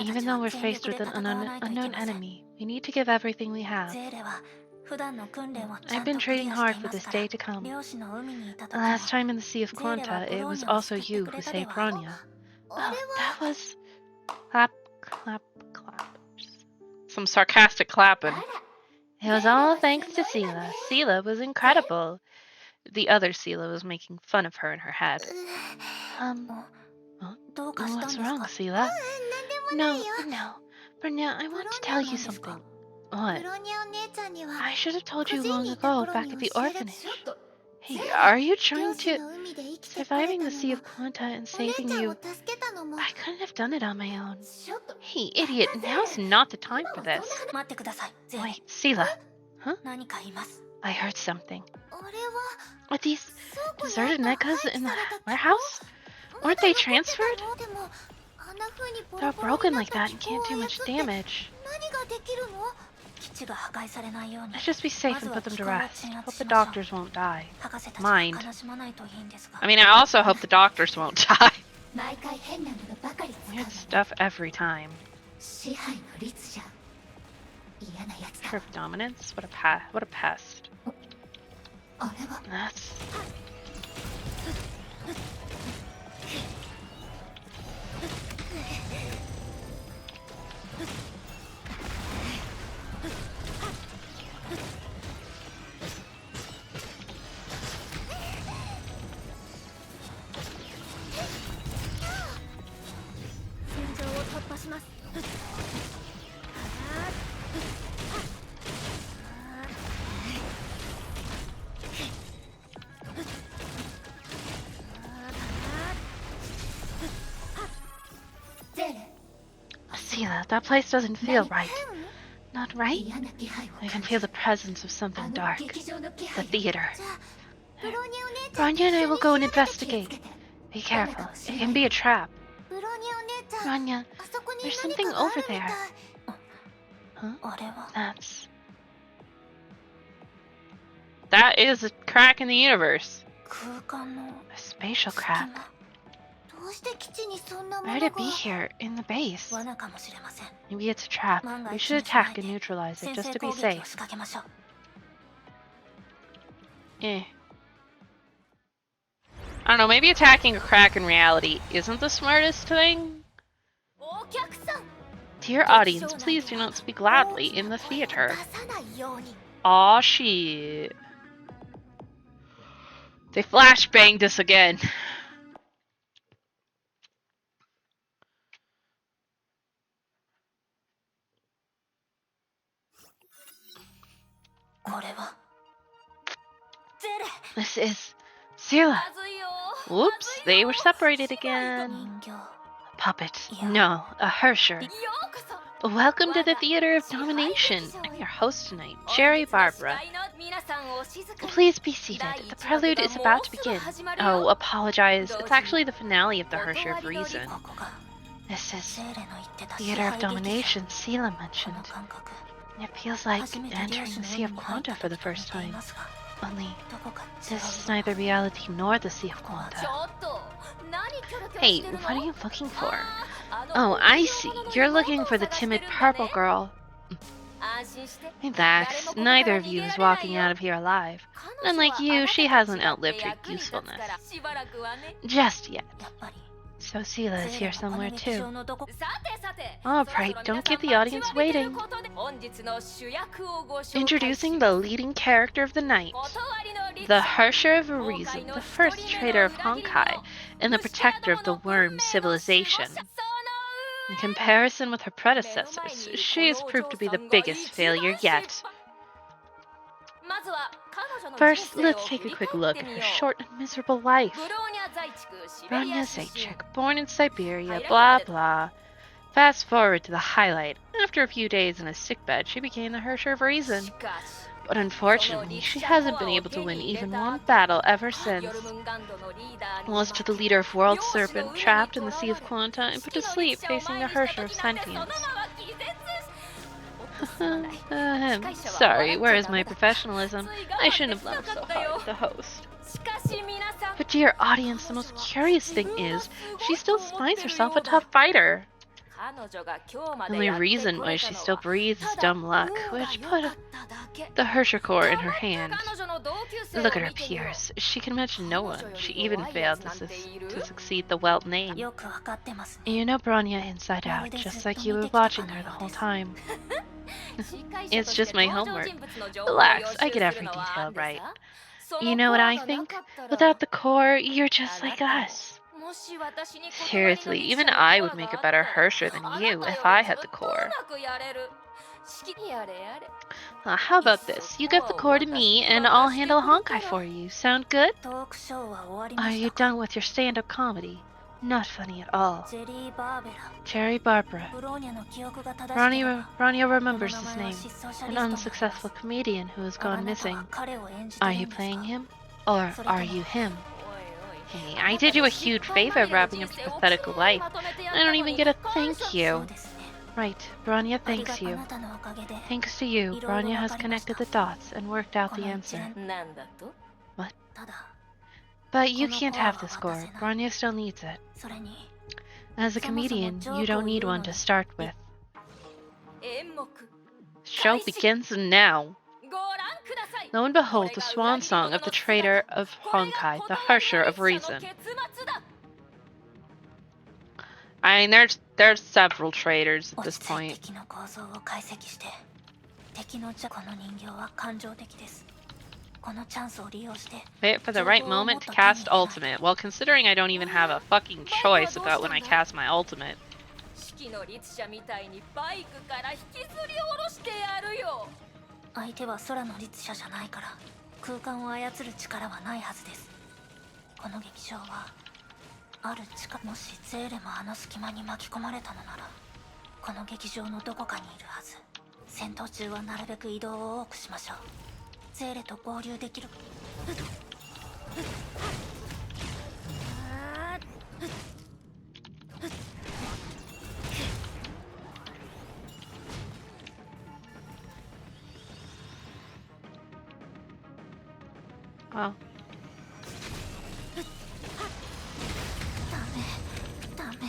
Even though we're faced with an unknown enemy, we need to give everything we have. I've been training hard for this day to come. The last time in the Sea of Quanta, it was also you who saved Bronya. Oh, that was... Clap, clap, clap. Some sarcastic clapping. It was all thanks to Sela. Sela was incredible. The other Sela was making fun of her in her head. What's wrong, Sela? No. Bronya, I want to tell you something. What? I should have told you long ago, back at the orphanage. Hey, are you trying to... Surviving the Sea of Quanta and saving you... I couldn't have done it on my own. Hey, idiot, now's not the time for this. Wait, Sela. Huh? I heard something. Are these deserted mechas in the warehouse? Weren't they transferred? They're broken like that and can't do much damage. Let's just be safe and put them to rest. Hope the doctors won't die. Mind. I mean, I also hope the doctors won't die. Weird stuff every time. Pure dominance? What a pest. That's... Sela, that place doesn't feel right. Not right? I can feel the presence of something dark. The theater. Bronya and I will go and investigate. Be careful. It can be a trap. Rania, あそこに there's 何 something かがあ over るみたい there. Huh? あれは That is a crack in the universe. 空間の A spatial 隙 crack. どうして基地にそんなもの Why が would it be here in the base? 罠かもしれません。 Maybe it's a trap. 万が We 一 should に備 attack え and て neutralize it 先 just 制 to be 攻撃 safe. を仕掛けましょう。 Eh. I don't know, maybe attacking a crack in reality isn't the smartest thing? お客さん Dear audience, please do not speak loudly in the 出 theater. さないように Aw, shit. They flashbanged us again. これは This is Sila. まずいよ Whoops, they were separated again. 人形 Puppet. Yeah. No, a Hersher. ようこそ Welcome to the Theater of Domination. I'm your host tonight, Jerry Barbara. 皆さんお静かに Please be seated. The prelude is about to begin. Oh, apologize. It's actually the finale of the Hersher of Reason. ここが This is セーレの言ってた支 Theater 配 of 劇場 Domination Sila こ mentioned. の感覚 It feels like 初めて entering 漁師 the の Sea 海 of に入っ Quanta た for the 時と似 first てい time. ますが Only どこか違 this う is neither reality nor the Sea of ちょ Quanta. っと何キョロキョロ Hey, してるの what are you looking for? あ Oh, の I 大 see. 物の You're 妹 looking を for the 探して timid るんだね purple girl. 安心して Relax. Neither of you is walking out of here alive. Unlike you, she hasn't outlived her usefulness. しばらくはね Just yet. やっぱり So Sila is セー here レもこの somewhere 劇場 too. のどこ さてさて Alright, don't keep the audience waiting. 本日の主役をご紹介 Introducing the leading character of the night. 断りのリ The ツ Hersher of Reason, the first traitor of Honkai, and the protector of the worm civilization. In comparison with her predecessors, she has proved to be the biggest failure yet. まずは彼女の First, 人生を let's take a 振り quick 返 look って at み her よう short and miserable life. ブローニャ在地区シベリ Rania ア出身 Zaychik, born in Siberia, blah blah. Fast forward to the highlight. After a few days in a sickbed, she became the Hersher of Reason. しかし But unfortunately, she hasn't been able to win even one battle ever since. ヨルムンガンドのリーダーに Was to the leader of World Serpent, trapped in the Sea of Quanta, and put to sleep facing the Hersher of Sentience. Sorry, where is my professionalism? I shouldn't have laughed so hard at the host. しかし皆さん But dear audience, the most curious thing is, she still finds herself a tough fighter. 彼女が今日ま The で only やって reason こ why れ she た still のは breathes is ただ dumb luck, 運が which 良 put かっただけ the Hersher core in her 代わ hand. って彼女の同級生を Look at her 見てみよう peers. She can mention no one. She even failed to succeed the Welt name. よくわかってますね And you know Bronya inside out, just like you were watching her the whole time. It's just my homework. Relax, I get every detail right. You know what I think? Without the core, you're just like us. Seriously, even I would make a better Hersher than you if I had the core. How about this? You get the core to me, and I'll handle Honkai for you. Sound good? トークショーは終わり Are まし you た done with your stand-up comedy? Not funny at all. ジェリー・バーベラ Cherry Barbara. ブローニャの記憶が正しければ Ronnie この remembers 名 his 前は name. 失踪者 An リストに unsuccessful comedian who has あ gone なた missing. は彼を演じて Are るん you ですか playing him? Or are you him? Hey, I did you a huge favor wrapping up your pathetic life. I don't even get a thank そ you. うですね Right, Bronya ありが thanks あ you. なたのおかげで Thanks to you, Bronya has connected the dots and worked out the answer. なんだとただ But you can't have this core. Bronya still needs it. それに As a comedian, you don't need one to start with. 演目 Show begins now. ご覧ください Lo and behold, the swan song of the traitor of Honkai, the Hersher of Reason. I mean, there's several traitors at 落 this ち着い point. て敵の構造を解析して敵のこの人形は感情的ですこのチャンスを利用して Wait for the right moment to cast ultimate. Well, considering I don't even have a fucking choice about when I cast my ultimate. 式の律者みたいにバイクから引きずり下ろしてやるよ相手は空の律者じゃないから空間を操る力はないはずですこの劇場はある力もしゼーレもあの隙間に巻き込まれたのならこの劇場のどこかにいるはず戦闘中はなるべく移動を多くしましょうゼーレと合流できる Well, ダメ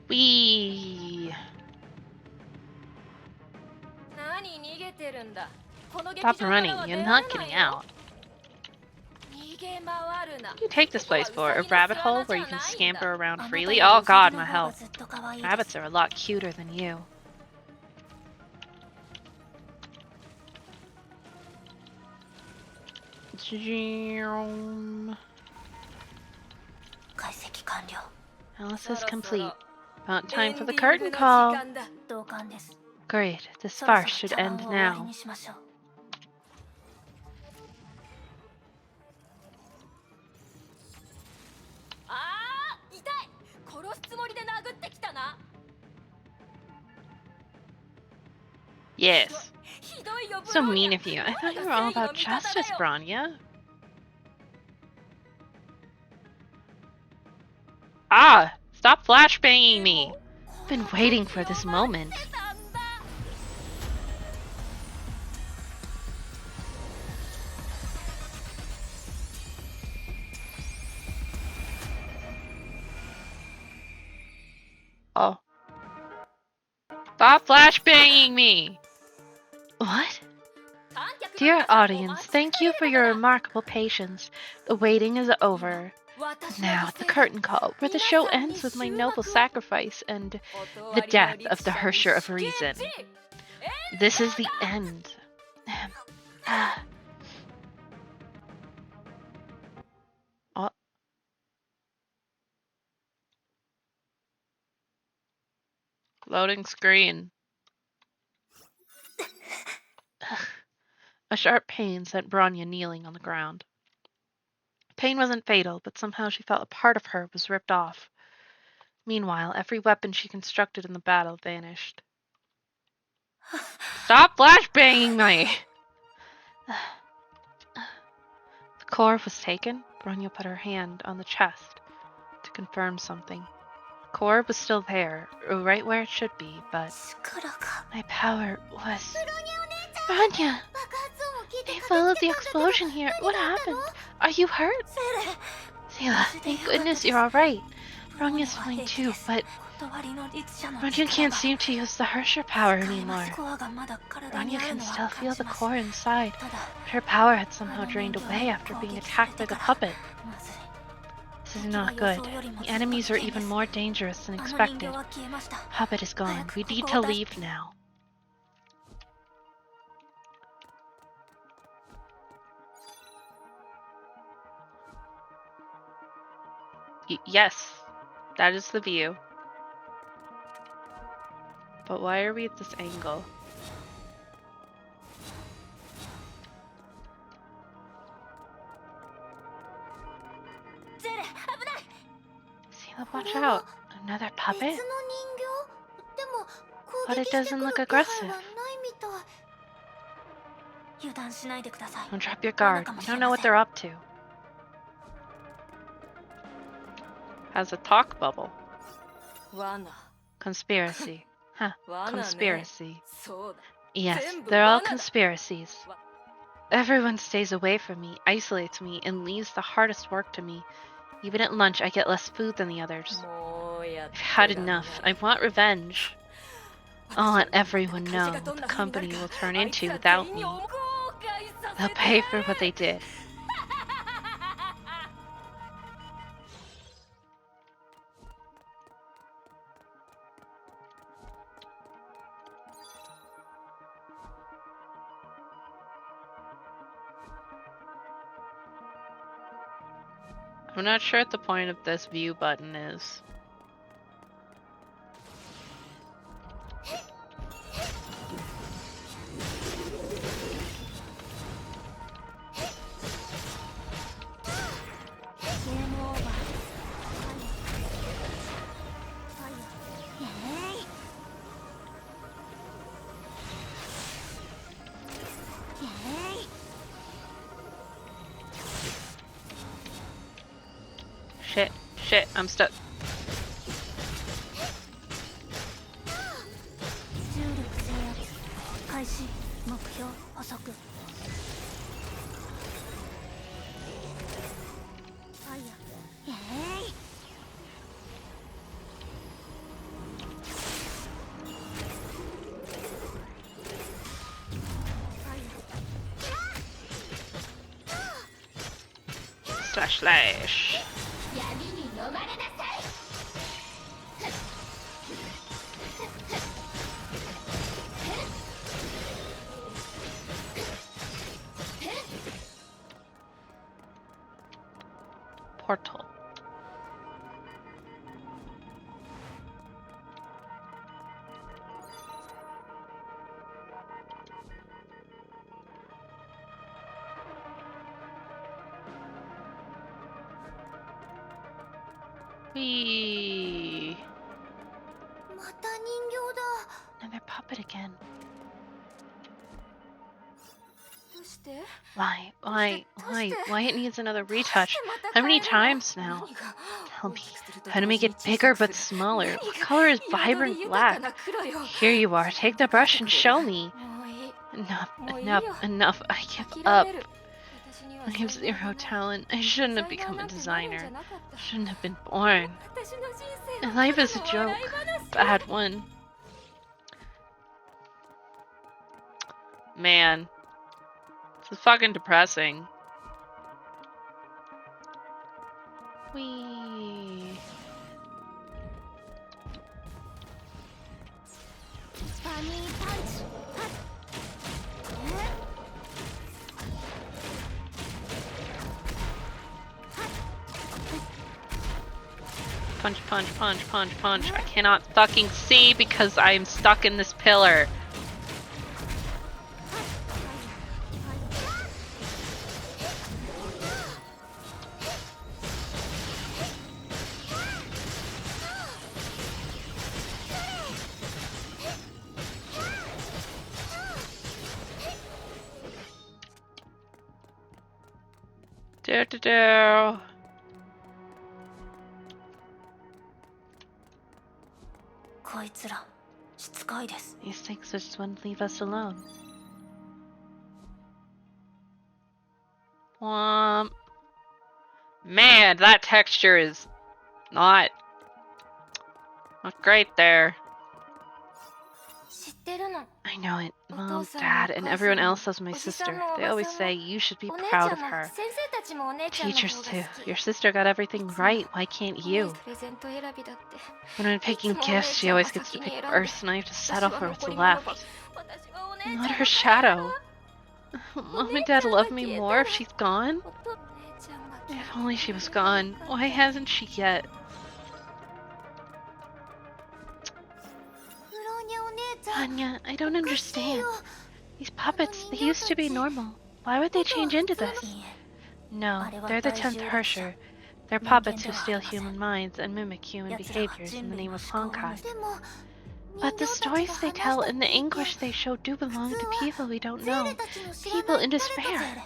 wee. 何逃げてるんだ。この劇 Stop 場から running. は出 You're られ not ない getting よ。 out. 逃げ回るな。 What do you take this place for? A rabbit hole where you can scamper around あなた freely? よ Oh りウサ god, ギ my の方が health. ずっと可愛いで Rabbits す are a lot cuter than you. Zoom. 解析完了 Analysis complete. About time for the エンディング curtain の時 call. 間だ。同感です Great. This そろ farce そろ should 茶番 end を終わり now. にしましょうあー、痛い。殺すつもりで殴ってきたな。 Yes. ひどいよ、ブ So ローニ mean ャ。 of you. I 俺 thought you が were all 正義の about 味方だ justice, よ。 Bronya. Ah! Stop flashbanging me! I've been waiting for this moment. Oh. Stop flashbanging me! What? Dear audience, thank you for your remarkable patience. The waiting is over. Now, the curtain call, where the show ends with my noble sacrifice and the death of the Hersher of Reason. This is the end. Oh. Loading screen. A sharp pain sent Bronya kneeling on the ground. Pain wasn't fatal, but somehow she felt a part of her was ripped off. Meanwhile, every weapon she constructed in the battle vanished. Stop flashbanging me! The core was taken. Bronya put her hand on the chest to confirm something. The core was still there, right where it should be, but 力が my power was... Bronya! 爆発音を聞いて I 駆け followed つ the けたんだけど、 explosion here. 何 What があったの？ happened? Are you hurt? セレ Seela, thank goodness you're alright. Bronya's は fine 平気 too, です but 断りの律者の Bronya 力 can't が seem to use the Hersher power 使えま anymore. すコアがまだ体に Bronya ある can の still は feel 感 the じます core inside, ただ but her power had あ somehow の drained 人形 away に after 攻 being 撃され attacked て by the から puppet. まずい This is 敵 not が予 good. 想よりも The ずっと enemies 危 are 険で even す more dangerous than あの人 expected. 形は消えました Puppet is gone. 早く We こ need こ to を出し leave now. Yes, that is the view. But why are we at this angle? Seela, watch out. Another 別の puppet? 人形？でも攻 But 撃 it して doesn't くる look 気配 aggressive. はないみたい。油断しないでください Don't drop your guard. You don't know what they're up to. Has a talk bubble. 罠。 Conspiracy. Huh. 罠ね。 Conspiracy. そうだ。 Yes, 全部 they're all 罠だ。 conspiracies. Everyone stays away from me, isolates me, and leaves the hardest work to me. Even at lunch, I get less food than the others. もうやって I've had らんない。 enough. I want revenge. I'll let everyone know 私がど what ん the な風になる company か will turn あいつ into ら without 全員 me. に後悔させ They'll て pay for what they did. I'm not sure what the point of this view button is. Shit, shit, I'm stuck. 重力制圧開始目標補足ファイヤーSlash slash. 闇に飲まれなさい Portal. Whee! また人形だ Another puppet again. どうして Why it needs another retouch? How many times now? Tell me, how to make it bigger but smaller? What color is vibrant black? Here you are, take the brush and show me. Enough, I give up. I have zero talent. I shouldn't have become a designer. Shouldn't have been born. And life is a joke. Bad one. Man. This is fucking depressing. Whee. Punch, punch, punch, punch, punch. I cannot fucking see because I'm stuck in this pillar. Do. These things just wouldn't leave us alone. Man, that texture is not great there. 知ってるの I know it. Mom, Dad, and everyone else loves my sister. They always say you should be お姉ち proud ゃ of んも her. 先生たちもお姉ちゃんの Teachers 方 too. が好き Your sister got everything right. Why can't いい you? プレゼント選びだって When I'm picking gifts, she always gets to pick first, and I have to settle for what's left. 私はお姉ちゃん Not の her shadow. Mom and Dad love me more if she's gone? お姉ちゃんが If only she was gone. Why hasn't she yet? フローニャお姉ちゃん Anya, I don't understand. These puppets, they used to be normal. Why would they change into this? No, they're the 10th Hersher. They're puppets who steal human minds and mimic human behaviors in the name of Honkai. でも But the stories they tell and the anguish they show do belong to people we don't know. People in despair.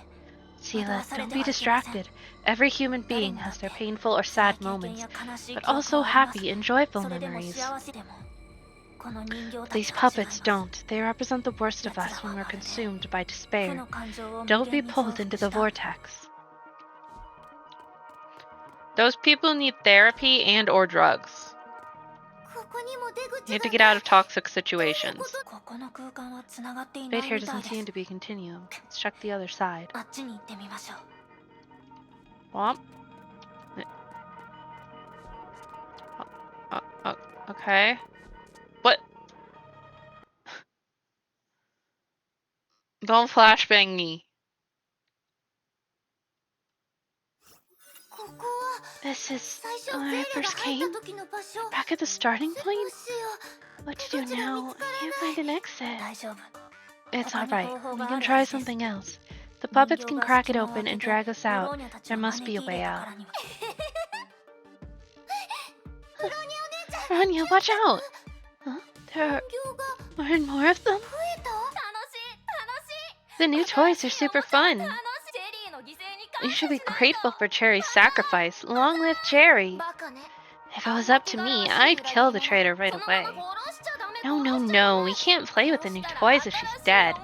Sela, don't be distracted. Every human being has their painful or sad moments, but also happy and joyful memories. These puppets don't. They represent the worst of us when we're consumed by despair. Don't be pulled into the vortex. Those people need therapy and or drugs. ここにも出 You 口 have to が get out of toxic situations. ここの空間はつながっていな Fate い here みた doesn't いで seem す to be continuum. Let's check the other side. あっちに行ってみましょう Womp. Okay. What? Don't flashbang me. ここは This is 最初 where ゼ I ーレが first 入っ came. た時の場所 Back at the starting ど point? うしよ What to do now? I can't find an exit. 大丈夫 It's alright. We can try something else. The puppets can crack it open and drag us out. There must be a way out. Rania, watch out! Huh? There う業が are more and more of them? 増えた楽しい楽しい The new toys are super fun. 楽しいジェリーの犠牲に You should be grateful for Cherry's sacrifice. Long live Cherry! バカね If it was up to me, I'd kill the traitor right away. No, no, no, we can't play with the new toys if she's dead.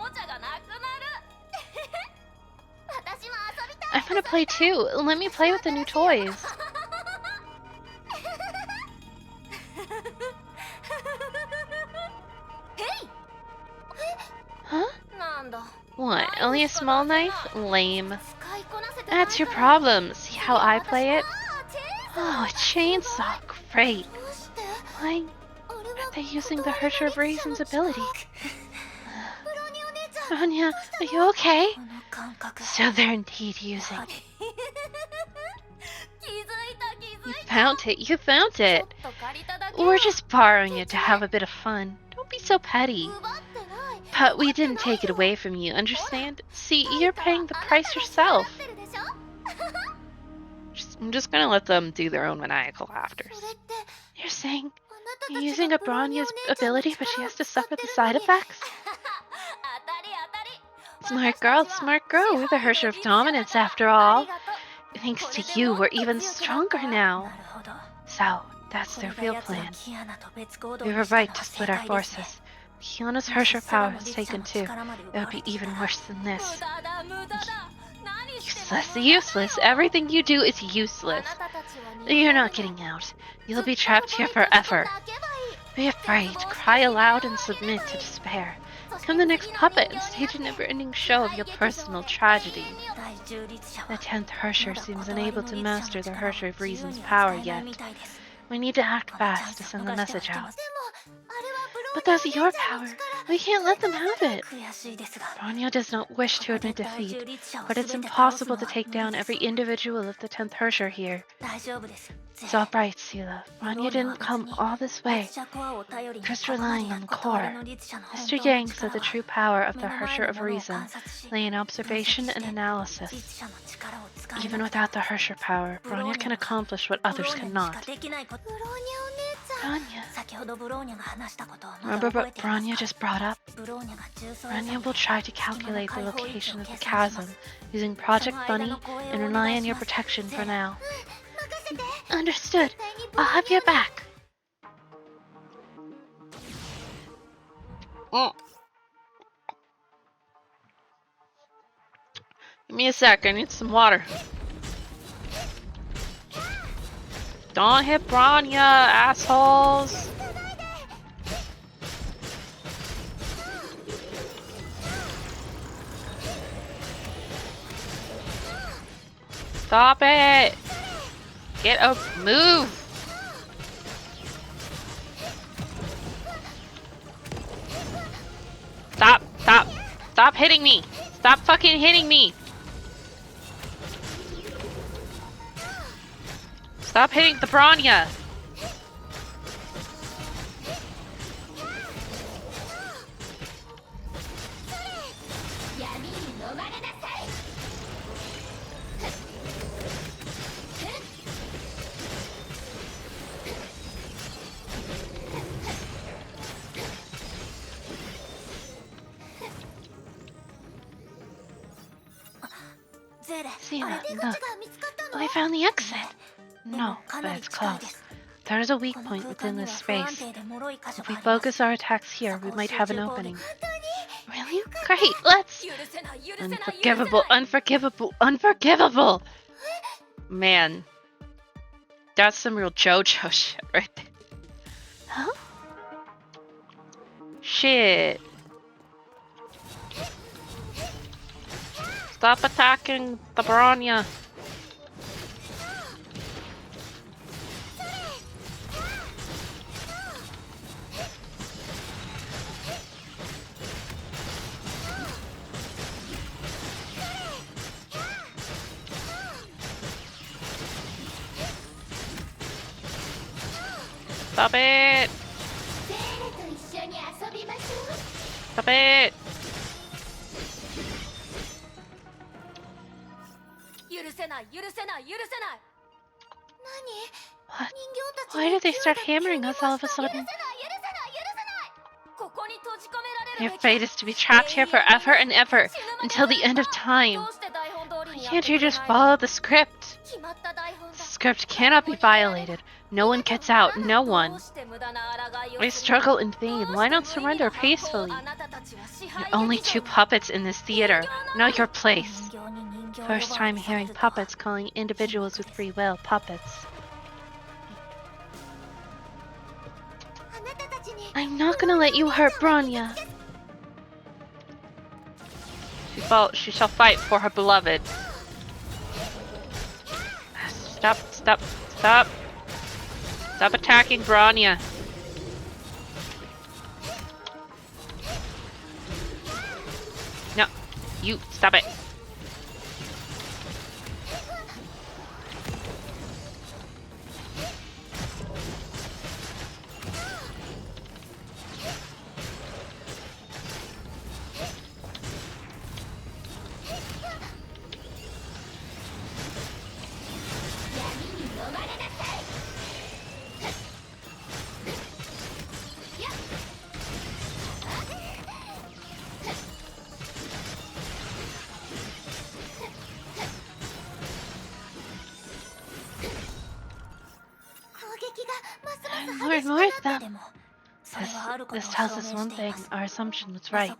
私も遊びたい I'm gonna play too. Let me play with the new toys. Huh? なんだ What? Only a small knife? Lame. 使いこなせて That's your problem. See how I play it? Oh, a chainsaw. Great. どうして Why あれは are they using the Hersher of Reason's ability? ブロニお姉ちゃん Anya, are you okay? この感覚 So they're indeed using. 気づいた気づ You いた found it. You found ちょ it. っと借りただけ We're just borrowing it to have a bit of fun. Don't be so petty. 奪ってない But we didn't take it away from you, understand? See, you're paying the price yourself. あなたが支払ってるでしょ I'm just gonna let them do their own maniacal そ laughters. れって You're saying あなたた you're ち using が a ブロニお Bronya's 姉ちゃんの ability, but she 力を has to 使っ suffer て the る side のに effects? 当たり当たり Smart girl, smart girl. We're the Hersher of Dominance after all. Thanks to you, we're even stronger な now. るほど So, that's こ their れが real 奴ら plan. キアナと別行動 We に were したの right は to 正 split our 解ですね forces. Kiana's もし Hersher 空 power の was 律者 taken の too. 力まで It 奪 would われ be ていた even ら worse than 無 this. 駄だ無駄だ何しても Useless, 無駄だよ useless. Everything you do is あ useless. なたたちは逃 You're げ not られない getting out. ず You'll っ be と trapped ここ here に閉じ込 forever. 泣けばいい Be afraid, cry aloud, and submit to despair. そして Become the next 次の puppet 人 and 形に stage a なって never-ending show of your 大劇場 personal で tragedy. 永遠に第10律者 The は 10th Hersher まだ seems 断り unable の to 律者 master の the 力を Hersher of 自由 Reason's には power 使えない yet. みたいです We need to act このチャン fast to スを send the 逃しては message いけま out. せんでもあれはブロ But ニ that's お姉 your ちゃんの power. 力 We can't let them have it. 悔しいですが Bronya does not wish こ to こで admit 第 defeat, 10律者を but 全 it's て倒す impossible の to は take 無理 down です every individual of the 10th Hersher here. 大丈夫ですゼ It's all right, Sela. Bronya didn't come all this way. 発射コアを頼りに Just ここまで relying や on っ the た代わり core. の律者の本 Mr. 当の Yang said 力 the は true power of 目 the の前 Hersher の of ものを Reason 観察し lay in 分析 observation して and 律 analysis. 者の力を使え Even なくて without the Hersher power, ブロー Bronya ニ can ャは accomplish what ブ others ローニャにしか cannot. できないことブロニお姉ちゃん Bronya. 先ほどブローニャが話したことをまだ Remember 覚え what ています Bronya か just brought up? ブローニャが重曹 Bronya へ will try to calculate the location of the chasm using Project Bunny and rely on your protection for now. 任せて Understood. 絶対にブ I'll ロ have ニ your back. Give me a sec, I need some water. Don't hit Bronya, assholes! Stop it! Get a move! Stop! Stop! Stop hitting me! Stop fucking hitting me! Stop hitting the Bronya! Zere, あれ 出口が見つかったの I found the exit! でも No, か but なり it's 近い close. です There is a weak この point 空 within 間に this は不安 space. 定で脆い箇所 If が we あります focus our attacks here, そこ we を might 集 have an 中攻 opening. 撃 Really? Great, let's! 許せない許せない許せない Unforgivable, unforgivable, unforgivable! Man. That's some real JoJo shit right there. Huh? Shit. Stop attacking the Bronya. Stop it! セールと一緒に遊びましょう Stop it! 許せない許せない許せない何 What? 人形たち Why の did they 勢い start が急 hammering に us all of a 増した許せない許せない許せ sudden? ないここに閉じ込められ Your るべき fate is to be trapped here forever and ever, until the end of time. どうして台本通りに Can't you just follow the script? 決まった台本 The だ script cannot be violated. No one gets out. No one. I struggle in vain. Why not surrender peacefully? You're only two puppets in this theater. Know your place. First time hearing puppets calling individuals with free will puppets. あなたたちに I'm not gonna let you hurt Bronya. She shall fight for her beloved. Stop, stop, stop. Stop attacking Bronya. No, you, stop it. More and more of them. This tells us one thing. Our assumption was right.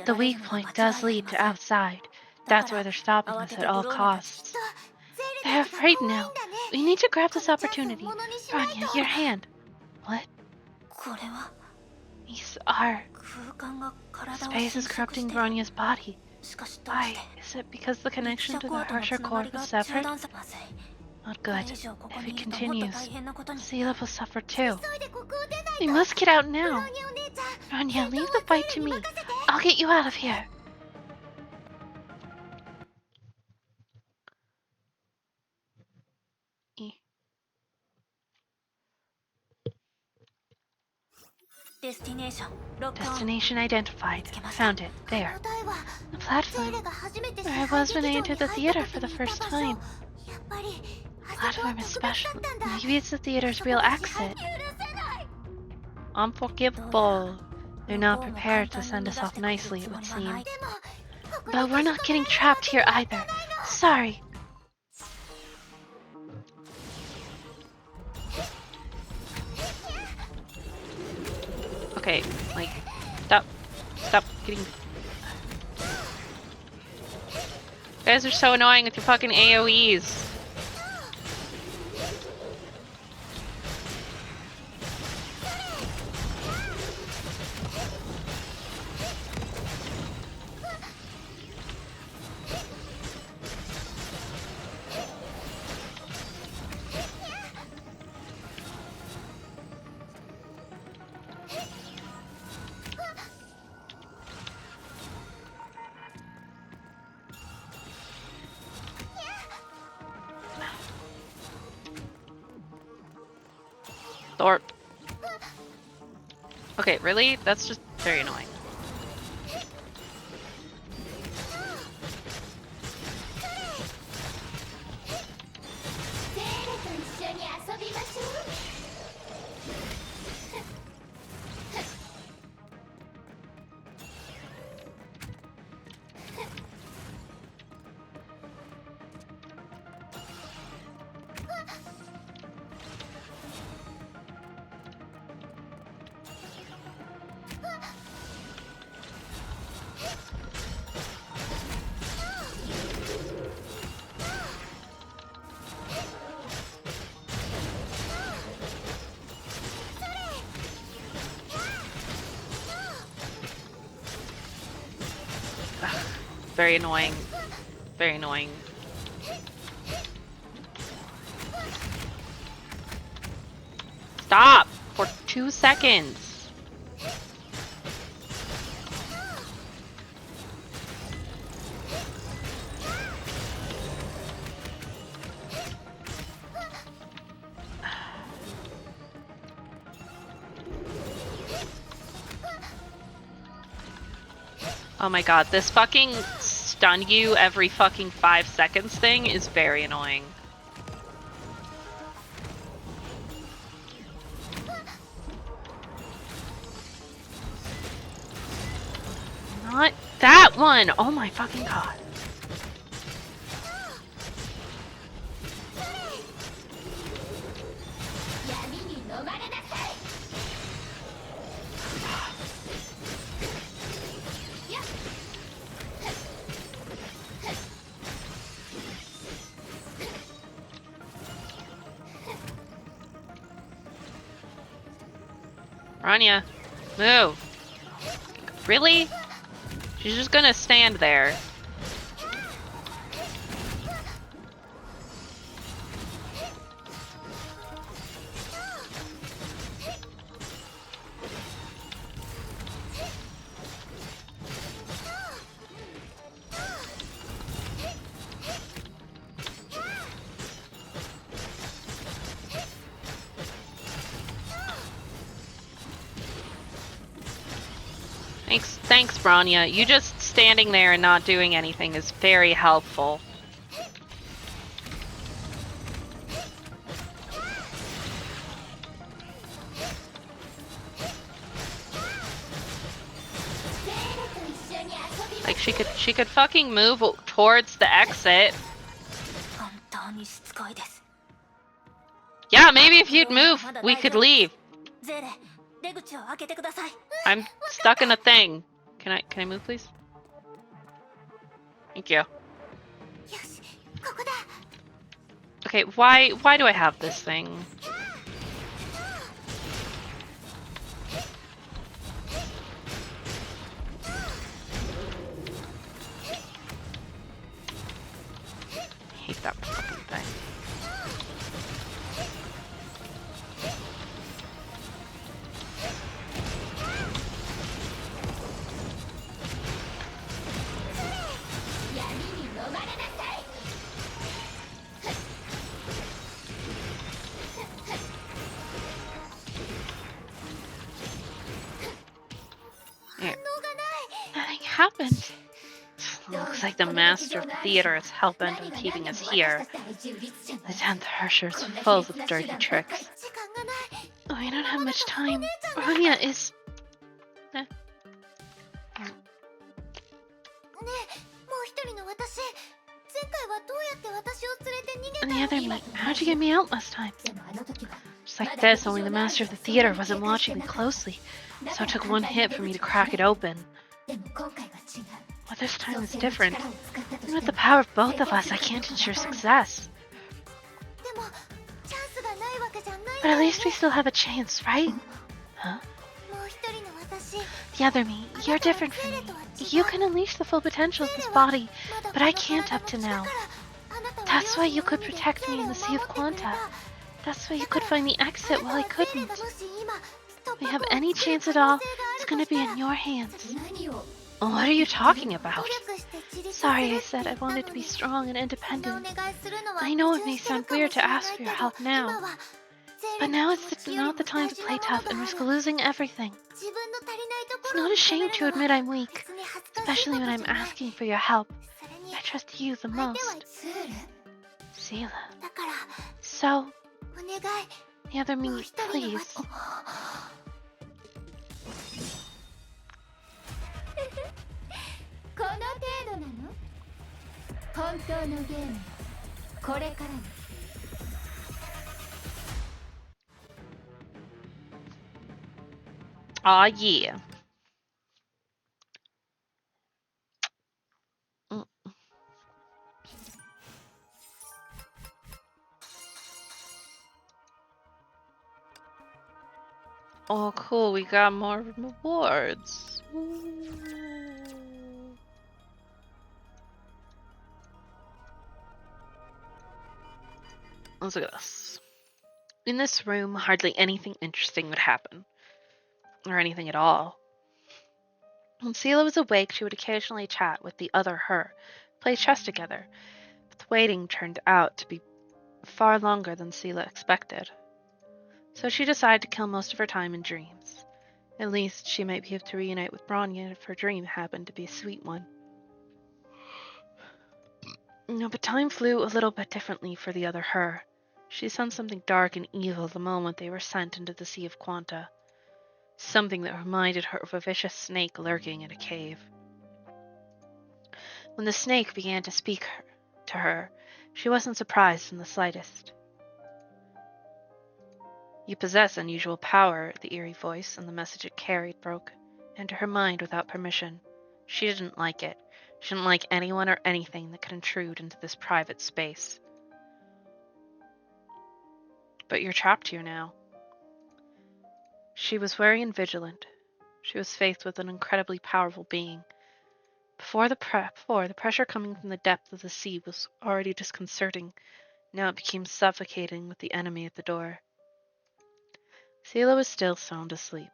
The weak point does lead to outside. That's why they're stopping us at all costs. They're afraid now. We need to grab this opportunity. Bronya, your hand. What? これは These are... 空間が体を Space is 侵食 corrupting してる Bronya's body. しかしどう Why? して Is it because the 力 connection 車 to コ the ードの harsher つなが cord りが was 中 severed? 断さまずい Not これ good. 以上ここ If に it いるともっと continues, 大変なことに Seela will suffer too. 急いでここを出ない We と must get out ブロ now. ニャお姉ちゃん Bronya, leave the fight to me. I'll get you out of here. E. デスティネーションロックオン Destination identified. Found it. あ There. の台は The ゼ platform. レが初めて Where I was when I entered the theater for the first time. やっぱりあそこは Platform is 特別だ special. ったんだ Maybe it's the theater's real そこが exit. 支配許せない Unforgivable. They're not prepared to send us off nicely, it would seem. でもここ But we're not getting trapped here either. Sorry. Okay, like, stop getting... You guys are so annoying with your fucking AoEs. Thorpe. Okay, really? That's just very annoying. ゼーレと一緒に遊びましょう Very annoying. Very annoying. Stop! For 2 seconds! Oh my god, this fucking stun you every fucking 5 seconds thing is very annoying. Not that one! Oh my fucking god. Rania, move. Really? She's just gonna stand there. Thanks, Branya. You just standing there and not doing anything is very helpful. Like she could fucking move towards the exit. 本当にしつこいです。 Yeah, maybe if you'd move, we could leave. ゼーレ、出口を開けてください。 I'm stuck in a thing. Can I move, please? Thank you. よし、ここだ。 Okay, why do I have this thing? I hate that fucking thing. Yeah. Nothing happened. Looks like the master of the theater is hell-bent on keeping us here. The 10th Harsher is full of dirty tricks. 時間がない。 Oh, we don't have much time. Rania is... ねえ、もう一人の私。前回はどうやって私を連れて逃げた And の？ the other me. How'd you get me out last time? でもあの時は Just like this, only the master of the theater wasn't watching me closely. So it took one hit for me to crack it open. でも今回は違う。 But this time is different. Even with the power of both of us, I can't ensure success. でもチャンスがないわけじゃないん But だ at よね。 least we still have a chance, right? Huh? もう一人の私。 The other me, you're different from me. You can unleash the full potential of this body, but I can't up to now. That's why you could protect me in the Sea of Quanta. That's why you could find the exit while I couldn't. If we have any chance at all, it's gonna be in your hands. What are you talking about? Sorry, I said I wanted to be strong and independent. I know it may sound weird to ask for your help now, but now it's not the time to play tough and risk losing everything. It's not a shame to admit I'm weak, especially when I'm asking for your help. I trust you the most. Seela. So, the other me, please. この程度なの？本当のゲームこれからの。 Aw, yeah. Oh, cool. We got more rewards. Ooh. Let's look at this. In this room, hardly anything interesting would happen. Or anything at all. When Seela was awake, she would occasionally chat with the other her, play chess together. But the waiting turned out to be far longer than Seela expected. So she decided to kill most of her time in dreams. At least she might be able to reunite with Branya if her dream happened to be a sweet one. No, but time flew a little bit differently for the other her. She sensed something dark and evil the moment they were sent into the Sea of Quanta. Something that reminded her of a vicious snake lurking in a cave. When the snake began to speak to her, she wasn't surprised in the slightest. You possess unusual power, the eerie voice and the message it carried broke into her mind without permission. She didn't like it. She didn't like anyone or anything that could intrude into this private space. But you're trapped here now. She was wary and vigilant. She was faced with an incredibly powerful being. Before, the pressure coming from the depth of the sea was already disconcerting. Now it became suffocating with the enemy at the door. Sela was still sound asleep.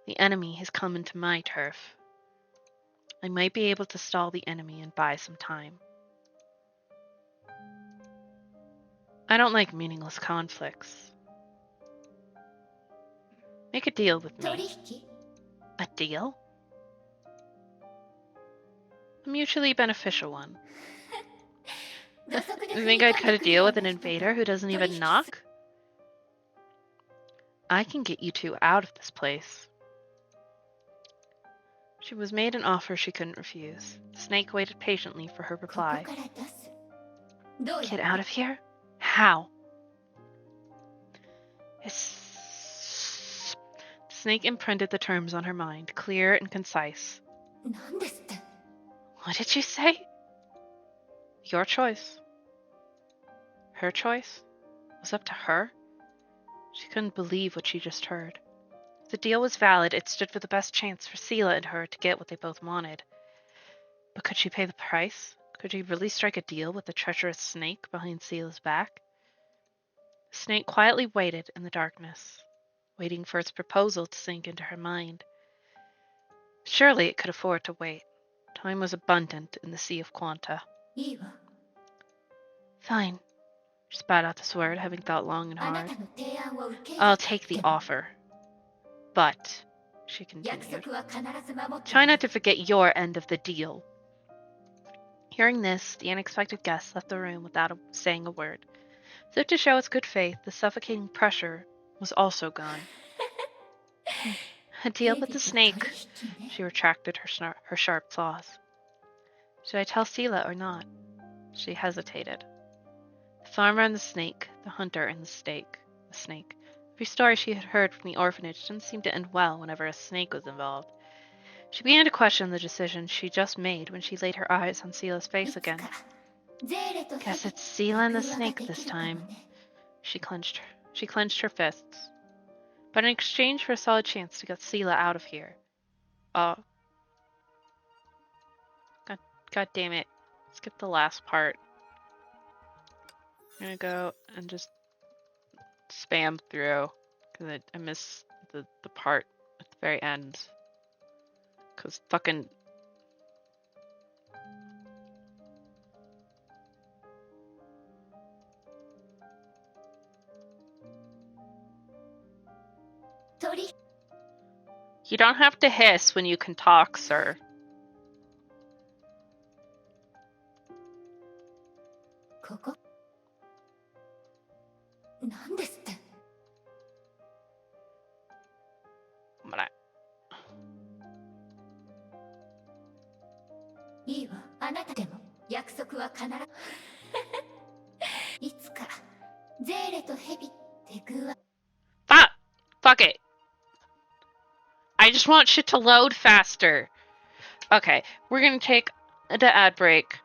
The enemy has come into my turf. I might be able to stall the enemy and buy some time. I don't like meaningless conflicts. Make a deal with 取 me. 引 A deal? A mutually beneficial one. 土足で You 踏 think み I'd 込ん cut で a くる deal よう with な an 人と invader who doesn't 取引 even する knock? I can get you two out of this place. She was made an offer she couldn't refuse. The snake waited patiently for her ここ reply. から出すどうや Get って out of here? How? The snake imprinted the terms on her mind, clear and concise. なんですって What did you say? Your choice. Her choice? It was up to her? She couldn't believe what she just heard. If the deal was valid, it stood for the best chance for Sela and her to get what they both wanted. But could she pay the price? Could she really strike a deal with the treacherous snake behind Sela's back? The snake quietly waited in the darkness, waiting for its proposal to sink into her mind. Surely it could afford to wait. Time was abundant in the Sea of Quanta. いいわ Fine. She spat out this word, having thought long and あな hard. たの提案を受け入 I'll れ take the でも offer. But, she 約 continued, 束は必ず守って try ね not to forget your end of the deal. Hearing this, the unexpected guest left the room without saying a word. As if to show its good faith, the suffocating pressure was also gone. A deal with the 蛇と snake. 取引ね She retracted her sharp claws. Should I tell Sela or not? She hesitated. The farmer and the snake, the hunter and the snake. Every story she had heard from the orphanage didn't seem to end well whenever a snake was involved. She began to question the decision she just made when she laid her eyes on Sela's い face つ again. かゼーレと Guess 蛇 it's Sela and the 逆話が snake で this きるかも time. ね She clenched her fists. But in exchange for a solid chance to get Sela out of here. God damn it. Skip the last part. I'm gonna go and just spam through because I miss the part at the very end. Because fucking. You don't have to hiss when you can talk, sir. ここなんですって But いいわあなたでも約束は必ずいつかゼーレとヘビって具合 fuck it. I just want shit to load faster. Okay, we're gonna take the ad break.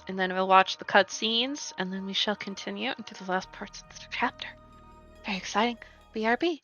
And then we'll watch the cutscenes, and then we shall continue into the last parts of the chapter. Very exciting. BRB.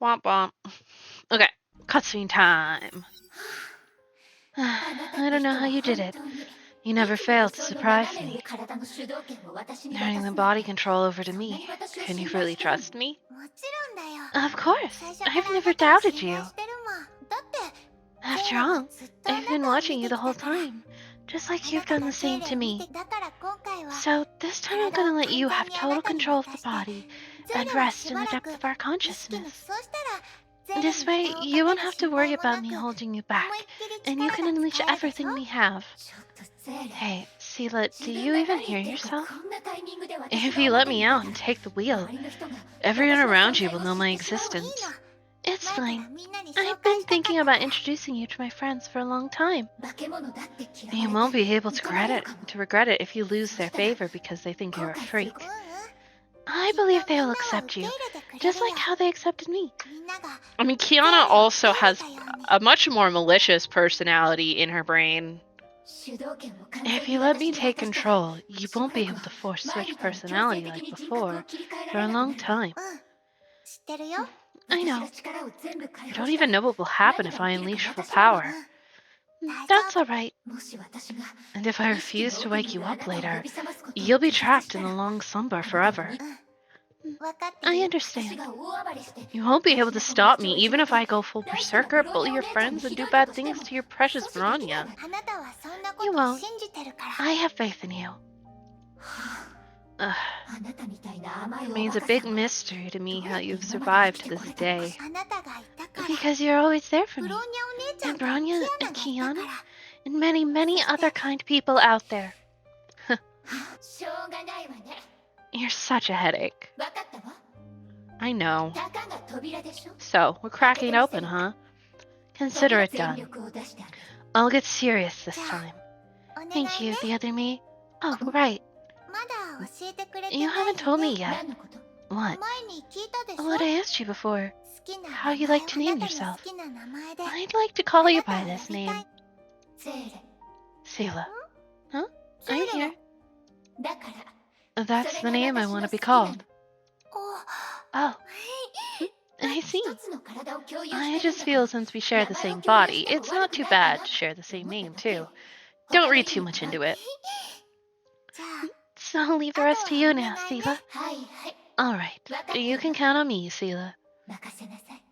Womp womp. Okay, cutscene time. I don't know how you did it. You never failed to surprise me. Turning the body control over to me. Can you really trust me? もちろんだよ。 Of course. 最初から I've あな never たを doubted 信 you. 頼してるもん。だって After ゼーレ all, はずっとあ I've な been たを watching 見 you て the き whole たから。 time. Just あ like な you've た done が the ゼー same レ to を見 me. てだから今回は So this time I'm gonna let you have total control of the body ゼー and レは rest し in ば the ら depth く of our 意識抜く。 consciousness. そうしたらゼーレに This way, 負担を you か won't ける have to 心 worry 配もな about me く holding you 思 back, いっきり and you can 力が unleash 使えるでしょ。 everything we have. ちょっとゼーレ Hey, Sela, do 自 you 分が even 何 hear 言ってるか yourself? こんなタイミングで私 If が you let 表 me に out 出 and た take the ら wheel, 周りの人が everyone 私の around 存 you 在 will を know 知 my ってしまう。いい existence. の。 It's 前から fine. みんなに紹 I've 介 been したか thinking った about から。 introducing you to my friends for a long time. 化け物だって嫌 You わ won't れ be て able to 認め regret る it, かも。 to regret it if you lose their そしたら favor because they think 後 you're a 悔する freak. かも。 I きっと believe み they んな will は accept 受け you, 入れてくれる just よ。 like how they accepted me. みんなが I mean, ゼー Kiana レを also 受け入れ has たように。 a much more malicious personality in her brain. 主導権を完 If 全に you let 私 me に take 渡したら control, you ショ won't ー be ヘイ able 君 to は force 前 switch みたいに強制 personality 的 like に人格を before 切り替えら for れ a なく long なる。 time. うん。知ってるよ。 I 私 know. が力を全部解 I 放 don't した even ら know what will happen 何 if が I 起きるか unleash full 私にも。 power. 大 That's 丈夫。 alright. もし私が And if I 意識 refuse の to 奥に wake い you るあ up なたを呼 later, び覚ますことを you'll be 拒絶 trapped した in ら the long slumber あなたは forever. 分かってる I よ。 understand. 私が大暴れして You won't be able to 大事な友 stop 達を me いじ even め if て I go full 大事な berserker, ブロー bully ニャ your お姉ちゃんに friends, and ひ do どいこ bad としても things to your 阻 precious 止できない Bronya. あなたはそんなこ You と won't. 信じてるから。 I have faith in you. は Ugh. ああなたみたいな甘い It お means バ a カ big さんは mystery to me どう how やって you've 今まで生 survived き to てこ this れたのか day. しら。あなたがいたから。 Because you're always there for ブ me. ローニャお姉ちゃん And と Bronya キア and ナがいた Kiana から。 and many, many other kind people out there. しょうがないわね。 You're such a headache. わかったわ。 I know. たかが扉でしょ。 So, we're cracking it open, huh? Consider it 全 done. 力を出してあげる。 I'll get serious this time. お願い Thank ね。 you, the other me. Oh, right. まだ教えてくれて You ないよ haven't told me ね。 yet. 何のこと？ What? 前に聞いたでしょ。 What I asked you before. 好きな How 名 you 前 like to name あなたの yourself? 好きな名前で。 I'd like to call you あなた by を呼 this びた name. い。ゼーレ。 Sela. Huh? ゼー I'm レは here. だから。 That's そ the れが name I 私 want の to be 好きなの。 called. お Oh, I see. 一つの体を共有して I るん just だから。 feel since we share the same body, it's not too bad to share the same name, too. Don't read too much into it. じゃ So I'll leave the rest to you now, Sela. あ、はいはい。 Alright. You can count on me, Sela. 任せなさい。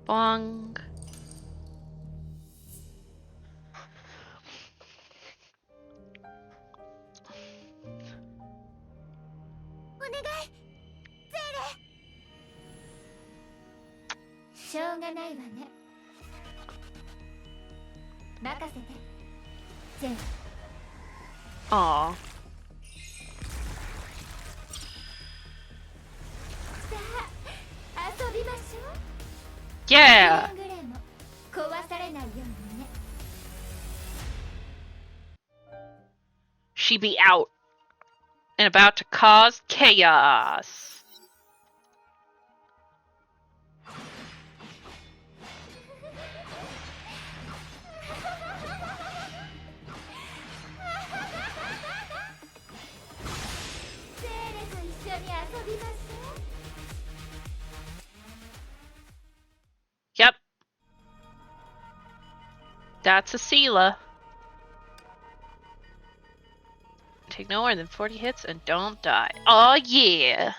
Bong. お願い。ゼーレ。しょうがないわね。任せて。ゼーレ。 Aw. さあ、遊びましょう。 Yeah! くれぐれも壊されないようにね。 She be out and about to cause chaos. Yep. That's a Sela. Take no more than 40 hits and don't die. Oh yeah!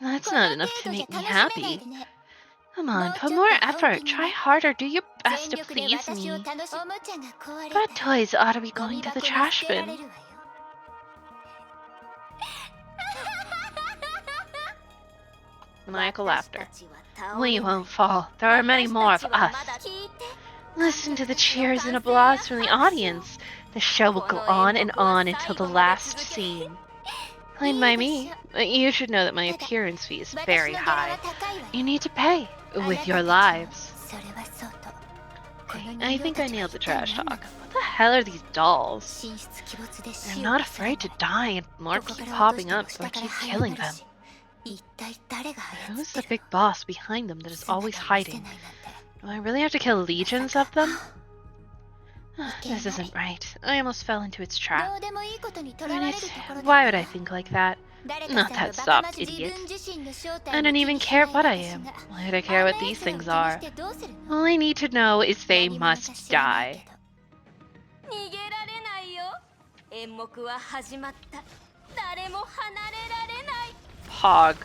That's not enough to make me happy. Come on, put more effort. Try harder. Do your best to please me. Bad toys ought to be going to the trash bin. Maniacal laughter. We won't fall. There are many more of us. Listen to the cheers and applause from the audience. The show will go on and on until the last scene. Fine by me, but you should know that my appearance fee is very high. You need to pay with your lives. I think I nailed the trash talk. What the hell are these dolls? They're not afraid to die and more keep popping up, so I keep killing them. Who's the big boss behind them that is always hiding? Do I really have to kill legions of them? This isn't right. I almost fell into its ど trap. うでもいいことにと Darn らわれ it. るところだ Why った would I think like that? 誰か Not さん that のバカな soft 自 idiot. 分自身の正体 I を don't 気 even にし care ない what I 私 am. が Why would I あ care ん what な these 奴らを things 気にし are? てどうするの All I need to know is they 何者か must 知らない die. けど逃げられないよ演目は始まった誰も離れられない Pog.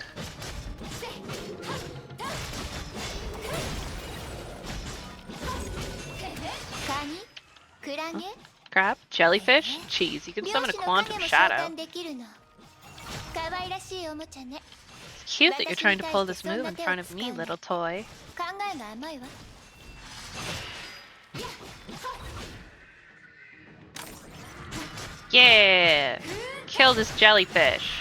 カニクラゲ Crab? Jellyfish? Cheese. You can 漁 summon a 師の quantum 影も召 shadow. 喚できるの可愛らしいおもちゃね It's cute that you're trying to pull this move in front of me, little toy. 考えが甘いわ Yeah! Kill this jellyfish.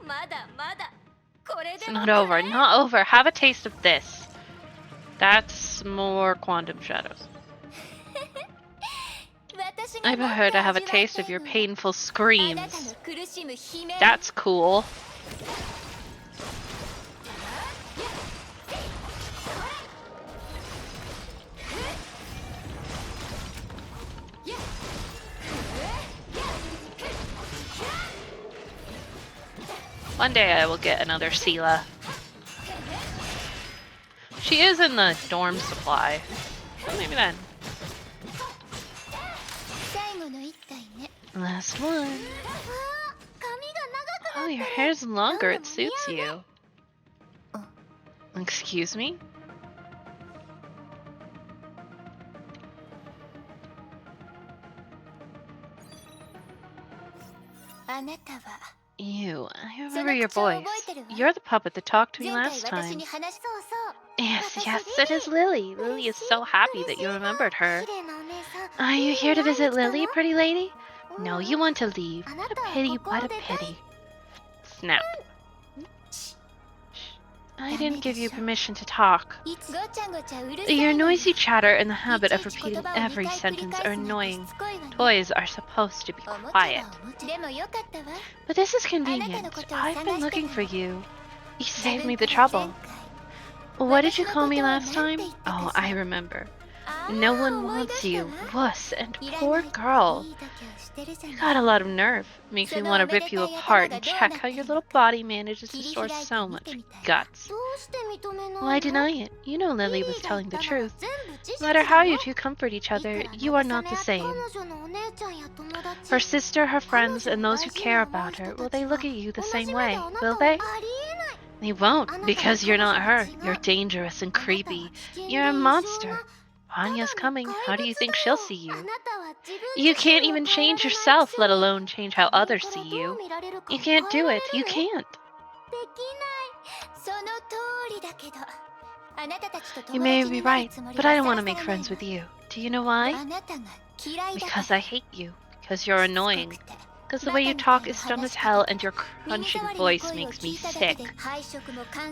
まだまだこれ It's でも not over. Not over. Have a taste of this. That's more quantum shadows. 私が I've もっと heard I have a 味わい taste た of い your のは painful あなた screams. の苦しむ悲鳴 That's cool. One day I will get another Sela. She is in the dorm supply. So maybe then. 最後の一体ね Last one. あー髪が長く Oh, な your ってる hair's longer. It なんでも似合 suits うね you. Excuse me? あなたは You. I そ remember の your 口調を voice. 覚えてるわ You're the puppet that talked to me 前回 last 私 time. に話しそうそう Yes, 私 yes, it is Lily. Lily is so happy that you remembered her. 綺麗なお姉さん Are you here to 何 visit に来たの Lily, pretty lady? No, うん you want to leave. あな What a たは pity, ここ what を a 出たい pity. Snap. I didn't give you permission to talk. いつごちゃごちゃうるさい Your のに noisy chatter and the habit い of ちいち言 repeating 葉を every 2回繰り sentence are 返すなんて annoying. しつこいわね Toys are supposed to be おもちゃ quiet. はおもちゃでもよかったわ But this is あなたの convenient. ことを I've 探 been して looking た for の you. You 自 saved 分 me か the ら前 trouble. 回 What did you 私の call me ことを last なんて time? 言った Oh, かしら I remember. あー No one 思い wants 出した you. わ Wuss, and いら poor ない girl. いいだけをしてるじゃ You ない got a lot of nerve. Makes me want to rip you apart and check how your little body manages to store so much guts. どうして認めないの Why deny it? You know Lily was リリーが telling 言 the ったのは truth. 全部事 No 実 matter だ how よ you two comfort each い other, くら you are 慰 not め the 合 same. 彼女のお姉ちゃんや友達 Her sister, her friends, and those who care about her, will they look at you the same way? Will they? ありえない They won't, because you're not her. You're dangerous and creepy. You're a monster. Vanya's coming. How do you think she'll see you? You can't even change yourself, let alone change how others see you. You can't do it. You can't. You may be right, but I don't want to make friends with you. Do you know why? Because I hate you. Because you're annoying. Because the way you talk is dumb as hell and your crunching voice makes me sick.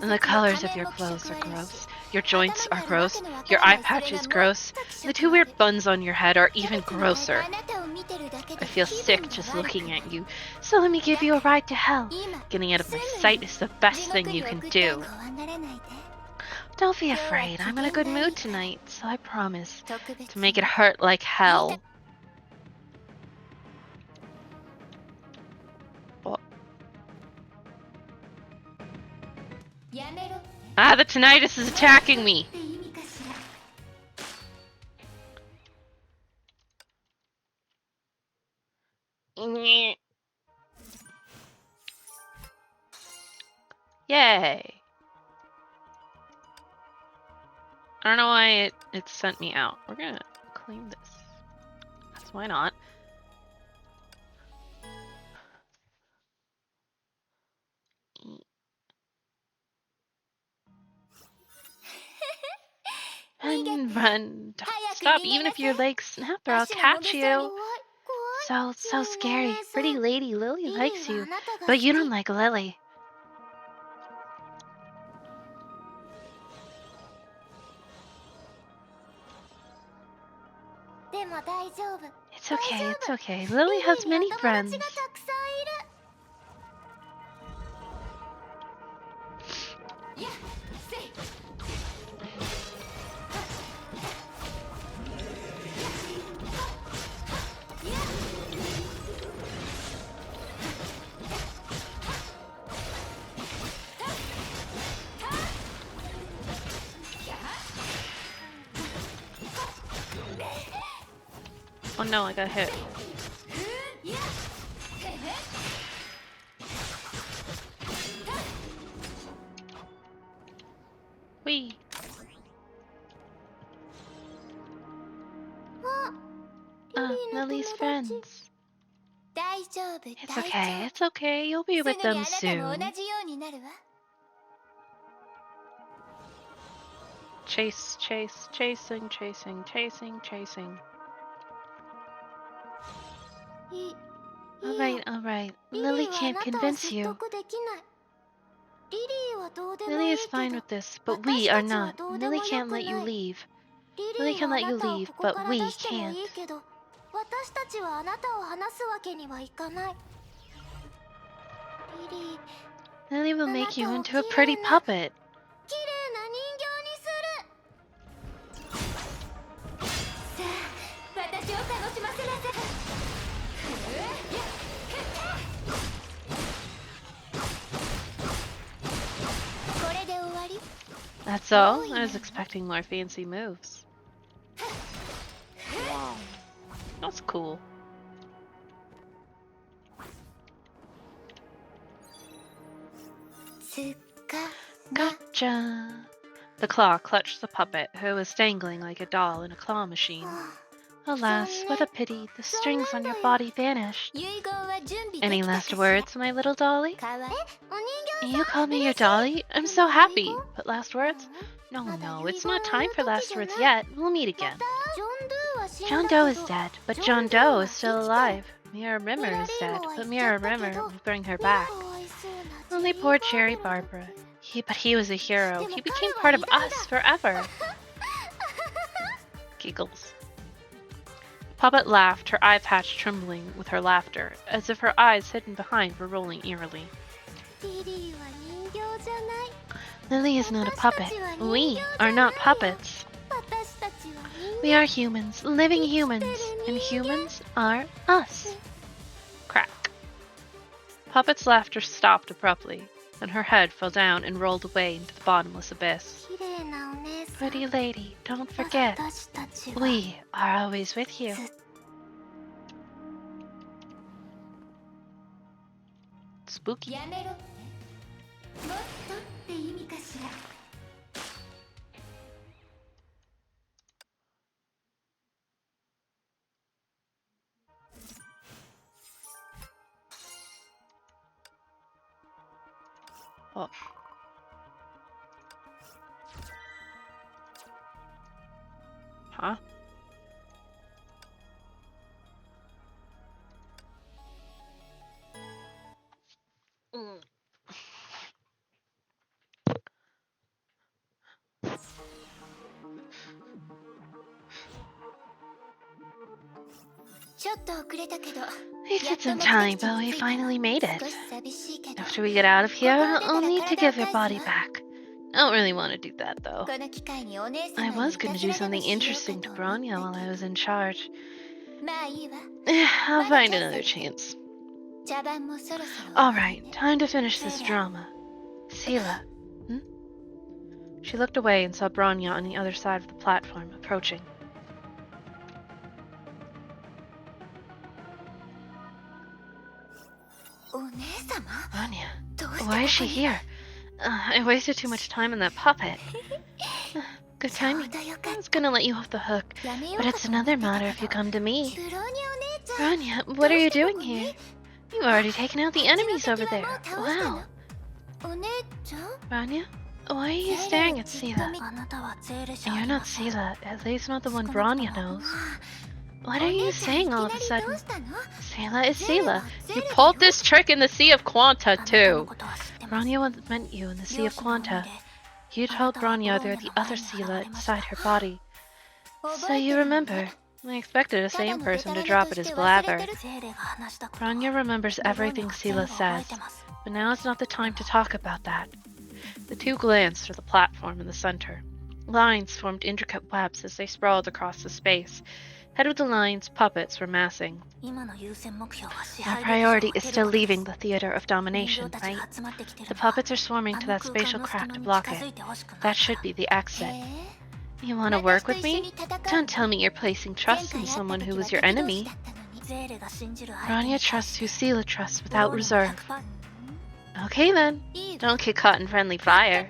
And the colors of your clothes are gross. Your joints are gross. Your eye patch is gross. The two weird buns on your head are even grosser. I feel sick just looking at you. So let me give you a ride to hell. Getting out of my sight is the best thing you can do. Don't be afraid. I'm in a good mood tonight, so I promise to make it hurt like hell. Ah, the tinnitus is attacking me. Yay. I don't know why it sent me out. We're gonna claim this. That's why not. Run. Don't stop. Even if your legs snap, or I'll catch you. So scary. Pretty lady Lily likes you, but you don't like Lily. It's okay, it's okay. Lily has many リリーには友 friends. 達がたくさんいる。やっせい。Oh no, I got hit. Whee! Lily's friends. 大丈夫、 It's 大 okay, 丈 it's okay. You'll be 夫。す with ぐにあ them なたも soon. 同じようになるわ。 Chase, chase, chasing, chasing, chasing, chasing. いいい Alright, よ alright. リリ Lily ーはあ can't なたを convince 説 you. 得できない。リリーはどうでもい Lily い is け fine ど with this, but we 私 are たちは not. どうでも Lily よ can't く let you ない。 leave. リ Lily リー can はあ let な you たを leave, ここ but から we 出してもい can't. いけど私たちはあなたを離すわけにはいかない。リリー Lily will あな make you たを into a き pretty れいな puppet. 綺麗な人形にする。さあ私を楽しませなさい。これで終わり。 That's all? I was expecting more fancy moves. That's cool. つか Gotcha! The claw clutched the puppet, who was dangling like a doll in a claw machine. Alas, what a pity, the strings on your body vanished. 遺言は準備できた Any か last しら。 words, my little dolly? かわいい。お人形 You call me your dolly? I'm so happy. But last words? No, no, it's not time for last words yet. We'll meet again. ジョン・ドゥは死ん John だけ Doe ど is dead, but John Doe is still alive. Mirror Rimmer is dead, but Mirror Rimmer will bring her back. かわいそうな Only poor Cherry Barbara. But he was a hero. He became part of us forever. Giggles. Puppet laughed, her eye patch trembling with her laughter, as if her eyes hidden behind were rolling eerily. リリーは人形じゃない。 Lily is not a puppet. We are not puppets. 私たちは人 We are humans, living humans, and humans are us. Crack. Puppet's laughter stopped abruptly, and her head fell down and rolled away into the bottomless abyss. 綺麗なお姉さん。 Pretty lady, don't forget, 私たちは we are always with you. Spooky. やめろって。もっとって意味かしら。 Oh. Huh? Mm. We took some time, but we finally made it. 少し寂しいけど After we get out of here, I'll need to give your body back. I don't really want to do that, though. この機会にお姉 I 様 was にい going た to ず do らでも something しよう interesting か to と思 Bronya って while I was in charge. まあいいわ。 I'll find another chance. 茶番もそろそろ Alright, time to finish this drama. Sela. Hmm? She looked away and saw Bronya on the other side of the platform, approaching. Bronya, どうして why is she ここに here? I wasted too much time on that puppet. Good ちょ timing. うどよか I っ was gonna let you off the hook, た。やめよう but か it's と思って another た matter け if you ど come to me. ブローニャお姉ちゃん Bronya, what are you doing どうして here? ここに You've already taken out the enemies over うちの敵 there. はもう倒したの Wow. お姉ちゃん Bronya, why are you staring at Sela? あなたはゼーレじゃあ You're りま not せん Sela, at least not the one 少なくとも Bronya knows. What are お you 姉ちゃんい saying き all な of a りど sudden? うしたの Sela is Sela. You Zera pulled よ this trick in the Sea of Quanta あなたの too. ことは知ってます Bronya once met you in the Sea 漁 of 師の海 Quanta. で You told Bronya there are the other Sela inside her body. So you remember. I expected the same person to drop it as blabber. ゼーレが話したことは Rania remembers ブローニ everything は Sela 全部覚え says, てます。 but now is not the time to talk about that. The two glanced at the platform in the center. Lines formed intricate webs as they sprawled across the space. Head of the lines, puppets were massing. 今の優先目標は支 Our 配劇場 priority を is 蹴 still ることで leaving す。 the theater of 人 domination, 形たち right? が集まってきてる The のは puppets are swarming あ to の that 空 spatial 間の crack 隙間 to に block 近づい it. てほしくない That か should ら be the へ exit. え You want to work with 私と一緒 me? に戦う Don't tell me you're placing 前 trust 回 in 会った someone 時 who は was your 敵同士 enemy. だったのにゼーレが信じる相手 Rania に対 trusts し who て Sela trusts ブロ without ーニは reserve. 100% Okay then. いい Don't get caught in friendly fire.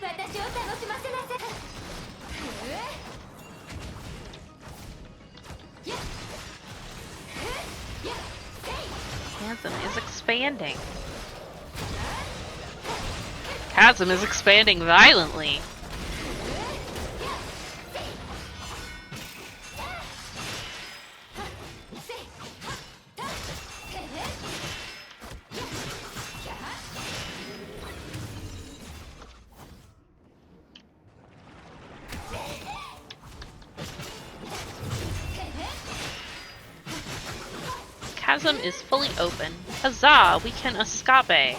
私を楽しませなさい Chasm is expanding. Chasm is expanding violently. Chasm is fully open. Huzzah! We can escape.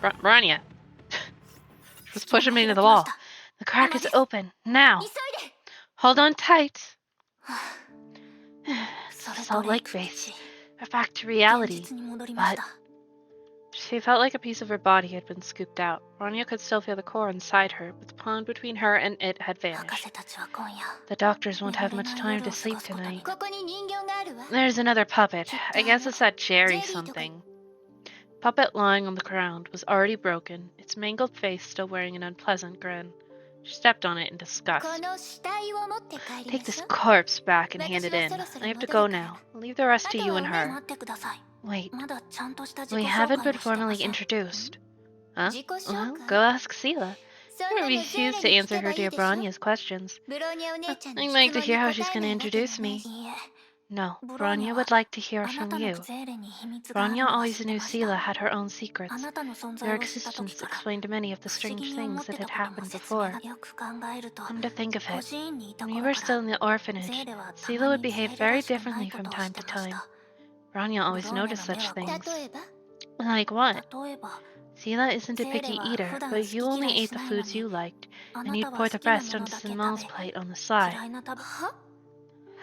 Rania. Just push him into the wall. The crack is open. Now. 急いで Hold on tight. それと Salt レイ Lake ク基 base. 地 We're back to 現 reality. 実に戻りました She felt like a piece of her body had been scooped out. Rania could still feel the core inside her, but the pond between her and it had 博 vanished. 士たちは今夜 The doctors won't have much time to sleep tonight. ここに人形があるわ There's another puppet. I guess it's that Jerry something. Puppet lying on the ground was already broken, its mangled face still wearing an unpleasant grin. She stepped on it in こ disgust. の死体を持って帰り Take ま this しょう corpse back and hand it in. I have to go now. I'll leave the rest to you and 待 her. ってください Wait, まだちゃんとした自己 we 紹 haven't 介 been をしてま formally せん introduced. Huh? 自己紹 Well, 介 go ask Sela. そん I なのゼー refuse レ to に聞 answer けば her いい dear でしょ Bronia's questions. ブローニャお姉ちゃんの I'd 質 like 問 to に hear 答 how え she's な going い to わけ introduce ない me. いいえ No, ブローニャ Bronya は would like to hear あな from たの you. ゼーレに秘密がある Bronya のは always 知って knew ました Sela had her own あ secrets. なたの存 Your 在を知った時 existence から explained many of the 不思 strange 議に思 things って that た had ことも happened 説明 before. がよく考えると Come to think of 孤 it, 児院にいた when we 頃 were か still ら in the ゼ orphanage, ーレはた Sela ま would にゼ behave ーレ very らしくない differently こ from とを time し to てまし time. た Bronya always ブローニャ noticed の such 目は things. 例えば Like what? 例えば Sela isn't a ゼーレ picky は eater, 普段 but 好き you only 嫌い ate し the ないの foods you に liked, あ and な you'd たは pour 好 the きな rest もの onto だけ Simone's 食べ plate on the 嫌 side. いな食べは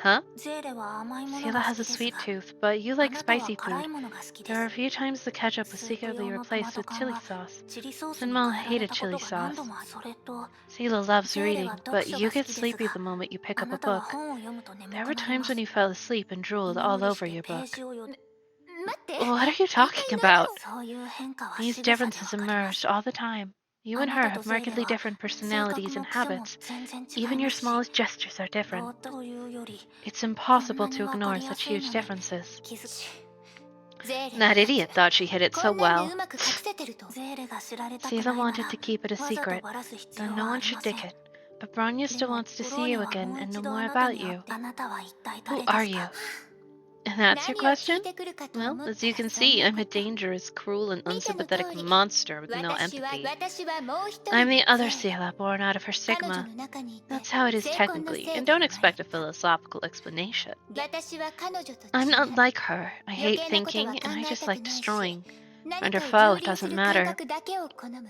Huh? ゼーレは甘いもの Sela が好 has き a です sweet が tooth, but you あ like なたは spicy 辛い food. ものが好きで There were a す few times the ketchup was スープ secretly 用のトマ replaced ト with 缶 chili は sauce. チリソースに Sinmol 変えら hated れたこ chili とが何度 sauce. もそれと Sela loves ゼーレ reading, は読 but 書 you が好 get きです sleepy が the moment you pick あ up な a たは book. 本を読むと眠 There く were なりま times す when you fell asleep and 居 drooled 眠 all りし over て your ペ book. ージを読んで 待って What are you talking about? そういう変化は These 仕草で differences わかります emerged all the time. You あ and な her たと have ゼーレ markedly は different 性格 personalities も and 癖も habits. 全然違い Even ま your すし smallest gestures are ぼ different. ーっというより It's こん impossible なに to わか ignore りや such すい huge のに differences. 気づゼーレ That のや idiot つ thought she hid it こ so んなんで well. うまく隠せてるとゼーレが知られたくない Sela なら wanted to keep it a わざと secret, バラす必要 though no はあ one り should ません dig it. But Bronya で still も wants to ブロ see ーニ you ャは again もう and know 一度あ more なた about に会っ you. てあなたは一体 Who 誰で are す you? か And that's your 何を聞い question? てくるかと Well, 思った as you ら can そんな see, I'm こ a と dangerous, cruel, and 見ての unsympathetic 通り monster with no 私は empathy. 私はもう一人 I'm の the ゼ other ーレ Sela born out of her 彼女 sigma. の中にいて That's how it is 精魂の technically, 正 and 義 don't を expect a 学 philosophical explanation. ぶ私は彼女と違 I'm う not like her. I 余 hate 計なこと thinking, は考 and I え just た like くないし destroying. 何 Under かを foe, 蹂 it 躙す doesn't る感 matter. 覚だけを好むわ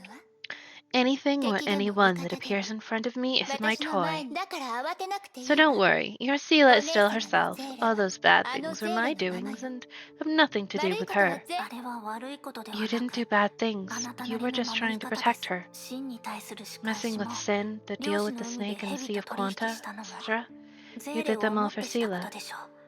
Anything or 敵でも味 anyone 方 that でも appears in front of me is my 私の前 toy. にだから慌てなくていい So don't わ worry, your Sela is still お姉様の herself. ゼーレ All は those bad あの things ゼ were ー my レのまま doings よ and have nothing to 悪 do い with ことは her. 全あれは悪いことでは You な didn't く do bad あ things. なた You な were りの just 守 trying り to 方で protect す her. 真に対する仕返 Messing し with も sin, the 漁 deal 師 with the の海で snake and the 蛇 sea と of 取引 Quanta, したのも etc. ゼー You レ did を them 思 all っ for てしたこと Sela. でしょう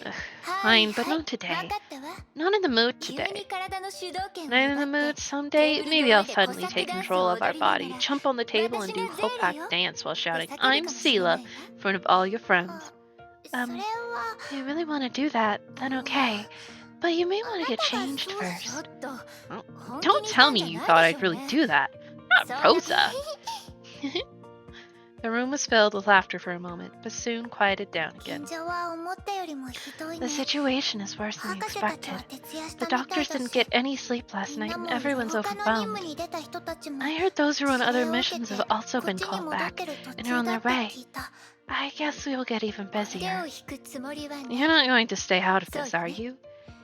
Fine, but not today. Not in the mood 急 today. に体の主導権を Not in the 奪 mood って someday. Maybe I'll suddenly take control of our body, jump on the table, and do 私のゼール Hopak よ dance while と shouting, 叫ぶ I'm かもしれな Sela, いわ in front of all your friends. それは If you really want to do that, then okay. But you may あ want な to get たが changed そうしよ first. っと Oh, 本気 Don't にし tell たん me じゃ you ない thought でし I'd ょ really うね do that. Not そうだ Rosa. The room was filled with laughter for a moment, but soon quieted down 現 again. 状は思ったよりもひどい The ね situation is worse than we 博士たち expected. は徹夜し The たみた doctors いだ didn't し get any sleep last みん night, な and も everyone's 他の任務 overwhelmed. に出た人たちも I heard those who were on そ other れを受け missions て have also こっ been ちに called 戻っ back てる途 and are 中 on だ their って way. 聞いた I guess we'll get even 手を busier. 引くつもりは You're ない not going to stay out of this, So, are you?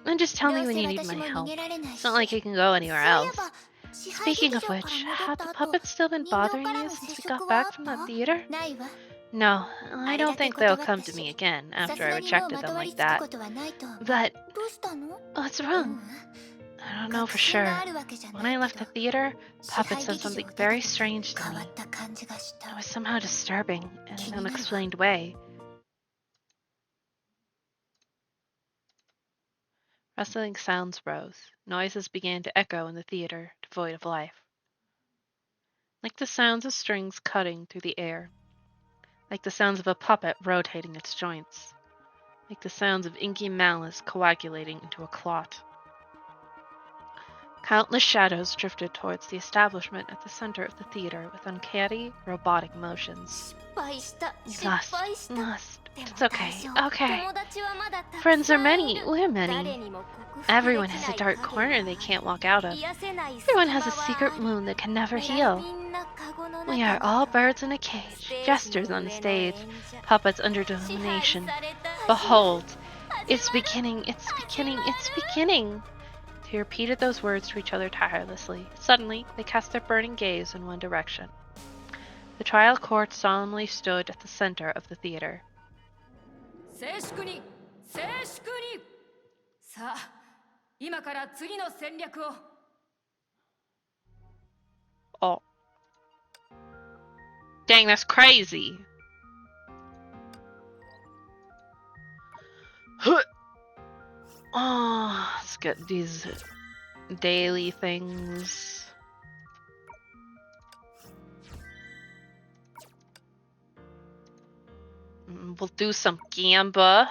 Then just tell ど me う when せ you need 私 my も逃 help. げられない It's し not like you can go そう anywhere いえ else. ば支配 Speaking 劇 of 場から which, 戻っ have た the 後 puppets still been 人形 bothering から you の since 接 we got 触は back あっ from た that theater? ないわ No, I あれだ don't け think 断 they'll っ come た to me し again さ after す I がにもう rejected ま them とわり like つく that. ことはないと思う But どうしたの what's う wrong? ん I don't know for 確信が sure. あるわけじゃ When な I い left け the ど theater, 支 Puppet 配 said 劇場 something を出た very 時 strange to 変わ me. った感じがした It was somehow disturbing in 気 an になるわ unexplained way. Rustling sounds rose. Noises began to echo in the theater, devoid of life. Like the sounds of strings cutting through the air. Like the sounds of a puppet rotating its joints. Like the sounds of inky malice coagulating into a clot. Countless shadows drifted towards the establishment at the center of the theater with uncanny, robotic motions. 失敗した You 失 must, 敗した must. で It's も okay, 大丈夫 okay. 友達はまだたく Friends さ are んい many. る We're 誰 many. にも克服で Everyone き has な a い dark 影 corner が they あ can't る walk out of. 癒せない隙 Everyone 間 has a は secret ある wound that can never み heal. んなカゴの We 中 are に all と birds in a ス cage, テージ jesters の on 上の stage, 演者 puppets under 支配 domination. された Behold, 始 it's まる beginning, it's beginning, it's beginning. They repeated those words to each other tirelessly. Suddenly, they cast their burning gaze in one direction. The trial court solemnly stood at the center of the theater. 静粛に静粛にさあ今から次の戦略を Oh. Dang, that's crazy. Oh, let's get these daily things. We'll do some gamba.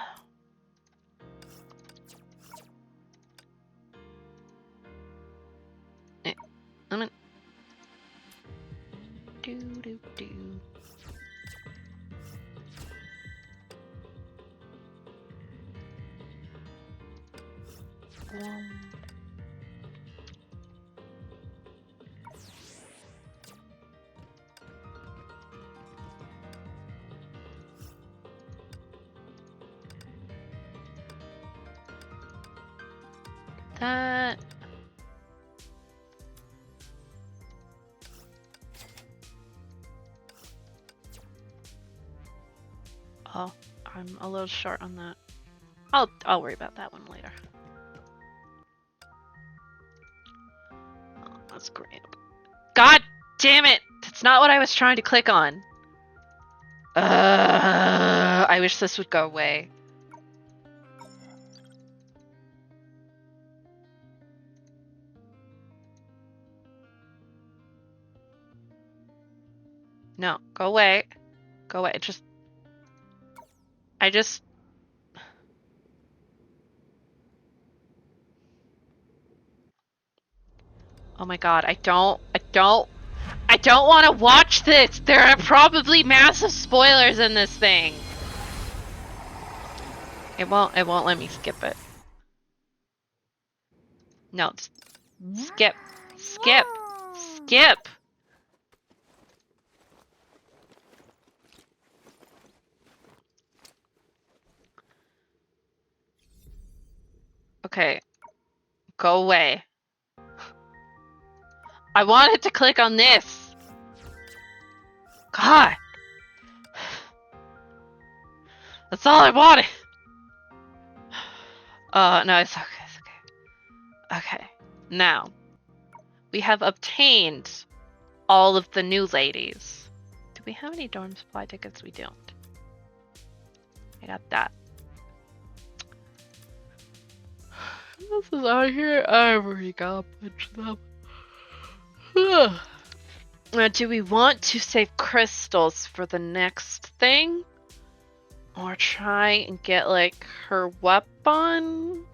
I'm in. Do do do. That. Oh, I'm a little short on that. I'll worry about that one later. Oh, that's great. God damn it! That's not what I was trying to click on. I wish this would go away. No, go away. Go away. I just... Oh my god, I don't want to watch this! There are probably massive spoilers in this thing! It won't let me skip it. No, skip. Skip. Skip! Okay. Go away. I wanted to click on this! God! That's all I wanted! No, it's okay, it's okay. Okay. Now, we have obtained all of the new ladies. Do we have any dorm supply tickets? We don't. I got that. This is out here. I've already got a bunch of them. Now, do we want to save crystals for the next thing? Or try and get, like, her weapon?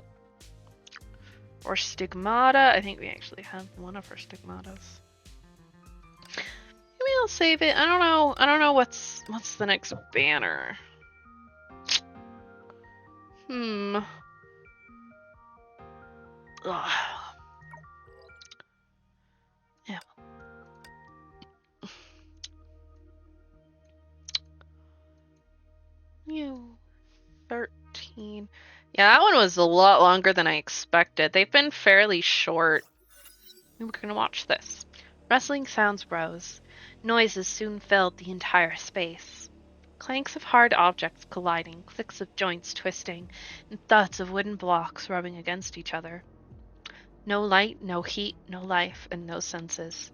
Or stigmata? I think we actually have one of her stigmatas. Maybe I'll save it. I don't know. I don't know what's the next banner. Ugh. Yeah. You 13. Yeah, that one was a lot longer than I expected. They've been fairly short. We're gonna watch this. Rustling sounds rose. Noises soon filled the entire space. Clanks of hard objects colliding, clicks of joints twisting, and thuds of wooden blocks rubbing against each other. No light, no heat, no life, and no senses.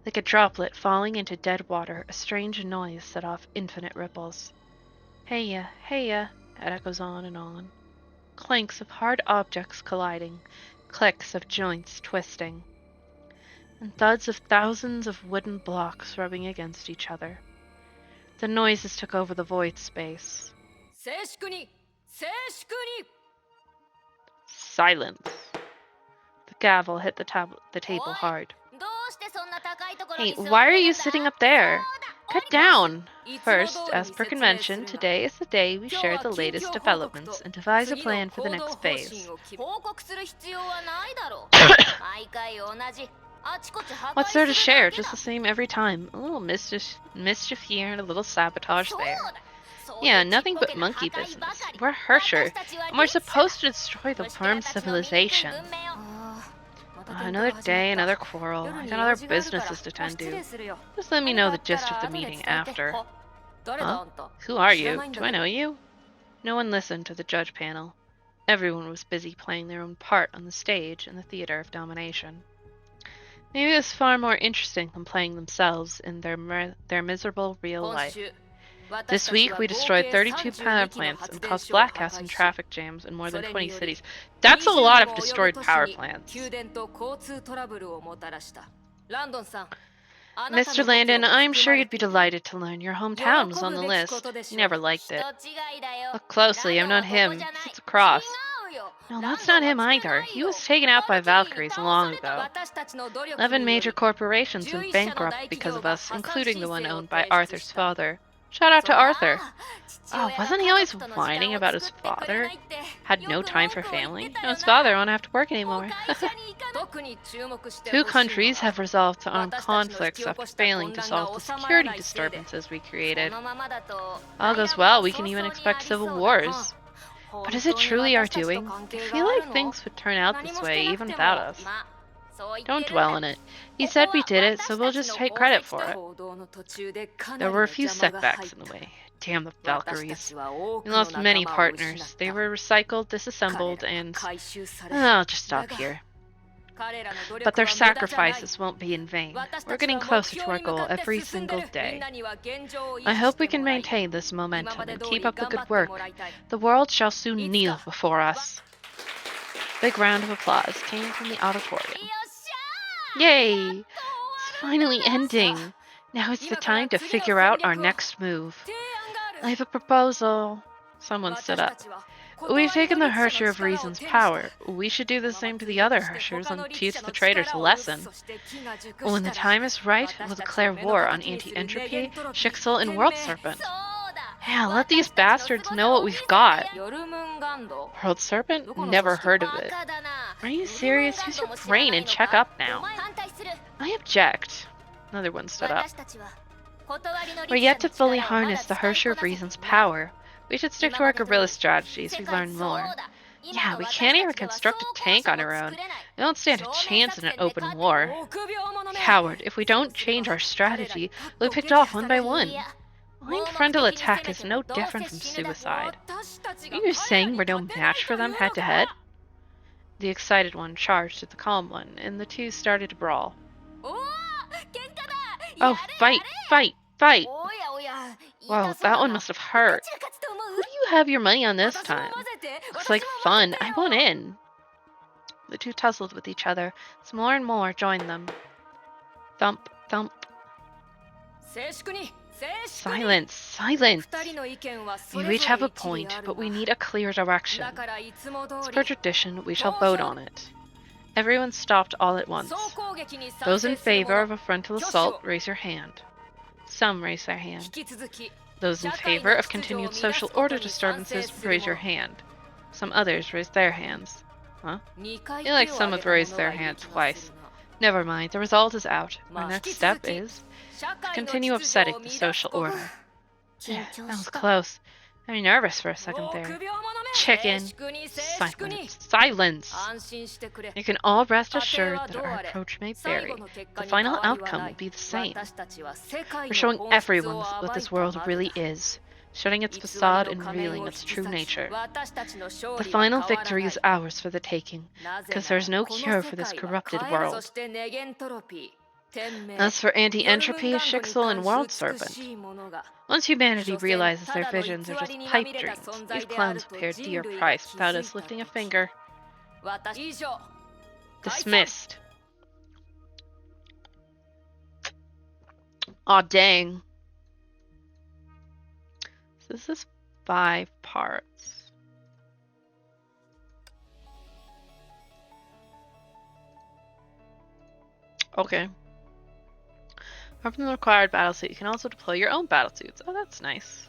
Like a droplet falling into dead water, a strange noise set off infinite ripples. Heya, heya, it echoes on and on. Clanks of hard objects colliding, clicks of joints twisting, and thuds of thousands of wooden blocks rubbing against each other. The noises took over the void space. 静粛に静粛に Silence. The gavel hit the table hard. どうしてそんな高いところ Hey, に座ってるんだ why are you sitting up there? そう Get だ down! いつも通り First, as per 説明する convention, が today is the day we 今日 share は the 近 latest 況報告 developments と and devise a 次の plan for the 行動 next 方 phase. 針を決め報告する必要はないだろう毎回同じあちこち破壊 What's す there る to だ share? け Just だ the same every time. A little mischief here and a little sabotage そう there. だそういう Yeah, ちっ nothing ぽ but けな monkey 破壊ば business. かり We're Hersher, 私たちは and we're 律者だ supposed to destroy the 虫けら worm たちの醜い civilization. 文明を Another day, another quarrel. I got other businesses to tend to. Just let me know the gist of the meeting after. 誰だあんた Who are 知ら you? ないんだ Do I けど know you? No one listened to the judge panel. Everyone was busy playing their own part on the stage in the theater of domination. Maybe it was far more interesting than playing themselves in their miserable real 今 life. 週 This week, we destroyed 32 power plants and caused blackouts and traffic jams in more than 20 cities. That's a lot of destroyed power plants. 宮殿と交通トラブルをもたらしたランドンさん Mr. Landon, I'm sure you'd be delighted to learn your hometown was on the list. You never liked 人 it. 違いだよ Look closely, I'm not him. He sits across. No, that's not him either. He was taken out by Valkyries long ago. 11 major corporations went bankrupt because of us, including the one owned by Arthur's father. Shout out to Arthur. Oh, wasn't he always whining about his father? Had no time for family? No, his father won't have to work anymore. 特に注目して Two ほしいのは countries have resolved to arm conflicts after failing to solve the security disturbances we created. このままだと All goes well, we can even expect civil wars. But is it truly our doing? I feel like things would turn out this way even without us. まあそう言 Don't ってる dwell が on it. He said we did it, so we'll just take credit for it. 報道の途中でかな There り were の a few 邪魔が入 setbacks っ in the た way. Damn the 私た Valkyries. ちは多 We くの lost 仲 many 間を partners. 失っ They た were recycled, 彼 disassembled, らは and 回収され I'll just stop だが here. 彼らの努力 But their は無駄じゃない sacrifices won't be in vain. 私 We're たち getting は目 closer to 標 our に向 goal かって every 進んで single るみん day. なには現状を維 I 持 hope し we て can もらい maintain this 今 momentum まで and 通 keep り up the 頑張 good って work. もらいたい The world shall soon いつ kneel か before us. Big round of applause came from the auditorium. よっしゃ Yay! It's finally ending. Now it's the 今から time to 次の figure out 戦 our 略を next move. 提案がある I have a proposal. Someone 私 stood た up. ちは We've taken the 断りの律者 Hersher の of 力を Reason's 手にした power. We should do the same to the other Hershers and teach the traitors a lesson. When the time is right, we'll declare war on Anti-Entropy, Shixel, and World Serpent. そうだ Yeah, let these bastards know what we've got. ヨルムンガンド World Serpent? Never heard of バ it. カだな Are you serious? Use your brain and check up お now. 前反対する I object. Another one stood up. 私たちは断りの We're 律 yet 者 to の fully 力をまだ harness the 使い Hersher こ of なせて Reason's いない power. We should stick to our guerrilla strategies. We learn more. Yeah, we can't even construct a tank on our own. We don't stand a chance in an open war. 臆病者め Coward, if we don't change our strategy, we'll be picked off one by one. Blind frontal attack is no different from suicide. 私たちが Are you saying we're no match for them head to head? The excited one charged at the calm one, and the two started to brawl. おお喧嘩だ Oh, fight, fight, fight! おやおや Wow, that one must have hurt. どちら勝つと思 Who do you have your money on this 私も time? 混ぜて Looks like 私も混 fun. ぜて I よ want in. The two tussled with each other. Some more and more joined them. Thump, thump. 静粛に静粛に Silence, silence. 二人の意見はそ We れ each ぞ have れ a 一理 point, ある but we が need a clear direction. だからいつも通 As り per tradition, we shall vote on it. Everyone stopped all at once. 総攻撃に賛 Those 成 in する favor of 者 a frontal assault, raise your hand. Some raise their hand. 引き続き Those in favor of continued social order disturbances, raise your hand. Some others raise their hands. Huh? 2回 I 手 feel を like 挙 some げ have た raised 者 their がいる hand 気が twice. するな Never mind, the result is out. Our まあ next 引き続 step き is 社会の continue 秩序 upsetting を the 乱す social こと order. 緊 That 張 was した close. I'm nervous for a second 臆 there. 病者め Chicken. 静粛に静粛に Silence. 安心してくれ You can all rest 過程 assured は that どう our あれ approach may 最 vary. 後の結果 The に変 final わりは outcome な will い be the same. 私たちは世界 We're の showing 本質 everyone を what 暴い this た world マ really グだ is, shedding its 偽り facade の and 仮面 revealing を its 引き true 裂き nature. 私たちの勝 The 利は変 final わら victory ない is ours for the taking, なぜ because な there's ら no この cure 世 for this 界は corrupted カエルそ world. してネゲントロピー天命 As for 夜分 anti-entropy, 頑固に Shixel, and 関 World し美 Serpent, しいものが once humanity 所詮 realizes た their だの visions are 偽 just りにま pipe みれた dreams, 存 these 在である clowns と paid 人 dear 類が price 気 without づい us た lifting a 時 finger. 私以上解散 Dismissed. Aw, dang. So this is 5 parts. Okay. Apart from the required battlesuit, you can also deploy your own battlesuits. Oh, that's nice.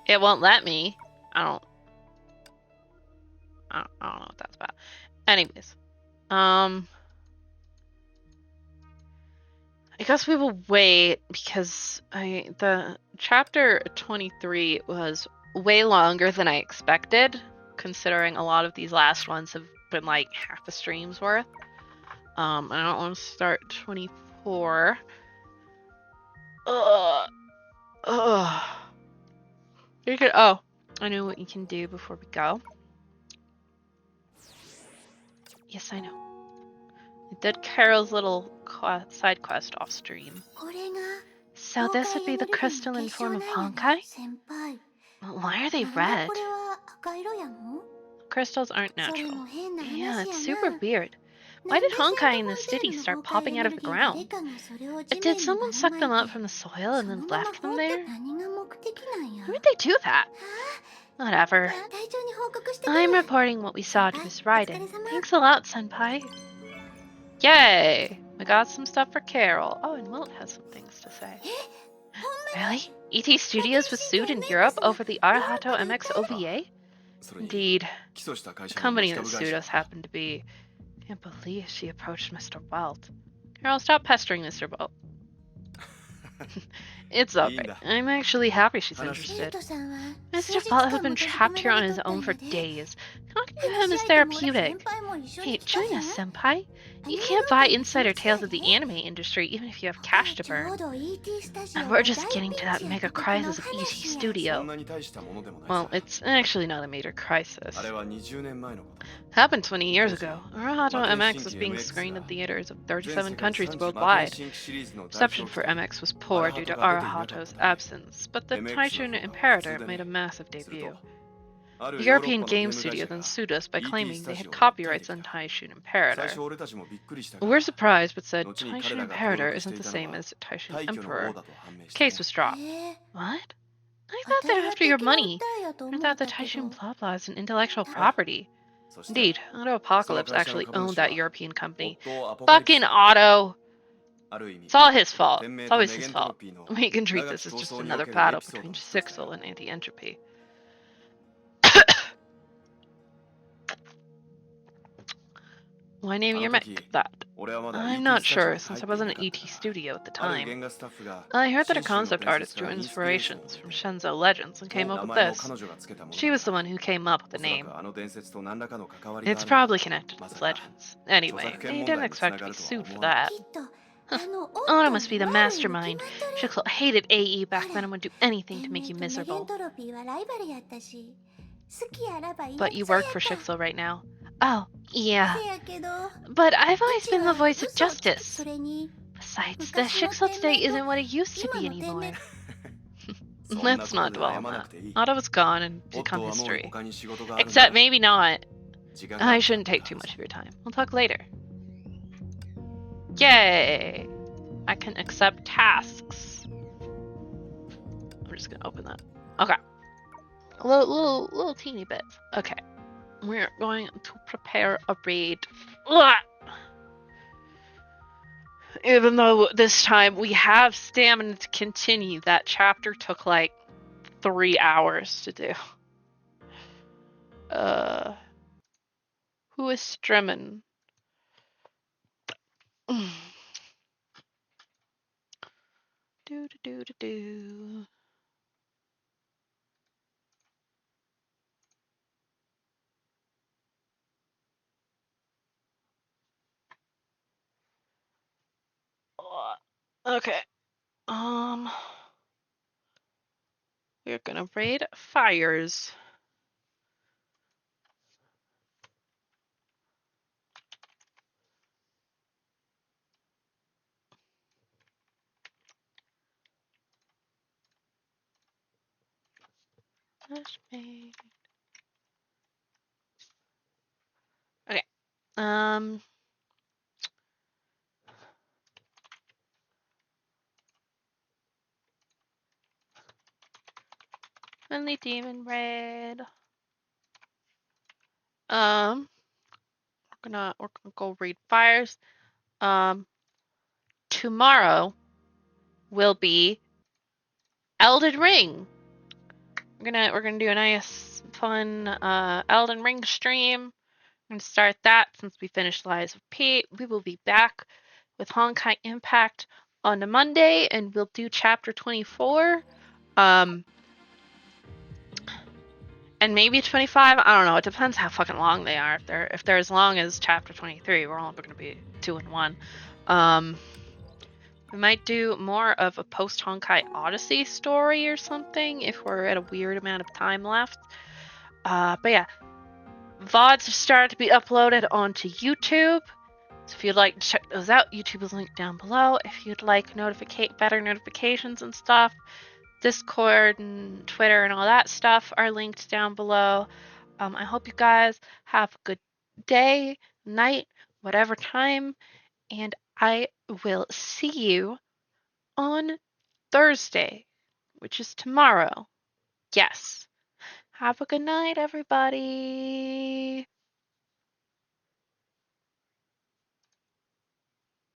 It won't let me. I don't know what that's about. Anyways. I guess we will wait because the chapter 23 was way longer than I expected, considering a lot of these last ones have been like half a stream's worth. I don't want to start 24. You could, oh, I know what you can do before we go. Yes, I know. I did Carol's little side quest off stream. これが So this would be the 崩壊エネルギーの crystalline 結晶 form な of んやな Honkai? 先輩 Well, why are they なんで red? これは赤色やの Crystals aren't それ natural. も変な Yeah, 話 it's や super な weird. な Why んで did セント Honkai フ in ォ the ンテー city ヌの start 崩壊エ popping ネ out ル of the ギー誰 ground? かがそれを地 Did 面に someone ばら suck まい them て up from the soil そ and の then まま left 放 them って there? 何が目的なんや Why would they do that? Whatever. 隊長に報告してくる I'm reporting what we saw to Senpai, Miss Raiden. お疲れ様。 Thanks a lot, Senpai. Yay! We got some stuff for Carol. Oh, and Wilt has some things to say. Really? ET Studios was sued in Europe over the Arahato MX OVA? それに Indeed. 起訴した会 The 社の持 company ち that 株会 sued 社 us happened to be... Can't believe she approached Mr. Welt. Carol, stop pestering Mr. Welt. It's okay. I'm actually happy she's ケイ interested. トさんは Mr. 数日 Welt has 間 been も閉じ込 trapped め here ら on れ his とったん own や for で days. Talking to 話 him し is 相手もおら therapeutic. 先輩も一緒 Hey, に来た join へん us, Senpai. You アニメ can't 業 buy 界に insider 秘密や tales of the で anime industry even if you have ここ cash は to ちょ burn. うど ET スタジオ And が we're 大 just ピ getting ン to チ that やった mega 時の crisis of ET 話や そ Studio. んなに大したものでもない Well, さ it's actually not a major crisis. あれは20年前のこと Happened 20 years ago. Arahato Maten MX was Shinki being MX screened in が theaters of 全 37世界 countries 30 worldwide. 新規シリーズの代 Reception 表 for 企画 MX was poor due to Arahato's absence, but the Taishun Imperator made a massive debut. あ The るヨーロッ European パのゲー game ム会 studio 社 then が sued us by ET claiming they スタジ had オを訴え copyrights て on きた Taishun 最 Imperator. 初俺たちもびっくりしたが We're surprised but said 後に彼 Taishun らが Imperator 登録して isn't い the たの same は as Taishun 退去の Emperor. 王だと判明 The した case was dropped. へえ What? I 当 thought た that りは after 敵 your の money, 訴えやと I 思 thought っ the たけ Taishun ど blah blah is an intellectual ああ property. そして Indeed, Auto その Apocalypse 会社の actually 株 owned 主 that は European company. 夫アポカリプス Fucking Auto! ある意味 It's all his fault. 天命 It's と always ネゲ his ントロ fault. ピーの We can treat 長 this き as 闘 just 争にお another けるエ battle ピソー between ドの一つだ Sixel よ and Anti-Entropy. Why name your mech that? 俺はまだ I'm ET not スタジオ sure に since 入 I って wasn't い an なか ET った studio at the がある time. 原画スタッフが I heard that a 信州の concept 伝 artist 説か drew らインスピレーション inspirations を from 得て Shenzhou Legends and came 名 up with 前も this. 彼女がつけたもの She だ was the が one who came up with お the そら name. くあの伝説と何らかの関わりがあ It's るのだ probably connected to まさ these か legends. Anyway, 著作権 he 問 didn't 題につな expect が to be るとは sued 思 for わない that. きっとあの Oda 夫 must be the に悪いに決ま mastermind. っとる Shixel hated AE back then and would do anything to 天 make 命 you とネゲン miserable. トロピーはライバルやったし好きやらばいいや But you つや work for った Shixel right now. Oh, yeah. せやけど But I've う always ち been the は voice of 嘘をつく justice. それに Besides, the 昔の Shixel 天 today 命と isn't what it used to 今 be の天命 anymore. そんな Let's こと not で dwell 謝 on らな that. くていい Oda was gone and 夫 become はもう history. 他に仕事があるんだ Except maybe not. 時間があ I った shouldn't take too much of your time. We'll talk later. Yay! I can accept tasks. I'm just gonna open that. Okay. A little teeny bit. Okay. We're going to prepare a raid. Ugh! Even though this time we have stamina to continue, that chapter took like 3 hours to do. Who is streaming? Do do, do, do. Okay. We're gonna raid fires. Okay. Friendly demon raid. We're gonna go raid fires. Tomorrow will be Elden Ring. We're gonna do a nice, fun Elden Ring stream. I'm gonna start that since we finished Lies of P. We will be back with Honkai Impact on a Monday, and we'll do Chapter 24. And maybe 25. I don't know. It depends how fucking long they are. If they're as long as Chapter 23, we're only gonna be 2 and 1. We might do more of a post Honkai Odyssey story or something if we're at a weird amount of time left. But yeah, VODs have started to be uploaded onto YouTube. So if you'd like to check those out, YouTube is linked down below. If you'd like better notifications and stuff, Discord and Twitter and all that stuff are linked down below. I hope you guys have a good day, night, whatever time, and I will see you on Thursday, which is tomorrow. Yes. Have a good night, everybody.